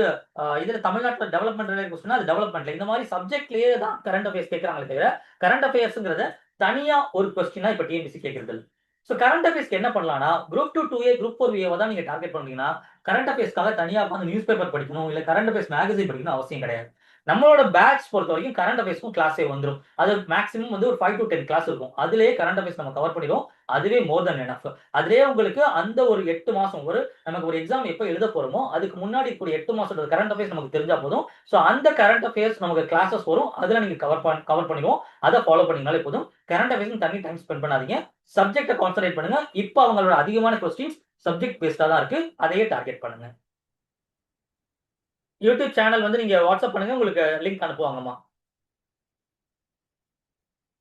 இதுல தமிழ்நாட்டுல டெவலப்மெண்ட் ரிலேட்டட் கொஸ்டின்னா, அது டெவலப்மெண்ட்ல. இந்த மாரி சப்ஜெக்ட்லயே தான் கரண்ட் அஃபேர்ஸ் கேட்கறாங்களே தவிர, கரண்ட் அஃபேர்ஸ்ங்கிறத தனியா ஒரு கொஸ்டினா இப்ப டிஎன்பிஎஸ்சி கேட்கறது இல்ல. சோ கரண்ட் அஃபேர்ஸ்க்கு என்ன பண்ணலாம்னா, குரூப் 2, 2A, குரூப் 4 தான் நீங்க டார்கெட் பண்றீங்கன்னா, கரண்ட் அஃபேர்ஸ்க்காக தனியா உட்கார்ந்து நியூஸ் பேப்பர் படிக்கணும், இல்ல கரண்ட் அஃபேர்ஸ் மேகசின் படிக்கணும் அவசியம் கிடையாது. நம்மளோட பேட்ச் பொறுத்தவரைக்கும் கரண்ட் அஃபேர்ஸ்க்கும் கிளாஸே வந்துரும். அது மேக்ஸிமம் வந்து ஒரு 5 to 10 கிளாஸ் இருக்கும். அதிலேயே கரண்ட் அஃபேர்ஸ் நம்ம கவர் பண்ணிடுவோம். அதுவே மோர் தென் எனஃப். அதிலேயே உங்களுக்கு அந்த ஒரு 8 மாசம் நமக்கு ஒரு எக்ஸாம் எப்ப எழுத போறோமோ, அதுக்கு முன்னாடி இருக்கக்கூடிய 8 மாசத்தோட கரண்ட் அஃபேர்ஸ் நமக்கு தெரிஞ்சா போதும். சோ அந்த கரண்ட் அஃபேர்ஸ் நமக்கு கிளாஸஸ் வரும். அதுல நீங்க கவர் பண்ணிடுவோம். அத ஃபாலோ பண்ணீங்கனாலே போதும். கரண்ட் அஃபேர்ஸ்க்கு தனி டைம் ஸ்பெண்ட் பண்ணாதீங்க. சப்ஜெக்ட்ட கான்சன்ட்ரேட் பண்ணுங்க. இப்ப அவங்களோட அதிகமான கொஸ்டின்ஸ் சப்ஜெக்ட் பேஸ்டா தான் இருக்கு. அதையே டார்கெட் பண்ணுங்க. யூடியூப் சேனல் வந்து நீங்க வாட்ஸ்அப் பண்ணுங்க. உங்களுக்கு லிங்க் அனுப்புவாங்கம்மா.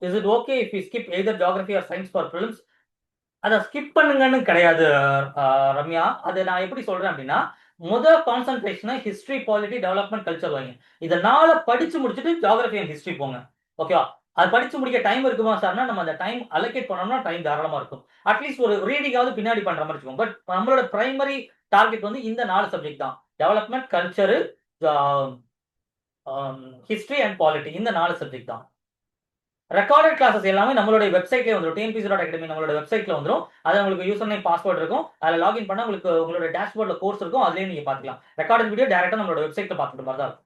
Is it okay if you skip either geography or science for prelims? அத ஸ்கிப் பண்ணுங்கன்னு கிடையாது ரம்யா. அத நான் எப்படி சொல்றேன் அப்படின்னா, கான்சன்ட்ரேஷன ஹிஸ்டரி, பாலிட்டி, டெவலப்மென்ட், கல்ச்சர் வைங்க. இத 4 படிச்சு முடிச்சுட்டு ஜியோகிராஃபி அண்ட் ஹிஸ்டரி போங்க. ஓகேவா? அது படிச்சு முடிக்க டைம் இருக்குமா சார்னா, நம்ம அந்த டைம் அலோகேட் பண்ணோம்னா டைம் தாராளமா இருக்கும். அட்லீஸ்ட் ஒரு ரீடிங்காவது பின்னாடி பண்ற மாரி வச்சுக்கோங்க. பட் நம்மளோட பிரைமரி டார்கெட் வந்து இந்த 4 சப்ஜெக்ட் தான். Development, culture, history and polity இந்த 4 சப்ஜெக்ட் தான். ரெக்கார்டட் கிளாஸஸ் எல்லாமே நம்மளுடைய வெப்சைட்லயே வந்துரும். tnpc.academy நம்மளோட வெப்சைட்ல வந்துரும். அதுல உங்களுக்கு யூசர் நேம், பாஸ்வேர்ட் இருக்கும். அதுல லாகின் பண்ணா உங்களுக்கு உங்களோட டேஷ்போர்ட்ல கோர்ஸ் இருக்கும். அதிலேயே நீங்க பாத்துக்கலாம். ரெக்கார்டட் வீடியோ டைரக்ட்டா நம்மளோட வெப்சைட்ல பாக்குற மாரி தான் இருக்கும்.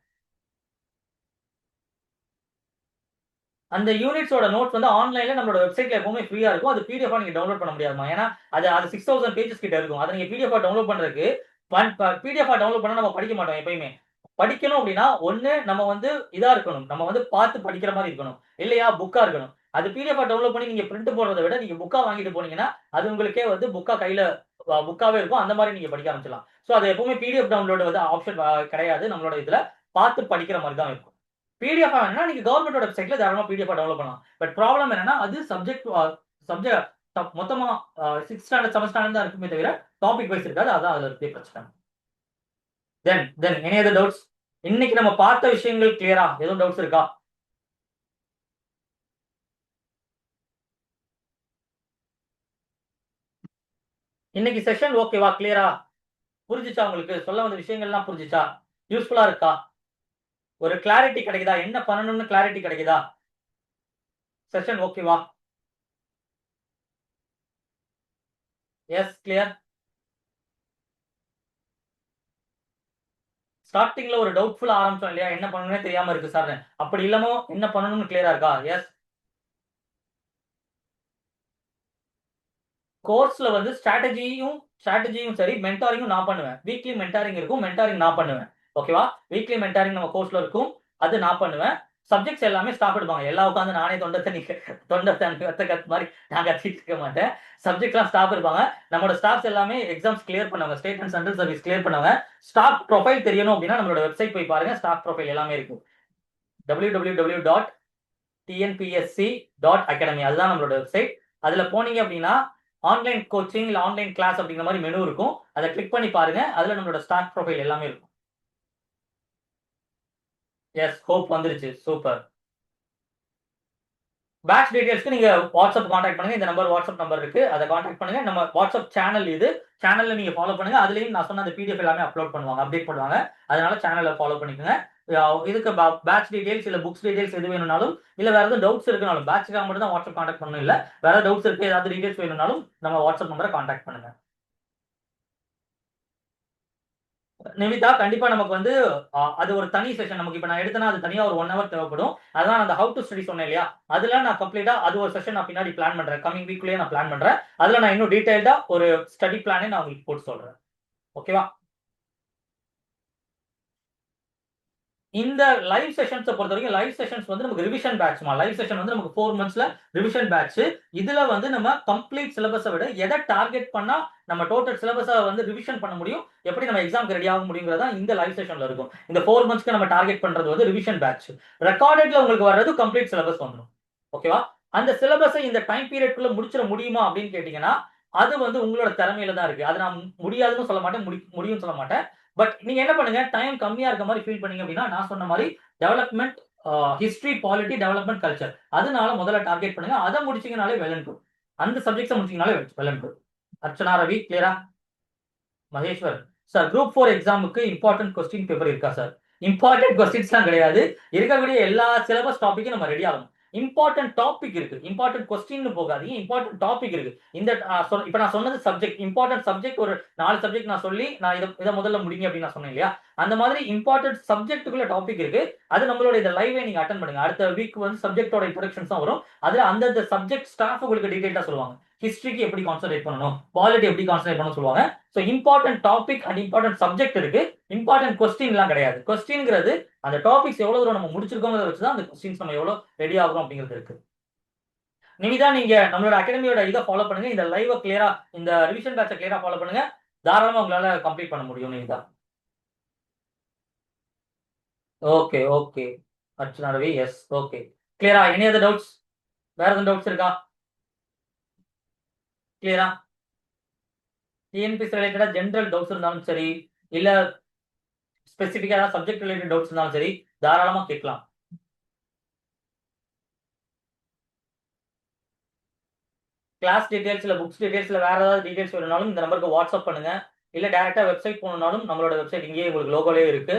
அந்த யூனிட்ஸோட நோட்ஸ் வந்து ஆன்லைன்ல நம்மளோட வெப்சைட்ல எப்பவுமே ஃப்ரீயா இருக்கும். அது பிடிஎஃப் நீங்க டவுன்லோட் பண்ண முடியாதுமா. ஏன்னா அது 6000 பேஜஸ் கிட்ட இருக்கும். அத நீங்க பிடிஎஃப் டவுன்லோட் பண்றதுக்கு பிடிஎஃப் டவுன்லோட் பண்ணா நம்ம படிக்க மாட்டோம் எப்பயுமே. படிக்கணும் அப்படின்னா, ஒண்ணு நம்ம வந்து இதா இருக்கணும். நம்ம வந்து பார்த்து படிக்கிற மாரி இருக்கணும். இல்லையா புக்கா இருக்கணும். அது பிடிஎஃப் டவுன்லோட் பண்ணி நீங்க பிரிண்ட் போடுறத விட, நீங்க புக்கா வாங்கிட்டு போனீங்கன்னா, அது உங்களுக்கே வந்து புக்கா கையில புக்காவே இருக்கும். அந்த மாரி நீங்க படிக்க ஆரம்பிச்சிடலாம். சோ அது எப்பவுமே பிடிஎஃப் டவுன்லோட் வந்து ஆப்ஷன் கிடையாது. நம்மளோட இதுல பார்த்து படிக்கிற மாரி தான் இருக்கும். பிடிஎஃப் வேணும்னா நீங்க கவர்மெண்டோட வெப்சைட்ல தாராளமா பிடிஎஃப் டவுன்லோட் பண்ணலாம். பட் ப்ராப்ளம் என்னன்னா, அது சப்ஜெக்ட் மொத்தமா 6 ஸ்டாண்டர்ட், 7 ஸ்டாண்டர்ட் தான் இருக்குமே தவிர, டாபிக் வைஸ் இருக்காது. அதான் அதுல இருக்க பிரச்சனை. தென் எனி அதர் டவுட்ஸ்? இன்னைக்கு நம்ம பார்த்த விஷயங்கள் கிளியரா? எதுவும் டவுட்ஸ் இருக்கா? இன்னைக்கு செஷன் ஓகேவா? கிளியரா? புரிஞ்சுச்சா உங்களுக்கு? சொல்ல வந்த விஷயங்கள்லாம் புரிஞ்சுச்சா? யூஸ்ஃபுல்லா இருக்கா? ஒரு கிளாரிட்டி கிடைக்குதா? என்ன பண்ணணும்னு கிளாரிட்டி கிடைக்குதா? செஷன் ஓகேவா? Yes clear. ஸ்டார்டிங்ல ஒரு டவுட்ஃபுல்லா ஆரம்பிச்சோம் இல்லையா? என்ன பண்ணணும்னே தெரியாம இருக்கு சார்ன்னு. அப்படி இல்லாம என்ன பண்ணணும்னு கிளியரா இருக்கா? எஸ். கோர்ஸ்ல வந்து ஸ்ட்ராட்டஜியும் சரி, மென்டாரிங்கும் நான் பண்ணுவேன். வீக்லி மென்டாரிங் இருக்கும். மென்டாரிங் நான் பண்ணுவேன். ஓகேவா? வீக்லி மென்டாரிங் நம்ம கோர்ஸ்ல இருக்கும். அது நான் பண்ணுவேன். சப்ஜெக்ட்ஸ் எல்லாமே ஸ்டாஃப் எடுப்பாங்க. எல்லாம் உட்கார்ந்து நானே தொண்ட தண்ணி வத்த கத்து மாரி நான் கத்திட்டு இருக்க மாட்டேன். சப்ஜெக்ட்லாம் ஸ்டாஃப் இருப்பாங்க. நம்மளோட ஸ்டாஃப்ஸ் எல்லாமே எக்ஸாம்ஸ் கிளியர் பண்ணவங்க. State and central service clear பண்ணவங்க. ஸ்டாஃப் ப்ரொஃபைல் தெரியணும் அப்படின்னா நம்மளோட வெப்சைட் போய் பாருங்க. ஸ்டாஃப் ப்ரொஃபைல் எல்லாமே இருக்கும். www.tnpsc.academy அதுதான் நம்மளோட வெப்சைட். அதுல போனீங்க அப்படின்னா ஆன்லைன் கோச்சிங் இல்ல ஆன்லைன் கிளாஸ் அப்படிங்கிற மாதிரி மெனு இருக்கும். அதை கிளிக் பண்ணி பாருங்க. அதுல நம்மளோட ஸ்டாக் ப்ரொஃபைல் எல்லாமே இருக்கும். எஸ் ஹோப் வந்துருச்சு. சூப்பர். பேட்ச் டீடைல்ஸ்க்கு நீங்க வாட்ஸ்அப் கான்டாக்ட் பண்ணுங்க. இந்த நம்பர் வாட்ஸ்அப் நம்பர் இருக்கு. அதை கான்டாக்ட் பண்ணுங்க. நம்ம வாட்ஸ்அப் சேனல் இது. சேனல்ல நீங்க ஃபாலோ பண்ணுங்க. அதுலயும் நான் சொன்ன அந்த பிடிஎஃப் எல்லாமே அப்லோட் பண்ணுவாங்க, அப்டேட் பண்ணுவாங்க. அதனால சேனலை ஃபாலோ பண்ணிக்கோங்க. இதுக்கு பேட்ச் டீடைல்ஸ் இல்ல புக்ஸ் டீடைல்ஸ் எது வேணும்னாலும், இல்ல வேற ஏதாவது டவுட்ஸ் இருக்குனாலும், பேட்ச்க்காக மட்டும் தான் வாட்ஸ்அப் கான்டாக்ட் பண்ணணும் இல்ல. வேற டவுட்ஸ் இருக்கு, ஏதாவது டீடைல்ஸ் வேணும்னாலும் நம்ம வாட்ஸ்அப் நம்பரை கான்டாக்ட் பண்ணுங்க. நிவிதா கண்டிப்பா நமக்கு வந்து அது ஒரு தனி செஷன். நமக்கு இப்ப நான் எடுத்தேன்னா அது தனியா ஒரு 1 ஹவர் தேவைப்படும். அதான் அந்த ஹவ் டு ஸ்டடி சொன்னேன் இல்லையா? அதுல நான் கம்ப்ளீட்டா அது ஒரு செஷன் நான் பின்னாடி பிளான் பண்றேன். கமிங் வீக்லயே நான் பிளான் பண்றேன். அதுல நான் இன்னும் டீடைல்டா ஒரு ஸ்டடி பிளானே நான் உங்களுக்கு போட்டு சொல்றேன். ஓகேவா? இந்த லைவ் செஷன்ஸ் பொறுத்த வரைக்கும் லைவ் செஷன்ஸ் வந்து நமக்கு ரிவிஷன் பேட்ச்மா. லைவ் செஷன் வந்து நமக்கு 4 மந்த்ஸ்ல ரிவிஷன் பேட்ச். இதுல வந்து நம்ம கம்ப்ளீட் சிலபஸை விட எதை டார்கெட் பண்ணா நம்ம டோட்டல் சிலபஸை வந்து ரிவிஷன் பண்ண முடியும், எப்படி நம்ம எக்ஸாம்க்கு ரெடி ஆக முடியுங்கிறதா இந்த லைவ் செஷன்ல இருக்கும். இந்த 4 மந்த்ஸ்க்கு நம்ம டார்கெட் பண்றது வந்து ரிவிஷன் பேட்ச். ரெக்கார்டட்ல உங்களுக்கு வர்றது கம்ப்ளீட் சிலபஸ் வந்துடும். ஓகேவா? அந்த சிலபஸை இந்த டைம் பீரியட்குள்ள முடிச்சிட முடியுமா அப்படின்னு கேட்டீங்கன்னா அது வந்து உங்களோட திறமையில தான் இருக்கு. அது நான் முடியாதுன்னு சொல்ல மாட்டேன், முடியும்னு சொல்ல மாட்டேன். பட் நீங்க என்ன பண்ணுங்க, டைம் கம்மியா இருக்க மாதிரி ஃபீல் பண்ணீங்க அப்படின்னா நான் சொன்ன மாதிரி development, history, polity, development, culture, அதனால முதல்ல டார்கெட் பண்ணுங்க. அதை முடிச்சீங்கனாலே வெல் அண்ட் குட். அந்த சப்ஜெக்ட்ஸை முடிச்சீங்கனாலே well and good. Archana Ravi கிளியரா? மகேஸ்வர் சார், குரூப் 4 எக்ஸாமுக்கு இம்பார்ட்டன்ட் கொஸ்டின் பேப்பர் இருக்கா சார்? இம்பார்ட்டன்ட் கொஸ்டின்ஸ்லாம் கிடையாது. இருக்கக்கூடிய எல்லா சிலபஸ் டாபிக்கும் நம்ம ரெடி ஆகணும். இம்பார்ட்டன்ட் டாபிக் இருக்கு. இம்பார்ட்டன்ட் கொஸ்டின் போகாதீங்க. இம்பார்ட்டன்ட் டாபிக் இருக்கு. இந்த இப்ப நான் சொன்னது சப்ஜெக்ட், இம்பார்ட்டன்ட் சப்ஜெக்ட் ஒரு 4 சப்ஜெக்ட் நான் சொல்லி நான் இதை முதல்ல முடிங்க அப்படின்னு நான் சொன்னேன் இல்லையா? அந்த மாதிரி இம்பார்ட்டன்ட் சப்ஜெக்ட்டுக்குள்ள டாபிக் இருக்கு. அது நம்மளோட இந்த லைவை நீங்க அட்டன் பண்ணுங்க. அடுத்த வீக் வந்து சப்ஜெக்டோட இன்ட்ரோடக்ஷன்ஸ் தான் வரும். அதுல அந்தந்த சப்ஜெக்ட் ஸ்டாஃப் உங்களுக்கு டீடைலா சொல்லுவாங்க. ஹிஸ்டரிக்கு எப்படி கான்சென்ட்ரேட் பண்ணணும், பாலிட்டி எப்படி கான்சென்ட்ரேட் பண்ணணும் சொல்லுவாங்க. So important topic and important subject இருக்கு. இம்பார்ட்டன்ட் கொஸ்டின்லாம் கிடையாது. கொஸ்டின்ங்கிறது அந்த டாபிக்ஸ் எவ்வளவு தூரம் நம்ம முடிச்சிருக்கோங்கிறத வச்சு தான் அந்த கொஸ்டின்ஸ் நம்ம எவ்வளவு ரெடி ஆகுறோம் அப்படிங்கிறது இருக்கு. நிமிதா, நீங்க நம்மளோட அகாடமியோட இதை ஃபாலோ பண்ணுங்க. இந்த லைவ் கிளியரா, இந்த ரிவிஷன் பேட்சை கிளியரா ஃபாலோ பண்ணுங்க. தாராளமா உங்களால கம்ப்ளீட் பண்ண முடியும் Nimitha. Okay okay. Archana Ravi, yes, okay. கிளியரா? Any other doubts? வேற எதுவும் டவுட்ஸ் இருக்கா? கிளியரா? டிஎன்பிஎஸ் ரிலேட்டடா ஜென்ரல் டவுட்ஸ் இருந்தாலும் சரி, இல்ல ஸ்பெசிஃபிக்கா ஏதாவது சப்ஜெக்ட் ரிலேட்டட் டவுட்ஸ் இருந்தாலும் சரி, தாராளமா கேட்கலாம். கிளாஸ் டீடைல்ஸ் இல்ல புக்ஸ் டீடைல்ஸ் இல்ல வேற ஏதாவது டீடைல்ஸ் வேணும்னாலும் இந்த நம்பருக்கு வாட்ஸ்அப் பண்ணுங்க. இல்ல டைரக்டா வெப்சைட் போகணும்னாலும் நம்மளோட வெப்சைட் இங்கேயே உங்களுக்கு லோகோலயே இருக்கு.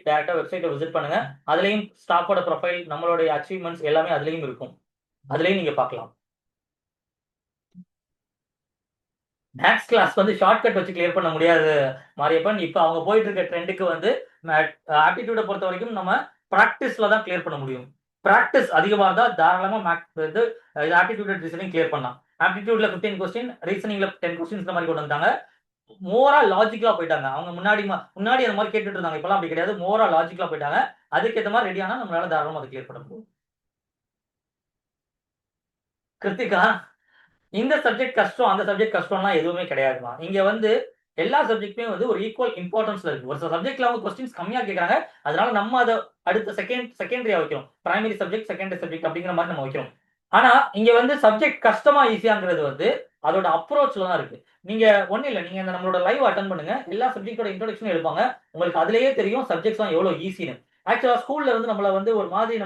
டைரக்டா வெப்சைட்டை விசிட் பண்ணுங்க. அதுலயும் ஸ்டாஃபோட ப்ரொஃபைல், நம்மளுடைய அச்சீவ்மெண்ட்ஸ் எல்லாமே அதுலயும் இருக்கும். அதுலயும் நீங்க பார்க்கலாம். மேத்ஸ் கிளாஸ் வந்து ஷார்ட்கட் வச்சு கிளியர் பண்ண முடியாது மாரியப்பன். இப்ப அவங்க போயிட்டு இருக்க ட்ரெண்டுக்கு வந்து ஆப்டிடியூட பொறுத்த வரைக்கும் நம்ம பிராக்டிஸ்ல தான் கிளியர் பண்ண முடியும். பிராக்டிஸ் அதிகமா இருந்தா தாராளமா மேக்ஸ் வந்து ஆப்டிடியூட் ரீசனிங் கிளியர் பண்ணலாம். ஆப்டிடியூட்ல 15 கொஸ்டின், ரீசனிங்ல 10 கொஸ்டின்ஸ் இந்த மாதிரி கொண்டு வந்தாங்க. மோரா லாஜிக்கலா போயிட்டாங்க. அவங்க முன்னாடி அந்த மாதிரி கேட்டுட்டு இருந்தாங்க. இப்பெல்லாம் அப்படி கிடையாது. மோரா லாஜிக்கலா போயிட்டாங்க. அதுக்கு ஏத்த மாதிரி ரெடியானா நம்மளால தாராளமா அதை கிளியர் பண்ண முடியும். கிருத்திகா, இந்த சப்ஜெக்ட் கஷ்டம், அந்த சப்ஜெக்ட் கஷ்டம்லாம் எதுவுமே கிடையாதுமா. இங்க வந்து எல்லா சப்ஜெக்ட்டுமே வந்து ஒரு ஈக்குவல் இம்பார்ட்டன்ஸ்ல இருக்கு. ஒரு சில சப்ஜெக்ட்ல அவங்க கொஸ்டின்ஸ் கம்மியா கேட்கறாங்க. அதனால நம்ம அத அடுத்த செகண்டரியா வைக்கிறோம். பிரைமரி சப்ஜெக்ட், செகண்டரி சப்ஜெக்ட் அப்படிங்கிற மாதிரி நம்ம வைக்கிறோம். ஆனா இங்க வந்து சப்ஜெக்ட் கஷ்டமா ஈஸியாங்கிறது வந்து அதோட அப்ரோச்ல தான் இருக்கு. நீங்க ஒண்ணும் இல்ல. நீங்க நம்மளோட லைவ் அட்டெண்ட் பண்ணுங்க. எல்லா சப்ஜெக்ட்டோட இன்ட்ரோடக்ஷன் எடுப்பாங்க. உங்களுக்கு அதிலேயே தெரியும் சப்ஜெக்ட்ஸ்லாம் எவ்வளவு ஈஸின்னு. ஆக்சுவலா ஸ்கூல்ல இருந்து நம்மள வந்து ஒரு மாதிரி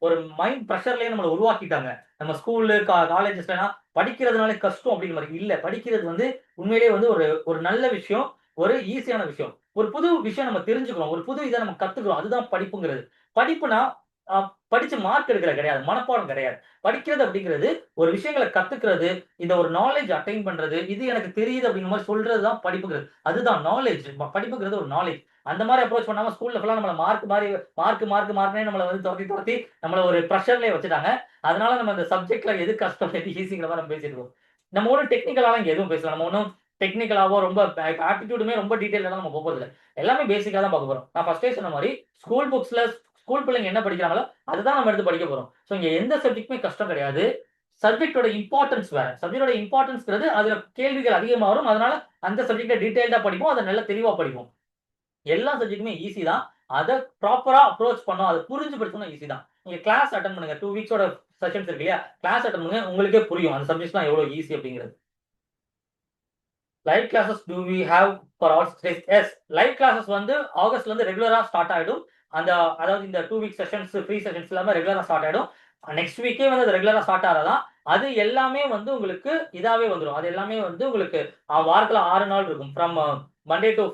ஒரு மைண்ட் பிரஷர்லயே நம்மள உருவாக்கிட்டாங்க. நம்ம ஸ்கூலு, காலேஜஸ்லலாம் படிக்கிறதுனால கஷ்டம் அப்படிங்கிற மாதிரி இல்ல. படிக்கிறது வந்து உண்மையிலேயே வந்து ஒரு ஒரு நல்ல விஷயம். ஒரு ஈஸியான விஷயம். ஒரு புது விஷயம் நம்ம தெரிஞ்சுக்கிறோம். ஒரு புது இத நம்ம கத்துக்கிறோம். அதுதான் படிப்புங்கிறது. படிப்புனா அ படிச்சு மார்க் எடுக்கிறது கிடையாது. மனப்பாடம் கிடையாது. படிக்கிறது அப்படிங்கிறது ஒரு விஷயங்கள கத்துக்கிறது, இந்த ஒரு நாலேட்ஜ் அட்டைன் பண்றது, இது எனக்கு தெரியுது அப்படிங்கிற மாரி சொல்றது தான் படிப்புங்கிறது. அதுதான் நாலேட்ஜ். படிப்புங்கிறது ஒரு நாலேட்ஜ். அந்த மாரி அப்ரோச் பண்ணாம ஸ்கூல்ல ஃபுல்லா நம்மள மார்க்னே நம்மள வந்து தொரத்தி நம்மள ஒரு பிரஷர்லயே வச்சுட்டாங்க. அதனால நம்ம இந்த சப்ஜெக்ட்ல எது கஷ்டம், எது ஈஸிங்கிற மாரி நம்ம பேசிட்டு இருக்கோம். நம்ம ஒண்ணும் டெக்னிக்கலாலாம் இங்க எதுவும் பேசல. நம்ம ஒண்ணும் டெக்னிக்கலாவோ ரொம்ப ஆப்டிட்யூடுமே ரொம்ப டீடைல்டா நம்ம போறதில்ல. எல்லாமே பேசிக்கா தான் பார்க்க போறோம். நான் ஃபர்ஸ்ட்டே சொன்ன மாரி ஸ்கூல் புக்ஸ்ல ஸ்கூல் பிள்ளைங்க என்ன படிக்கிறாங்களோ, அதுதான் நம்ம எடுத்து படிக்க போறோம். சோ இங்க எந்த சப்ஜெக்ட்டுமே கஷ்டம் கிடையாது. சப்ஜெக்ட்டோட இம்பார்ட்டன்ஸ் வேற. சப்ஜெக்ட்டோட இம்பார்ட்டன்ஸ்ங்கிறது அதுல கேள்விகள் அதிகமா வரும். அதனால அந்த சப்ஜெக்ட்ட டீடைல்டா படிப்போம். அத நல்லா தெளிவா படிப்போம். எல்லா சப்ஜெக்ட்டுமே ஈஸி தான். அத ப்ராப்பரா அப்ரோச் பண்ணோம். அத புரிஞ்சு படிச்சோம்னா ஈஸி தான். நீங்க கிளாஸ் அட்டெண்ட் பண்ணுங்க. 2 வீக்ஸோட செஷன்ஸ் இருக்கு இல்லையா? கிளாஸ் அட்டெண்ட் பண்ணுங்க. உங்களுக்கே புரியும். அந்த சப்ஜெக்ட்ஸ்லாம் எவ்வளவு ஈஸி அப்படிங்கிறது. Live classes do we have for all stage? Yes. Live classes வந்து ஆகஸ்ட்ல இருந்து ரெகுலரா ஸ்டார்ட் ஆயிடும். அந்த அதாவது இந்த 2 வீக் செஷன்ஸ், ஃப்ரீ செஷன்ஸ் எல்லாமே ரெகுலரா ஸ்டார்ட் ஆயிடும். நெக்ஸ்ட் வீக்கே வந்து அது ரெகுலரா ஸ்டார்ட் ஆறதாம். அது எல்லாமே வந்து உங்களுக்கு இதாவே வந்துரும். அது எல்லாமே வந்து உங்களுக்கு வாரத்துல 6 நாள் இருக்கும். ஃப்ரம் மண்டே டூ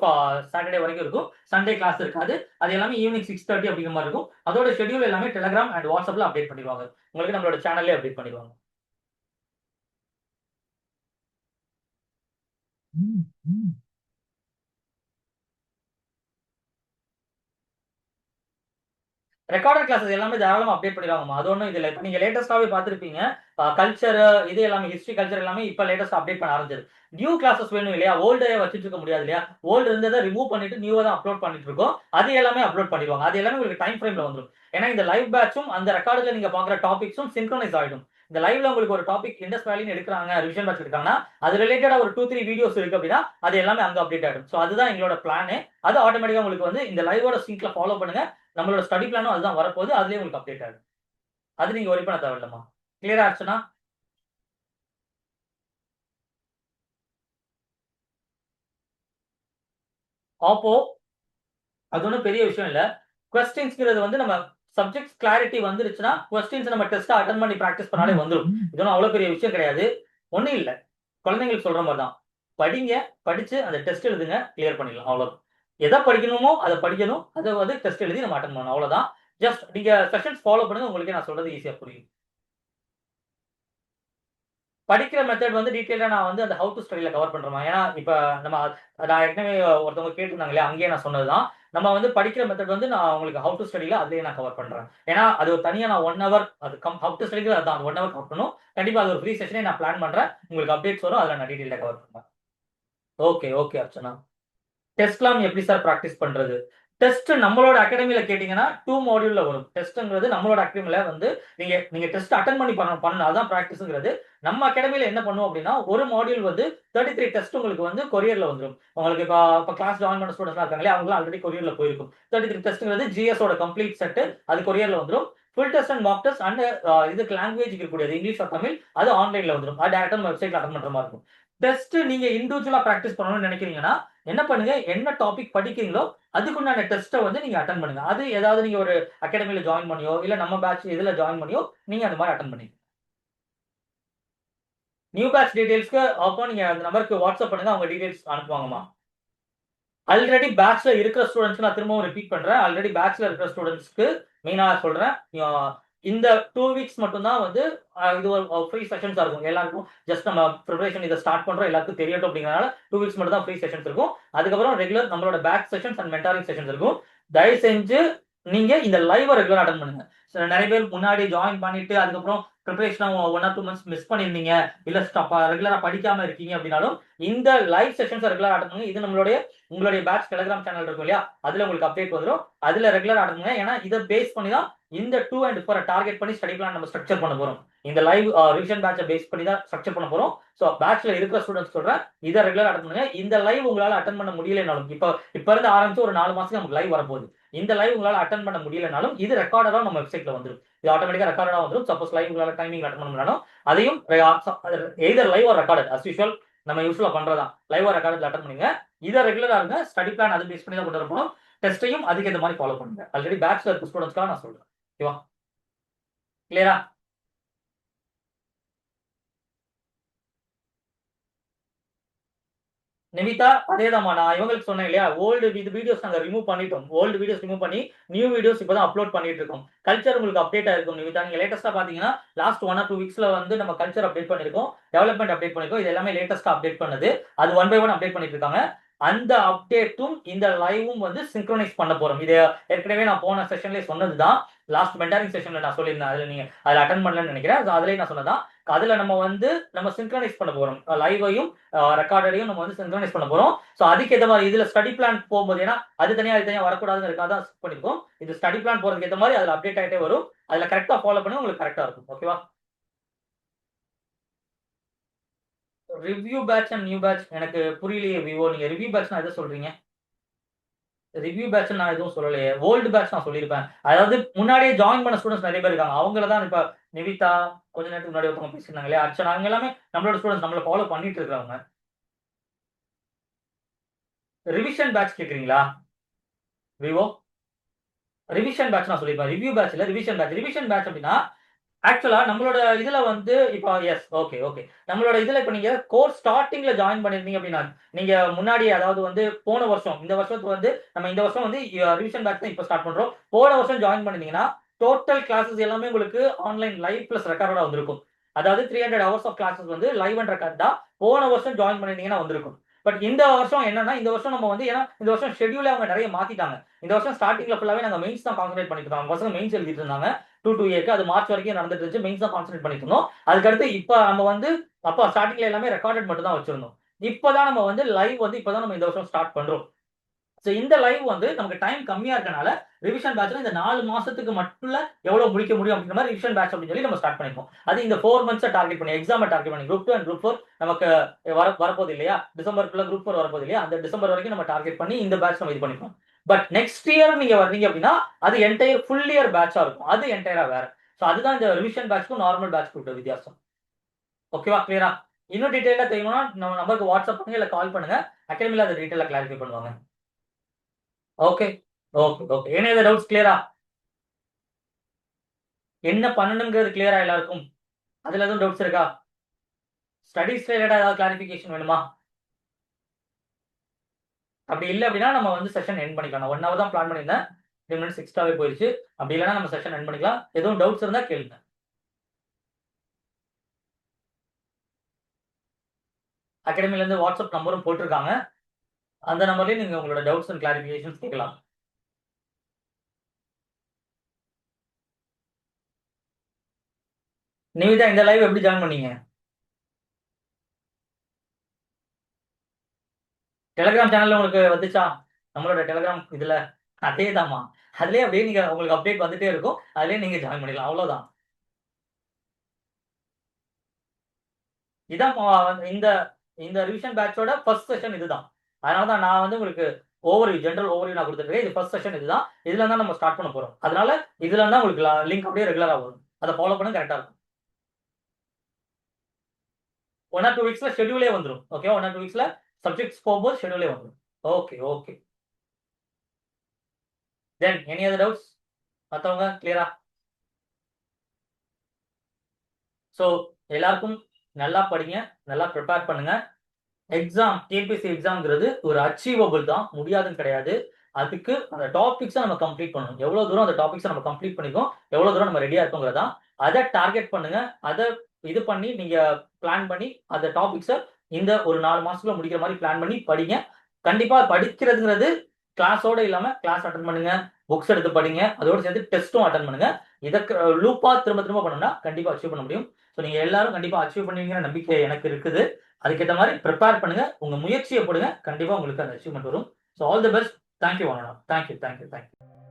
சாட்டர்டே வரைக்கும் இருக்கும். சண்டே கிளாஸ் இருக்காது. அது எல்லாமே ஈவினிங் 6:30 அப்படிங்கிற மாரி இருக்கும். அதோட ஷெட்யூல் எல்லாமே Telegram அண்ட் WhatsAppல அப்டேட் பண்ணிருவாங்க. உங்களுக்கு நம்மளோட சேனல்லயே அப்டேட் பண்ணிருவாங்க. ரெக்கார்டட் கிளாஸஸ் எல்லாமே தாராளமா அப்டேட் பண்ணிடுவாங்கம்மா. அது ஒண்ணும் இது இல்ல. இப்ப நீங்க லேட்டஸ்ட்டாவே பார்த்திருப்பீங்க. கல்ச்சர் இது எல்லாமே ஹிஸ்டரி, கல்ச்சர் எல்லாமே இப்ப லேட்டஸ்ட்டா அப்டேட் பண்ண ஆரம்பிச்சது. நியூ கிளாஸஸ் வேணும் இல்லையா? ஓல்டே வச்சுட்டு இருக்க முடியாது இல்லையா? ஓல்டு இருந்தத ரிமூவ் பண்ணிட்டு நியூவா தான் அப்லோட் பண்ணிட்டு இருக்கோம். அது எல்லாமே அப்லோட் பண்ணிடுவாங்க. அது எல்லாமே உங்களுக்கு டைம் ஃப்ரேம்ல வந்துரும். ஏன்னா இந்த லைவ் பேட்சும் அந்த ரெக்கார்டுல நீங்க பார்க்குற டாபிக்ஸும் சின்க்ரோனைஸ் ஆயிடும். இந்த லைவ்ல உங்களுக்கு ஒரு டாபிக் இண்டஸ் வேலின்னு எடுக்குறாங்க, ரிவிஷன் பேட்ச் எடுக்காங்கன்னா, அது ரிலேட்டடா ஒரு 2, 3 வீடியோஸ் இருக்கு அப்படின்னா, அது எல்லாமே அங்க அப்டேட் ஆயிடும். சோ அதுதான் எங்களோட பிளானே. அது ஆட்டோமேட்டிக்கா உங்களுக்கு வந்து இந்த லைவோட சிங்க்ல ஃபாலோ பண்ணுங்க. நம்மளோட ஸ்டடி பிளானும் அதுதான் வரப்போகுது. அதுலயே உங்களுக்கு அப்டேட் ஆகும். அது நீங்க வொரி பண்ண தேவையில்லம்மா. கிளியரா ஆச்சுன்னா? ஆப்போ அது ஒண்ணும் பெரிய விஷயம் இல்ல. கொஸ்டின்ஸ்ங்கிறது வந்து நம்ம சப்ஜெக்ட்ஸ் கிளாரிட்டி வந்துருச்சுன்னா, கொஸ்டின்ஸ் நம்ம டெஸ்ட்ட அட்டெண்ட் பண்ணி பிராக்டிஸ் பண்ணாலே வந்துரும். இது ஒண்ணும் அவ்வளவு பெரிய விஷயம் கிடையாது. ஒண்ணும் இல்ல. குழந்தைங்களுக்கு சொல்ற மாரி தான். படிங்க, படிச்சு அந்த டெஸ்ட் எழுதுங்க, கிளியர் பண்ணிடலாம். அவ்வளவுதான். எத படிக்கணுமோ அத படிக்கணும். அத வந்து டெஸ்ட் எழுதி நம்ம அட்டெண்ட் பண்ணணும். அவ்வளவுதான். ஜஸ்ட் நீங்க செஷன்ஸ் ஃபாலோ பண்ணுங்க. உங்களுக்கே நான் சொல்றது ஈஸியா புரியும். படிக்கிற மெத்தட் வந்து டீட்டெயிலா நான் வந்து அந்த ஹவ் டூ ஸ்டடில கவர் பண்றேன்மா. ஏன்னா, இப்ப நம்ம நான் ஏற்கனவே ஒருத்தவங்க கேட்டிருந்தாங்க இல்லையா? அங்கேயே நான் சொன்னது தான். நம்ம வந்து படிக்கிற மெத்தட் வந்து நான் உங்களுக்கு ஹவ் டூ ஸ்டடில அதிலேயே நான் கவர் பண்றேன். ஏன்னா, அது ஒரு தனியா நான் 1 ஹவர் அது ஹவ் டூ ஸ்டடிங்கிறது அதான் 1 ஹவர் கவர் பண்ணணும். கண்டிப்பா அது ஒரு ஃப்ரீ செஷனே நான் பிளான் பண்றேன். உங்களுக்கு அப்டேட்ஸ் வரும். அதில நான் டீட்டெயிலா கவர் பண்றேன். Okay, okay Archana. டெஸ்ட்லாம் எப்படி சார் பிராக்டிஸ் பண்றது? டெஸ்ட் நம்மளோட அகாடமில கேட்டீங்கன்னா 2 மாடியூல்ல வரும். டெஸ்ட்ங்கிறது நம்மளோட அகாடமில வந்து நீங்க நீங்க டெஸ்ட் அட்டெண்ட் பண்ணி பண்ணணும். அதான் பிராக்டிஸ்ங்கிறது. நம்ம அகாடமில என்ன பண்ணுவோம் அப்படின்னா, ஒரு மாடியூல் வந்து 33 டெஸ்ட் உங்களுக்கு வந்து கொரியர்ல வந்துரும். உங்களுக்கு இப்ப கிளாஸ் ஜாயின் பண்ண ஸ்டூடண்ட்ஸ்லாம் இருக்காங்க இல்லையா? அவங்கலாம் ஆல்ரெடி கொரியர்ல போயிருக்கும். 33 டெஸ்ட்ங்கிறது ஜிஎஸ் ஓட கம்ப்ளீட் செட். அது கொரியர்ல வந்துரும். Full test and Mach test and இதுக்கு லாங்குவேஜ் இருக்கக்கூடியது இங்கிலீஷ் ஆர் தமிழ் அது ஆன்லைன்ல வந்துரும். அது டைரக்ட்டா நம்ம வெப்சைட்ல அட்டெண்ட் பண்ற மாரி இருக்கும். டெஸ்ட் நீங்க இண்டிவிஜுவலா பிராக்டிஸ் பண்ணணும்னு நினைக்கிறீங்கன்னா, என்ன பண்ணுங்க, என்ன டாபிக் படிக்கிறீங்களோ, அதுக்குண்டான டெஸ்ட்ட வந்து நீங்க அட்டெண்ட் பண்ணுங்க. அது ஏதாவது நீங்க ஒரு அகாடமில ஜாயின் பண்ணியோ, இல்ல நம்ம பேட்ச் இதுல ஜாயின் பண்ணியோ, நீங்க அந்த மாரி அட்டெண்ட் பண்ணிக்கங்க. நியூ பேட்ச் டீட்டெயில்ஸ்க்கு அப்போ நீங்க அந்த நம்பருக்கு வாட்ஸ்அப் பண்ணுங்க. அவங்க டீட்டெயில்ஸ் அனுப்புவாங்கம்மா. ஆல்ரெடி பேட்ச்ல இருக்கிற ஸ்டூடண்ட்ஸ்க்கு நான் திரும்பவும் ரிப்பீட் பண்றேன். ஆல்ரெடி பேட்ச்ல இருக்கிற ஸ்டூடண்ட்ஸ்க்கு மெயினா சொல்றேன். இந்த 2 வீக்ஸ் மட்டும் தான் வந்து இது ஒரு ஃப்ரீ செஷன்ஸா இருக்கும். எல்லாருக்கும் ஜஸ்ட் நம்ம பிரிபரேஷன் இத ஸ்டார்ட் பண்றோம். எல்லாருக்கும் தெரியட்டும் அப்படிங்கிறனால 2 வீக்ஸ் மட்டும் தான் ஃப்ரீ செஷன்ஸ் இருக்கும். அதுக்கப்புறம் ரெகுலர் நம்மளோட batch sessions and mentoring sessions இருக்கும். தயவு செஞ்சு நீங்க இந்த லைவ்வ ரெகுலரா அட்டெண்ட் பண்ணுங்க. நெறைய பேர் முன்னாடி ஜாயின் பண்ணிட்டு அதுக்கப்புறம் பிரிபரேஷனா 1 ஆர் 2 மந்த்ஸ் மிஸ் பண்ணியிருந்தீங்க. இல்ல ரெகுலரா படிக்காம இருக்கீங்க அப்படின்னாலும், இந்த லைவ் செஷன்ஸ ரெகுலரா அட்டெண்ட் பண்ணுங்க. இது நம்மளுடைய உங்களுடைய பேட்ச் டெலிகிராம் சேனல் இருக்கும் இல்லையா? அதுல உங்களுக்கு அப்டேட் வந்துரும். அதுல ரெகுலரா அட்டெண்ட் பண்ணுங்க. ஏன்னா இத பேஸ் பண்ணி தான் இந்த 2 அண்ட் 4 டார்கெட் பண்ணி ஸ்டடி பிளான் நம்ம ஸ்ட்ரக்சர் பண்ண போறோம். இந்த லைவ் ரிவிஷன் பேட்ச பேஸ் பண்ணி தான் ஸ்ட்ரக்சர் பண்ண போறோம். சோ பேட்ச்ல இருக்கிற ஸ்டூடண்ட்ஸ் சொல்றேன். இத ரெகுலரா அட்டெண்ட் பண்ணுங்க. இந்த லைவ் உங்களால அட்டெண்ட் பண்ண முடியலைனாலும், இப்ப இருந்து ஆரம்பிச்சு ஒரு 4 மாசத்துக்கு நமக்கு லைவ் வரப்போகுது. இந்த லைவ் உங்களால அட்டெண்ட் பண்ண முடியலைனாலும், இது ரெக்கார்டரா நம்ம வெப்சைட்ல வந்துரும். இது ஆட்டோமேட்டிக்கா ரெக்கார்டரா வந்துரும். சப்போஸ் லைவ் உங்களால டைமிங்ல அட்டெண்ட் பண்ண முடியலனாலும், அதையும் either live or recorded as usual நம்ம யூசுவலா பண்றதுதான். லைவ் ஆர் ரெக்கார்டட்ல அட்டெண்ட் பண்ணுங்க. இத ரெகுலரா இருங்க. ஸ்டடி பிளான் அது பேஸ் பண்ணி தான் கொண்டு வரப்போறோம். டெஸ்ட்டையும் அதுக்கு ஏத்த மாரி ஃபாலோ பண்ணுங்க. ஆல்ரெடி பேட்ச்ல இருக்க ஸ்டூடண்ட்ஸ்க்காக நான் சொல்றேன். ஓகேவா? கிளியரா? நிவிதா அதேதாம்மா. நான் இவங்களுக்கு சொன்னேன் இல்லையா? ஓல்டு வீடியோஸ் நாங்க ரிமூவ் பண்ணிட்டோம். ஓல்டு வீடியோஸ் ரிமூவ் பண்ணி, நியூ வீடியோஸ் இப்ப தான் அப்லோட் பண்ணிட்டு இருக்கோம். கல்ச்சர் உங்களுக்கு அப்டேட் ஆயிருக்கும் நிவிதா. நீங்க லேட்டஸ்ட்டா பார்த்தீங்கன்னா, லாஸ்ட் 1 ஆர் 2 வீக்ஸ்ல வந்து நம்ம கல்ச்சர் அப்டேட் பண்ணியிருக்கோம். டெவலப்மென்ட் அப்டேட் பண்ணியிருக்கோம். இது எல்லாமே லேட்டஸ்ட்டா அப்டேட் பண்ணது. அது ஒன் பை ஒன் அப்டேட் பண்ணிட்டு இருக்காங்க. அந்த அப்டேட்டும் இந்த லைவும் வந்து சிங்க்ரோனைஸ் பண்ண போறோம். இது ஏற்கனவே நான் போன செஷன்லயே சொன்னது தான். லாஸ்ட் மென்டாரிங் செஷன்ல நான் சொல்லியிருந்தேன். அதுல நீங்க அதுல அட்டெண்ட் பண்ணலன்னு நெனைக்கிறேன். அதுலயே நான் சொன்னது தான். அதுல நம்ம வந்து நம்ம சிங்க்ரோனைஸ் பண்ண போறோம். லைவையும் ரெக்கார்டரையும் நம்ம வந்து சிங்க்ரோனைஸ் பண்ண போறோம். சோ அதுக்கு ஏத்த மாரி இதுல ஸ்டடி பிளான் போகும்போது ஏன்னா அது தனியா இது தனியா வரக்கூடாதுங்கிறதுக்காக தான் செட் பண்ணிருக்கோம். இது ஸ்டடி பிளான் போறதுக்கு ஏத்த மாரி அதுல அப்டேட் ஆயிட்டே வரும். அதுல கரெக்ட்டா ஃபாலோ பண்ணுங்க உங்களுக்கு கரெக்ட்டா இருக்கும். ஓகேவா? Review batch and new batch எனக்கு புரியலையே விவோ. நீங்க ரிவ்யூ பேட்ச்னா எத சொல்றீங்க? ரிவ்யூ பேட்ச் நான் எதுவும் சொல்லலையே. ஓல்டு பேட்ச் நான் சொல்லியிருப்பேன். அதாவது முன்னாடியே ஜாயின் பண்ண ஸ்டூடண்ட்ஸ் நெறைய பேர் இருக்காங்க. அவங்கள தான் இப்ப நிவிதா, கொஞ்ச நேரத்துக்கு முன்னாடி ஒருத்தவங்க பேசியிருந்தாங்க இல்லையா? அர்ச்சனா அவங்க எல்லாமே நம்மளோட ஸ்டூடண்ட்ஸ் நம்மள ஃபாலோ பண்ணிட்டு இருக்கிறவங்க. ரிவிஷன் பேட்ச் கேட்கிறீங்களா? விவோ? ரிவிஷன் பேட்ச் நான் சொல்லியிருப்பேன். ரிவ்யூ பேட்ச் இல்ல. Revision batch. ரிவிஷன் பேட்ச் அப்டின்னா, ஆக்சுவலா நம்மளோட இதுல வந்து இப்ப எஸ். Okay, okay. நம்மளோட இதுல இப்ப நீங்க கோர்ஸ் ஸ்டார்ட்டிங்ல ஜாயின் பண்ணியிருந்தீங்க அப்டின்னா, நீங்க முன்னாடி அதாவது வந்து போன வருஷம், இந்த வருஷத்துக்கு வந்து நம்ம இந்த வருஷம் வந்து ரிவிஷன் பேட்ச் தான் இப்ப ஸ்டார்ட் பண்றோம். போன வருஷம் ஜாயின் பண்ணியிருந்தீங்கன்னா, டோட்டல் கிளாஸஸ் எல்லாமே உங்களுக்கு ஆன்லைன் லைவ் பிளஸ் ரெக்கார்டடா வந்திருக்கும். அதாவது 300 ஹவர்ஸ் ஆஃப் கிளாஸஸ் வந்து லைவ் அண்ட் ரெக்கார்ட் தான். போன வருஷம் ஜாயின் பண்ணியிருந்தீங்கன்னா வந்திருக்கும். பட் இந்த வருஷம் என்னன்னா, இந்த வருஷம் நம்ம வந்து ஏன்னா இந்த வருஷம் ஷெட்யூலே அவங்க நிறைய மாத்திட்டாங்க. இந்த வருஷம் ஸ்டார்டிங்ல ஃபுல்லாவே நாங்க மெயின்ஸ் தான் கான்சன்ட்ரேட் பண்ணிட்டு இருந்தோம். பசங்க மெயின்ஸ் எழுதிட்டு இருந்தாங்க. 2 அது மார்ச் வரைக்கும் நடந்துட்டு இருந்துச்சு. மெயின்ஸ் தான் கான்சன்ட்ரேட் பண்ணிட்டு இருந்தோம். அதுக்கடுத்து இப்ப நம்ம வந்து அப்ப ஸ்டார்டிங்ல எல்லாமே ரெக்கார்டட் மட்டும் தான் வச்சிருந்தோம். இப்பதான் நம்ம வந்து லைவ் வந்து இப்பதான் நம்ம இந்த வருஷம் ஸ்டார்ட் பண்றோம். சோ இந்த லைவ் வந்து நமக்கு டைம் கம்மியா இருக்கனால ரிவிஷன் பேட்ச்ல இந்த 4 மாசத்துக்கு மட்டும் எவ்வளவு முடிக்க முடியும் அப்படிங்கிற மாதிரி ரிவிஷன் பேட்ச் அப்படின்னு சொல்லி நம்ம ஸ்டார்ட் பண்ணிருக்கோம். அது இந்த 4 மந்த்ஸ் டார்கெட் பண்ணி எக்ஸாம் டார்கெட் பண்ணி குரூப் 2 அண்ட் குரூப் 4 நமக்கு வரப்போகுது இல்லையா? டிசம்பருக்குள்ள குரூப் 4 வரப்போகுது இல்லையா? அந்த டிசம்பர் வரைக்கும் நம்ம டார்கெட் பண்ணி இந்த பேட்ச் நம்ம இது பண்ணிப்போம். பட் நெக்ஸ்ட் இயர் நீங்க வர்றீங்க அப்படின்னா அது என்டையர் ஃபுல் இயர் பேட்சா இருக்கும். அது என்டையரா வேற. சோ அதுதான் இந்த ரிவிஷன் பேட்ச்க்கும் நார்மல் பேட்ச்க்கு உள்ள வித்தியாசம். ஓகேவா? கிளியரா? இன்னும் டீடைலா தெரியும்னா நம்ம நம்பருக்கு வாட்ஸ்அப் பண்ணுங்க இல்ல கால் பண்ணுங்க. அகாடமில அத டீடைலா கிளாரிஃபை பண்ணுவாங்க. Okay. Okay, okay. Any other doubts கிளியரா? என்ன பண்ணணும்ங்கிறது கிளியரா எல்லாருக்கும்? அதுல எதுவும் டவுட்ஸ் இருக்கா? ஸ்டடீஸ் ரிலேட்டடா ஏதாவது கிளாரிஃபிகேஷன் வேணுமா? அப்படி இல்ல அப்படின்னா நம்ம வந்து செஷன் எண்ட் பண்ணிக்கலாம். நான் 1 ஹவர் தான் பிளான் பண்ணியிருந்தேன். 3 மினிட்ஸ் எக்ஸ்ட்ராவே போயிருச்சு. அப்படி இல்லன்னா நம்ம செஷன் எண்ட் பண்ணிக்கலாம். எதுவும் டவுட்ஸ் இருந்தா கேளுங்க. அகாடமில இருந்து வாட்ஸ்அப் நம்பரும் போட்டிருக்காங்க. அந்த நம்பர்லயும் நீங்க உங்களோட டவுட்ஸ் அண்ட் கிளாரிஃபிகேஷன்ஸ் கேட்கலாம். நிவிதா இந்த லைவ் எப்படி ஜாயின் பண்ணீங்க? டெலிகிராம் சேனல்ல உங்களுக்கு வந்துச்சா? நம்மளோட டெலிகிராம் இதுல அதேதாம்மா. அதுலயே அப்படியே நீங்க உங்களுக்கு அப்டேட் வந்துட்டே இருக்கும். அதுலயே நீங்க ஜாயின் பண்ணிக்கலாம். அவ்வளவுதான். இதான் இந்த இந்த ரிவிஷன் பேட்சோட ஃபர்ஸ்ட் செஷன் இதுதான். அதனால தான் நான் வந்து உங்களுக்கு ஜெனரல் ஓவர்வியூ நான் குடுத்துருக்கேன். இது ஃபர்ஸ்ட் செஷன் இதுதான். இதுல தான் நம்ம ஸ்டார்ட் பண்ண போறோம். அதனால இதுல இருந்தா உங்களுக்கு லிங்க் அப்படியே ரெகுலரா வரும். அத ஃபாலோ பண்ணுங்க கரெக்ட்டா இருக்கும். 1 ஆர் 2 வீக்ஸ்ல ஷெட்யூலே வந்துரும். ஓகேவா? 1 ஆர் 2 வீக்ஸ்ல சப்ஜெக்ட்ஸ் போகும்போது ஷெட்யூலே வந்துரும். Okay, okay. Then any other doubts? மத்தவங்க கிளியரா? சோ எல்லாருக்கும் நல்லா படிங்க. நல்லா பிரிப்பேர் பண்ணுங்க. எக்ஸாம் டிஎன்பிஎஸ்சி எக்ஸாம்ங்கிறது ஒரு அச்சீவபிள் தான். முடியாதுன்னு கிடையாது. அதுக்கு அந்த டாபிக்ஸ நம்ம கம்ப்ளீட் பண்ணணும். எவ்வளவு தூரம் அந்த டாபிக்ஸ நம்ம கம்ப்ளீட் பண்ணிருக்கோம், எவ்வளவு தூரம் நம்ம ரெடியா இருக்கோங்கிறது தான். அத டார்கெட் பண்ணுங்க. அத இது பண்ணி நீங்க பிளான் பண்ணி அந்த டாபிக்ஸ இந்த ஒரு 4 மாசத்துக்குள்ள முடிக்கிற மாரி பிளான் பண்ணி படிங்க. கண்டிப்பா படிக்கிறதுங்கிறது கிளாஸோட இல்லாம கிளாஸ் அட்டெண்ட் பண்ணுங்க. புக்ஸ் எடுத்து படிங்க. அதோட சேர்த்து டெஸ்ட்டும் அட்டெண்ட் பண்ணுங்க. இத லூப்பா திரும்ப திரும்ப பண்ணோம்னா கண்டிப்பா அச்சீவ் பண்ண முடியும். சோ நீங்க எல்லாரும் கண்டிப்பா அச்சீவ் பண்ணுவீங்கற நம்பிக்கை எனக்கு இருக்குது. அதுக்கேத்த மாரி பிரிப்பேர் பண்ணுங்க. உங்க முயற்சிய போடுங்க. கண்டிப்பா உங்களுக்கு அந்த அச்சீவ்மென்ட் வரும். So all the best. Thank you one and all. Thank you, thank you, thank you.